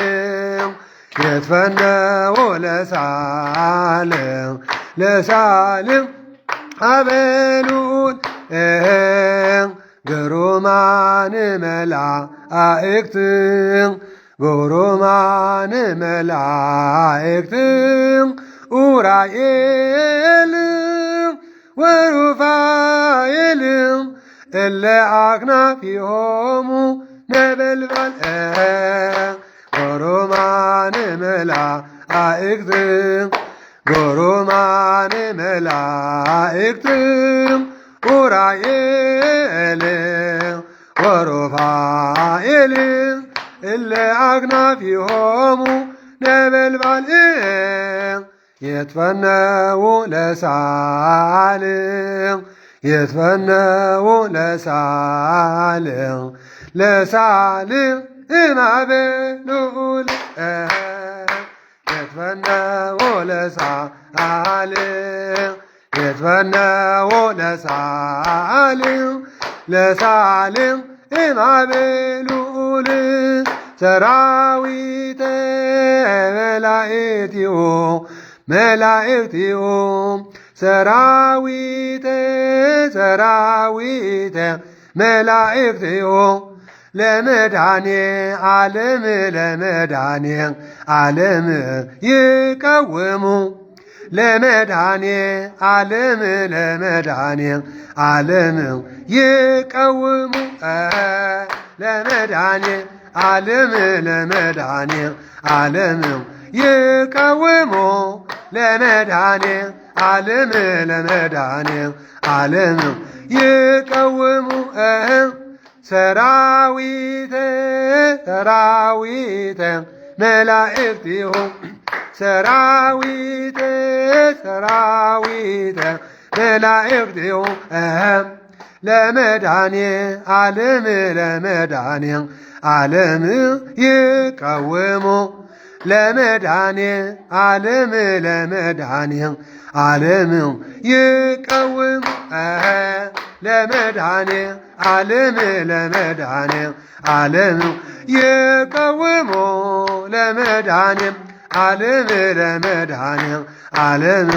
ይትፈነው ለሳል ለሳል እምሃበ ልዑል ግሩማን መላእክት ግሩማን መላእክት ኡራኤል ወሩፋኤል እለ አክናፊሆሙ ነበልባል ግሩማን መላእክት ግሩማን መላእክት ኡራኤል ወሩፋኤል እለ አክናፊሆሙ ነበልባል ይትፈነው ለሳል ይትፈነው ለሳል ለሳል እምሃበ ልዑል ይትፈነው ለሳል ይትፈነው ለሳል ለሳል እምሃበ ልዑል ሰራዊተ መላእክቲሁ መላእክቲሁ ሰራዊተ ሰራዊተ መላእክቲሁ ለመድኃኔ ዓለም ለመድኃኔ ዓለም ይቀውሙ ለመድኃኔ ዓለም ለመድኃኔ ዓለም ይቀውሙ ለመድኃኔ ዓለም ለመድኃኔ ዓለም ይቀውሙ ለመድኃኔ ዓለም ለመድኃኔ ዓለም ይቀውሙ ሰራዊተ ሰራዊተ መላእክቲሁ ሰራዊተ ሰራዊተ መላእክቲሁ ለመድኃኔ ዓለም ለመድኃኔ ዓለም ይቀውሙ ለመድኃኔ ዓለም ለመድኃኔ ዓለም ይቀውሙ ለመድኃኔ ዓለም ለመድኃኔ ዓለም ይቀውሙ ለመድኃኔ ዓለም ለመድኃኔ ዓለም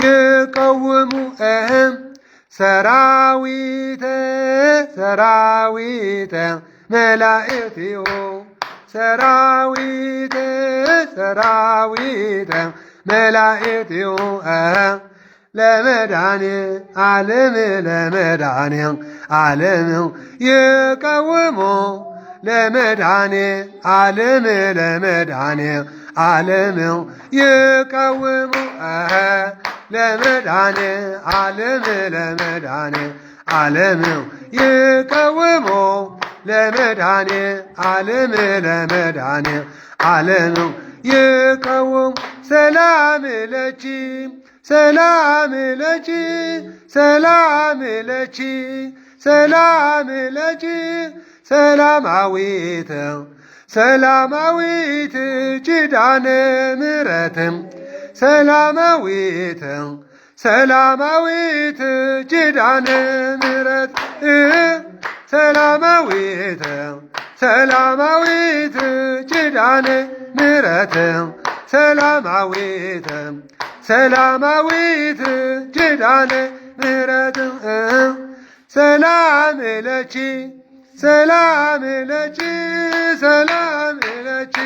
ይቀውሙ ሰራዊተ ሰራዊተ መላእክቲሁ ሰራዊተ ሰራዊተ መላእክቲሁ ለመድኃኔ ዓለም ለመድኃኔ ዓለም ይቀውሙ ለመድኃኔ ዓለም ለመድኃኔ ዓለም ይቀውሙ ለመድኃኔ ዓለም ለመድኃኔ ዓለም ይቀውሙ ለመድኃኔ ዓለም ለመድኃኔ ዓለም ይቀውሙ ሰላም ለኪ ሰላም ለኪ ሰላም ለኪ ሰላም ለኪ ሰላማዊት ሰላማዊት ኪዳነ ምሕረት ሰላማዊት ሰላማዊት ኪዳነ ምሕረት ሰላማዊት ሰላማዊት ኪዳነ ምሕረት ሰላማዊት ሰላማዊት ኪዳነ ምሕረት ሰላም ለኪ ሰላም ለኪ ሰላም ለኪ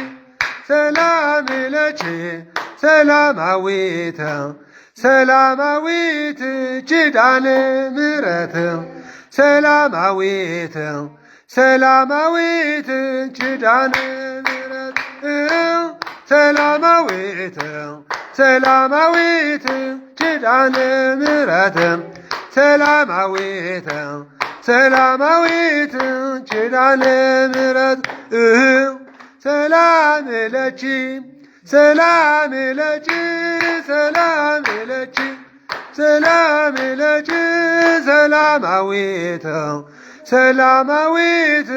ሰላም ለኪ ሰላማዊት ሰላማዊት ኪዳነ ምሕረት ሰላማዊት ሰላማዊት ኪዳነ ምሕረት ሰላማዊት ሰላማዊት ኪዳነ ምሕረት ሰላማዊት ሰላማዊት ኪዳነ ምሕረት ሰላም ለኪ ሰላም ለኪ ሰላም ለኪ ሰላም ለኪ ሰላማዊት ሰላማዊት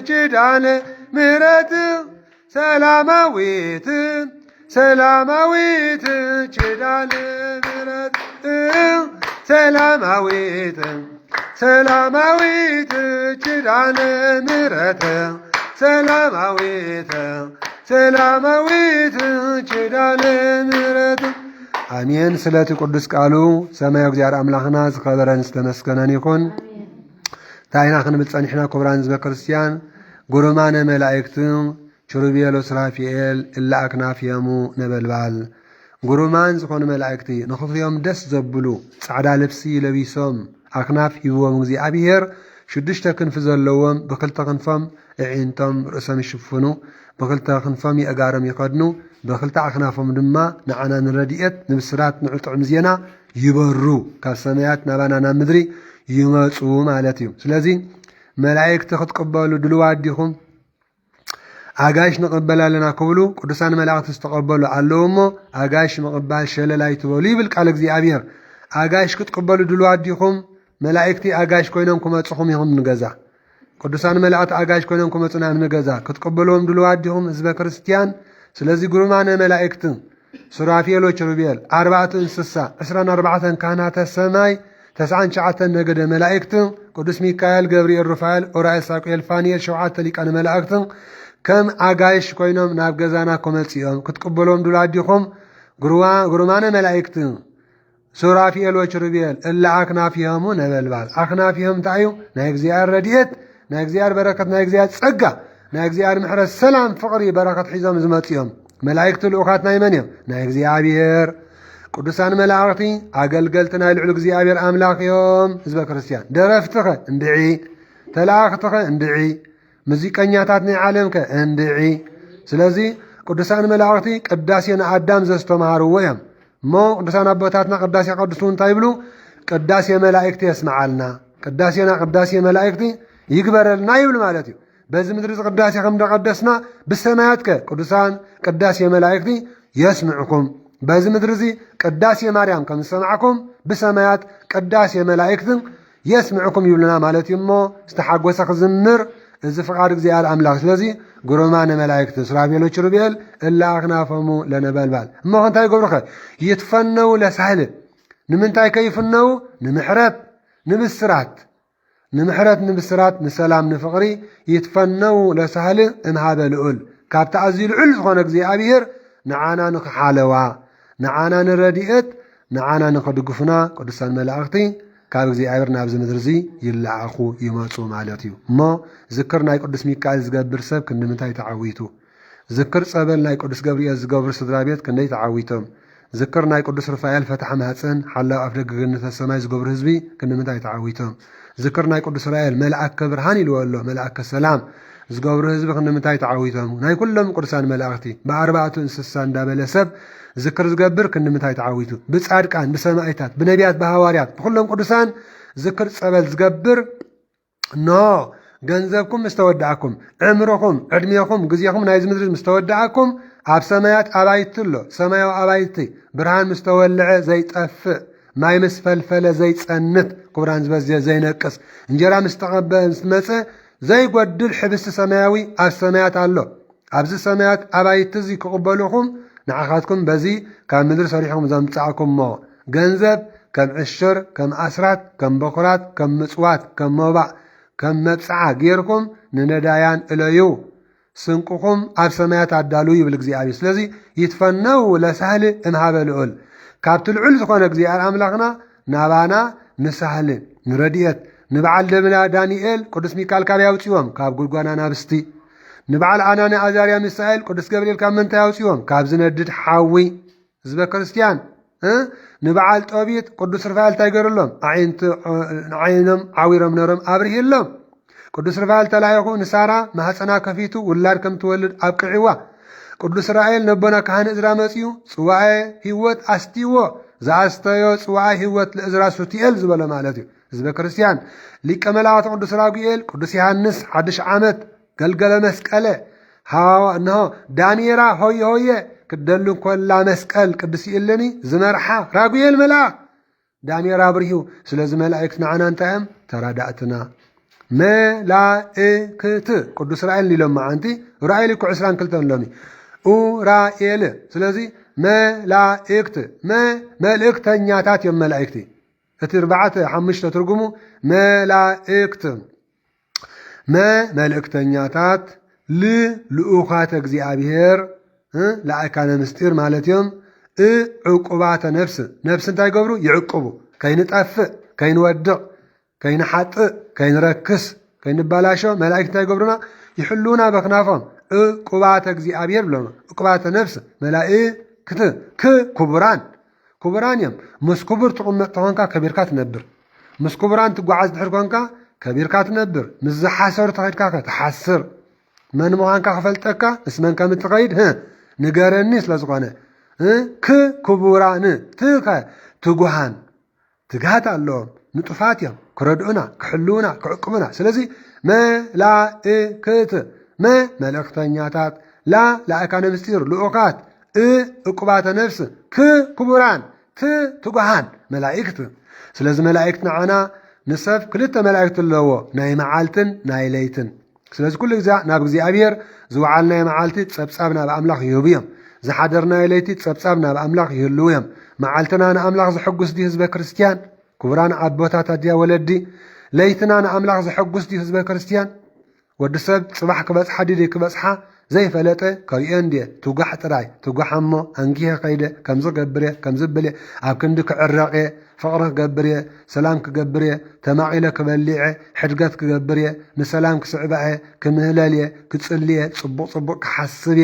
ኪዳነ ምሕረት ሰላማዊት ሰላማዊት ኪዳነ ምሕረት ሰላማዊት ሰላማዊት ኪዳነ ምሕረት ሰላማዊት ሰላማዊት ኪዳነ ምሕረት አሜን። ስለቲ ቅዱስ ቃሉ ሰማያዊ እግዚአብሔር አምላኽና ዝኸበረን ዝተመስገነን ይኹን። ታይና ክንብል ጸኒሕና ክቡራን ህዝበ ክርስቲያን ጉሩማነ መላእክት ኪሩቤል ወሱራፌል እለ አክናፍዮሙ ነበልባል ጉሩማን ዝኾኑ መላእክቲ ንኽፍዮም ደስ ዘብሉ ጻዕዳ ልብሲ ለቢሶም አክናፍ ሂብዎም እግዚአብሔር ሽዱሽተ ክንፊ ዘለዎም ብክልተ ክንፎም እዒንቶም ርእሶም ይሽፍኑ ብክልተ ክንፎም ይእጋሮም ይኸድኑ ብክልተ አክናፎም ድማ ንዓና ንረድኤት ንብስራት ንዕጡዕም ዜና ይበሩ ካብ ሰማያት ናባና ናብ ምድሪ ይመፁ ማለት እዩ። ስለዚ መላእክቲ ክትቅበሉ ድልዋት ዲኹም? አጋሽ ንቕበል ኣለና ክብሉ ቅዱሳን መላእክቲ ዝተቐበሉ ኣለዎ እሞ አጋሽ ምቕባል ሸለላ ይትበሉ ይብል ቃል እግዚአብሔር። አጋሽ ክትቅበሉ ድልዋት ዲኹም? መላእክቲ አጋሽ ኮይኖም ክመፁኹም ኢኹም ንገዛ ቅዱሳን መላእክቲ አጋሽ ኮይኖም ክመፁና ንገዛ ክትቅበልዎም ድልዋት ዲኹም ህዝበ ክርስቲያን? ስለዚ ጉሩማነ መላእክቲ ሱራፌል ወኪሩቤል 4 እንስሳ 24 ካህናተ ሰማይ 99 ነገደ መላእክቲ ቅዱስ ሚካኤል ገብርኤል ሩፋኤል ኡራኤል ሳቁኤል ፋኒኤል 7 ሊቃነ መላእክቲ ከም አጋይሽ ኮይኖም ናብ ገዛና ክመፅኦም ክትቅበሎም ድልዋት ዲኹም? ጉሩማነ መላእክት ሱራፊኤል ወኪሩቤል እለ አክናፊሆሙ ነበልባል አክናፊሆም ታዩ ናይ እግዚአብሔር ረድኤት ናይ እግዚአብሔር በረከት ናይ እግዚአብሔር ጸጋ ናይ እግዚአብሔር ምሕረት ሰላም ፍቅሪ በረከት ሒዞም ዝመጽኦም መላእክት ልኡኻት ናይ መን እዮም ናይ እግዚአብሔር ቅዱሳን መላእክቲ አገልገልቲ ናይ ልዑል እግዚአብሔር አምላክ እዮም ህዝበ ክርስቲያን ደረፍትኸ እንድዒ ተላእኽትኸ እንድዒ ሙዚቀኛታት ናይ ዓለምከ እንድዒ ስለዚ ቅዱሳን መላእክቲ ቅዳሴ ንአዳም ዘስተማሃርዎ እዮም እሞ ቅዱሳን አቦታትና ቅዳሴ ቀድሱ እንታይ ይብሉ ቅዳሴ መላእክቲ የስመዓልና ቅዳሴና ቅዳሴ መላእክቲ ይግበረልና ይብል ማለት እዩ በዚ ምድሪ ቅዳሴ ከም እንደቀደስና ብሰማያትከ ቅዱሳን ቅዳሴ መላእክቲ የስምዑኩም በዚ ምድሪ እዚ ቅዳሴ ማርያም ከም ዝሰማዓኩም ብሰማያት ቅዳሴ መላእክቲ የስምዑኩም ይብሉና ማለት እዩ እሞ ዝተሓጎሰ ክዝምር እዚ ፍቃድ እግዚአብሔር አምላክ ስለዚ ጉሩማነ መላእክት ሱራፌል ወኪሩቤል እለ አክናፎሙ ለነበልባል እሞ እንታይ ይገብሩኸ ይትፈነው ለሳህል ንምንታይ ከይፍነው ንምሕረት ንምስራት ንምሕረት ንምስራት ንሰላም ንፍቅሪ ይትፈነው ለሳህል እምሃበ ልዑል ካብቲ ኣዝዩ ልዑል ዝኾነ እግዚአብሔር ንዓና ንክሓለዋ ንዓና ንረድኤት ንዓና ንክድግፉና ቅዱሳን መላእክቲ ካብ እግዚአብሔር ናብዚ ምድሪ እዚ ይለኣኹ ይመፁ ማለት እዩ እሞ ዝክር ናይ ቅዱስ ሚካኤል ዝገብር ሰብ ክንምንታይ ተዓዊቱ ዝክር ፀበል ናይ ቅዱስ ገብርኤል ዝገብር ስድራ ቤት ክንደይ ተዓዊቶም ዝክር ናይ ቅዱስ ሩፋኤል ፈትሐ ማህፀን ሓላዊ ኣፍ ደገ ገነተ ሰማይ ዝገብሩ ህዝቢ ክንምንታይ ተዓዊቶም ዝክር ናይ ቅዱስ ራኤል መልአከ ብርሃን ኢልዎ ኣሎ መልአከ ሰላም ዝገብሩ ህዝቢ ክንምንታይ ተዓዊቶም ናይ ኩሎም ቅዱሳን መላእክቲ ብኣርባዕቱ እንስሳ እንዳበለ ሰብ ዝክር ዝገብር ክንምንታይ ተዓዊቱ ብጻድቃን ብሰማዕታት ብነቢያት ብሃዋርያት ብኩሎም ቅዱሳን ዝክር ፀበል ዝገብር ኖ ገንዘብኩም ምስተወዳእኩም ዕምርኹም ዕድሜኹም ግዜኹም ናይዚ ምድሪ ምስተወዳእኩም ኣብ ሰማያት ኣባይቲ ኣሎ ሰማያዊ ኣባይቲ ብርሃን ምስተወልዐ ዘይጠፍእ ማይ ምስ ፈልፈለ ዘይጸንት ክቡራን ዝበዝየ ዘይነቅስ እንጀራ ምስተቐበአ ምስትመፀ ዘይጎድል ሕብስቲ ሰማያዊ ኣብ ሰማያት ኣሎ ኣብዚ ሰማያት ኣባይቲ እዚ ክቕበሉኹም ንዓኻትኩም በዚ ካብ ምድሪ ሰሪሕኩም ዘምፅኣኩም እሞ ገንዘብ ከም ዕሽር ከም ኣስራት ከም በኩራት ከም ምፅዋት ከም መባእ ከም መብፅዓ ጌርኩም ንነዳያን እለዩ ስንቁኹም ኣብ ሰማያት ኣዳሉ ይብል እግዚአብሔር ስለዚ ይትፈነው ለሳህሊ እምሃበ ልዑል ካብቲ ልዑል ዝኾነ እግዚአብሔር ኣምላኽና ናባና ንሳህሊ ንረድኤት ንበዓል ደብና ዳንኤል ቅዱስ ሚካኤል ካብ ያውፅዎም ካብ ጉድጓና ናብስቲ ንበዓል ኣናንያ ኣዛርያ ሚሳኤል ቅዱስ ገብርኤል ካብ ምንታይ ያውፅዎም ካብ ዝነድድ ሓዊ ህዝበ ክርስቲያን ንበዓል ጦቢት ቅዱስ ሩፋኤል እንታይ ገይሩሎም ዓይኖም ዓዊሮም ነሮም ኣብርሂሎም ቅዱስ ሩፋኤል ተላይኹ ንሳራ ማህፀና ከፊቱ ውላድ ከም ትወልድ ኣብቅዒዋ ቅዱስ ራኤል ነቦና ካህን እዝራ መፅኡ ፅዋኤ ህይወት ኣስትይዎ ዝኣስተዮ ፅዋኤ ህይወት ለእዝራ ሱቲኤል ዝበሎ ማለት እዩ ህዝበ ክርስቲያን ሊቀ መላእክቲ ቅዱስ ራጉኤል ቅዱስ ዮሃንስ 1 ዓመት ገልገለ መስቀለ እንሆ ዳንኤራ ሆየ ሆየ ክደሉ ኮላ መስቀል ቅዱስ ይእለኒ ዝመርሓ ራጉኤል መልአክ ዳንኤራ ብርሂው ስለዚ መላእክት ንዓና እንታይ እዮም ተራዳእትና መላእክት ቅዱስ ራኤል ኢሎም ማዓንቲ ራኤል እኮ 22 ሎሚ ኡራኤል ስለዚ መላእክት መልእክተኛታት እዮም መላእክቲ እቲ 4-5 ትርጉሙ መላእክት መልእክተኛታት ልኡኻተ እግዚአብሔር ለአካነ ምስጢር ማለት እዮም ዕቁባተ ነፍስ ነፍስ እንታይ ገብሩ ይዕቁቡ ከይንጠፍእ ከይንወድቕ ከይንሓጥእ ከይንረክስ ከይንባላሾ መላእክት እንታይ ገብሩና ይሕልውና በክናፎም ዕቁባተ እግዚአብሔር ብሎማ ዕቁባተ ነፍስ መላእክት ክቡራን እዮም ምስ ክቡር ትቕመጥ ተኾንካ ከቢርካ ትነብር ምስ ክቡራን ትጓዓዝ ድሕር ኮንካ ከቢርካ ትነብር ምስ ዝሓሰሩ ተኸድካ ትሓስር መን ምዃንካ ክፈልጠካ ምስ መን ከም እትኸይድ ንገረኒ ስለ ዝኾነ ክቡራን ትጉሃን ትግሃት ኣለዎም ንጡፋት እዮም ክረድኡና ክሕልውና ክዕቅቡና ስለዚ መላእክት መልእክተኛታት ለአካነ ምስጢር ልኡኻት ዕቁባተ ነፍስ ክቡራን ትጉሃን መላእክት ስለዚ መላእክት ንዓና ንሰብ ክልተ መላእክት ኣለዎ ናይ መዓልትን ናይ ለይትን ስለዚ ኩሉ ግዜ ናብ እግዚአብሔር ዝወዓልናይ መዓልቲ ፀብፃብ ናብ ኣምላኽ ይህቡ እዮም ዝሓደርናይ ለይቲ ፀብፃብ ናብ ኣምላኽ ይህልው እዮም መዓልትና ንኣምላኽ ዘሐጉስ ዲ ህዝበ ክርስቲያን ክቡራን ኣቦታት ኣድያ ወለዲ ለይትና ንኣምላኽ ዘሐጉስ ዲ ህዝበ ክርስቲያን ወዲ ሰብ ፅባሕ ክበፅሓ ዲደይ ክበፅሓ ዘይፈለጠ ከሪአን ዲ ትጓሕ ጥራይ ትጓሕሞ አንጊህ ከይደ ከምዝ ገብር ከምዝ ብል ኣብ ክንዲ ክዕረቕ ፍቕሪ ክገብር ሰላም ክገብር ተማቒለ ክበሊዕ ሕድገት ክገብር ንሰላም ክስዕባ ክምህለል ክጽልየ ጽቡቕ ጽቡቕ ክሓስብ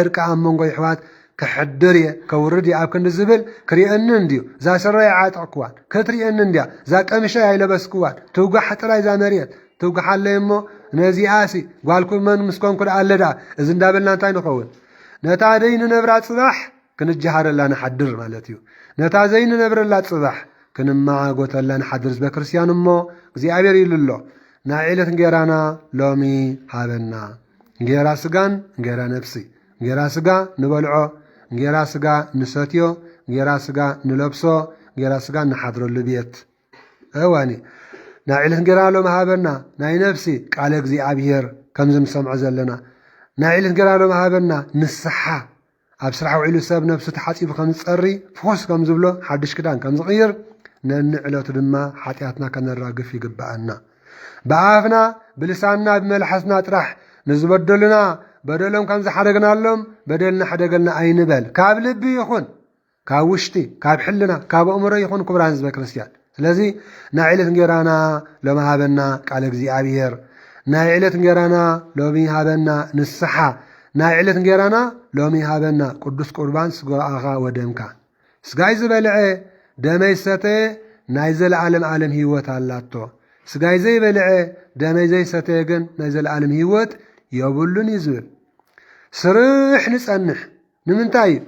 ዕርቃ ኣብ መንጎ ኣሕዋት ክሕድር ከውርድ ኣብ ክንዲ ዝብል ክሪአኒ እንድዩ እዛ ሰራይ ዓጥቕክዋን ከትሪአኒ እንድያ እዛ ቀምሻ ኣይለበስክዋን ትጓሕ ጥራይ እዛ መርየት ትጓሕ ኣለይ እሞ ነዚኣሲ ጓልኩመን ምስኮንኩ ዳ ኣለ ዳ እዚ እንዳበልና እንታይ ንኸውን ነታ ዘይንነብራ ጽባሕ ክንጀሃረላ ንሓድር ማለት እዩ ነታ ዘይንነብረላ ጽባሕ ክንማጎተላ ንሓድር ዝበ ክርስቲያን እሞ እግዚኣብሔር ኢሉሎ ናይ ዒለት እንጌራና ሎሚ ሃበና እንጌራ ስጋን እንጌራ ነፍሲ እንጌራ ስጋ ንበልዖ እንጌራ ስጋ ንሰትዮ እንጌራ ስጋ ንለብሶ እንጌራ ስጋ ንሓድረሉ ቤት እዋኒ ናይ ዒለት እንጌራ ሎሚ ሃበና ናይ ነፍሲ ቃለ እግዚኣብሔር ከም ዝንሰምዖ ዘለና ናይ ዒለት እንጌራ ሎሚ ሃበና ንስሓ ኣብ ስራሕ ውዒሉ ሰብ ነፍሱ ተሓፂቡ ከም ዝፀሪ ፍኹስ ከም ዝብሎ ሓድሽ ክዳን ከም ዝቕይር ነንዕለቱ ድማ ሓጢኣትና ከነራግፍ ይግባአና ብኣፍና ብልሳንና ብመልሓስና ጥራሕ ንዝበደሉና በደሎም ከም ዝሓደግናሎም በደልና ሓደገልና ኣይንበል ካብ ልቢ ይኹን ካብ ውሽጢ ካብ ሕልና ካብ ኣእምሮ ይኹን ክቡራን ህዝበ ክርስቲያን ስለዚ ናይ ዒለት እንጌራና ሎሚ ሃበና ቃለ እግዚኣብሔር ናይ ዒለት እንጌራና ሎሚ ሃበና ንስሓ ናይ ዒለት እንጌራና ሎሚ ሃበና ቅዱስ ቁርባን ስጋኣኻ ወደምካ ስጋይ ዝበልዐ ደመይ ዝሰተየ ናይ ዘለዓለም ዓለም ህይወት ኣላቶ ስጋይ ዘይበልዐ ደመይ ዘይሰተየ ግን ናይ ዘለዓለም ህይወት የብሉን እዩ ዝብል ስርሕ ንጸንሕ ንምንታይ እዩ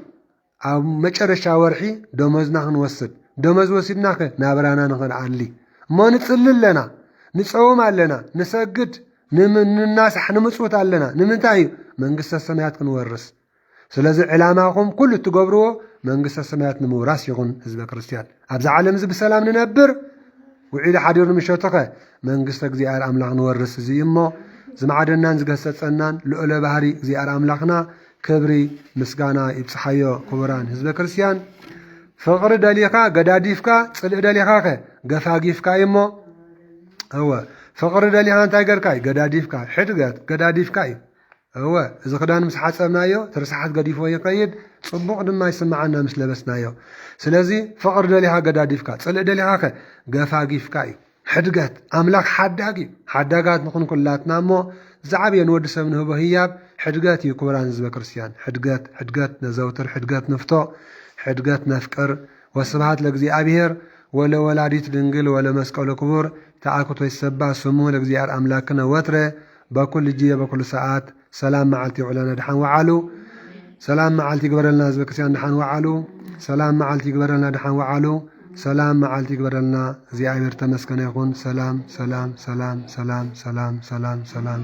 ኣብ መጨረሻ ወርሒ ደመዝና ክንወስድ ደመዝ ወሲድና ናብራና ንኽንዓሊ እሞ ንጽሊ ኣለና ንፀውም ኣለና ንሰግድ ንናሳሕ ንምፅውት ኣለና ንምንታይ እዩ መንግስተ ሰማያት ክንወርስ ስለዚ ዕላማኹም ኩሉ እትገብርዎ መንግስተ ሰማያት ንምውራስ ይኹን ህዝበ ክርስቲያን ኣብዚ ዓለም እዚ ብሰላም ንነብር ውዒሉ ሓዲሩ ንምሸቶኸ መንግስተ እግዚኣብሔር ኣምላኽ ንወርስ እዚ እሞ ዝማዓደናን ዝገሰጸናን ልዑለ ባህሪ እግዚኣብሔር ኣምላኽና ክብሪ ምስጋና ይብፅሓዮ ክቡራን ህዝበ ክርስቲያን ፍቕሪ ደሊኻ ገዳዲፍካ ጽልእ ደሊኻ ገፋጊፍካ እሞ እወ ፍቕሪ ደሊኻ እንታይ ገርካ ገዳዲፍካ ሕድገት ገዳዲፍካ እዩ እወ እዚ ክዳን ምስ ሓፀብናዮ ትርሳሓት ገዲፎ ይኸይድ ጽቡቕ ድማ ይስማዓና ምስ ለበስናዮ ስለዚ ፍቕሪ ደሊኻ ገዳዲፍካ ጽልእ ደሊኻ ገፋጊፍካ እዩ ሕድገት ኣምላኽ ሓዳግ እዩ ሓዳጋት ንኹን ኩላትና እሞ ዝዓብየ ንወዲ ሰብ ንህቦ ህያብ ሕድገት እዩ ክቡራን ህዝበ ክርስቲያን ሕድገት ነዘውትር ሕድገት ንፍቶ ሕድገት ነፍቅር ወስብሃት ለእግዚአብሔር ወለወላዲት ድንግል ወለመስቀሉ ክቡር ተኣክቶ ይሰባ ስሙ ለእግዚአብሔር ኣምላክነ ወትረ በኩል ጅየ በኩል ሰዓት ሰላም መዓልቲ ይውዕለና ድሓን ወዓሉ ሰላም መዓልቲ ይግበረልና ህዝበ ክርስቲያን ድሓን ወዓሉ ሰላም መዓልቲ ይግበረልና ድሓን ወዓሉ ሰላም መዓልቲ ይግበረልና እግዚአብሔር ተመስገነ ይኹን ሰላም ሰላም ሰላም ሰላም ሰላም ሰላም ሰላም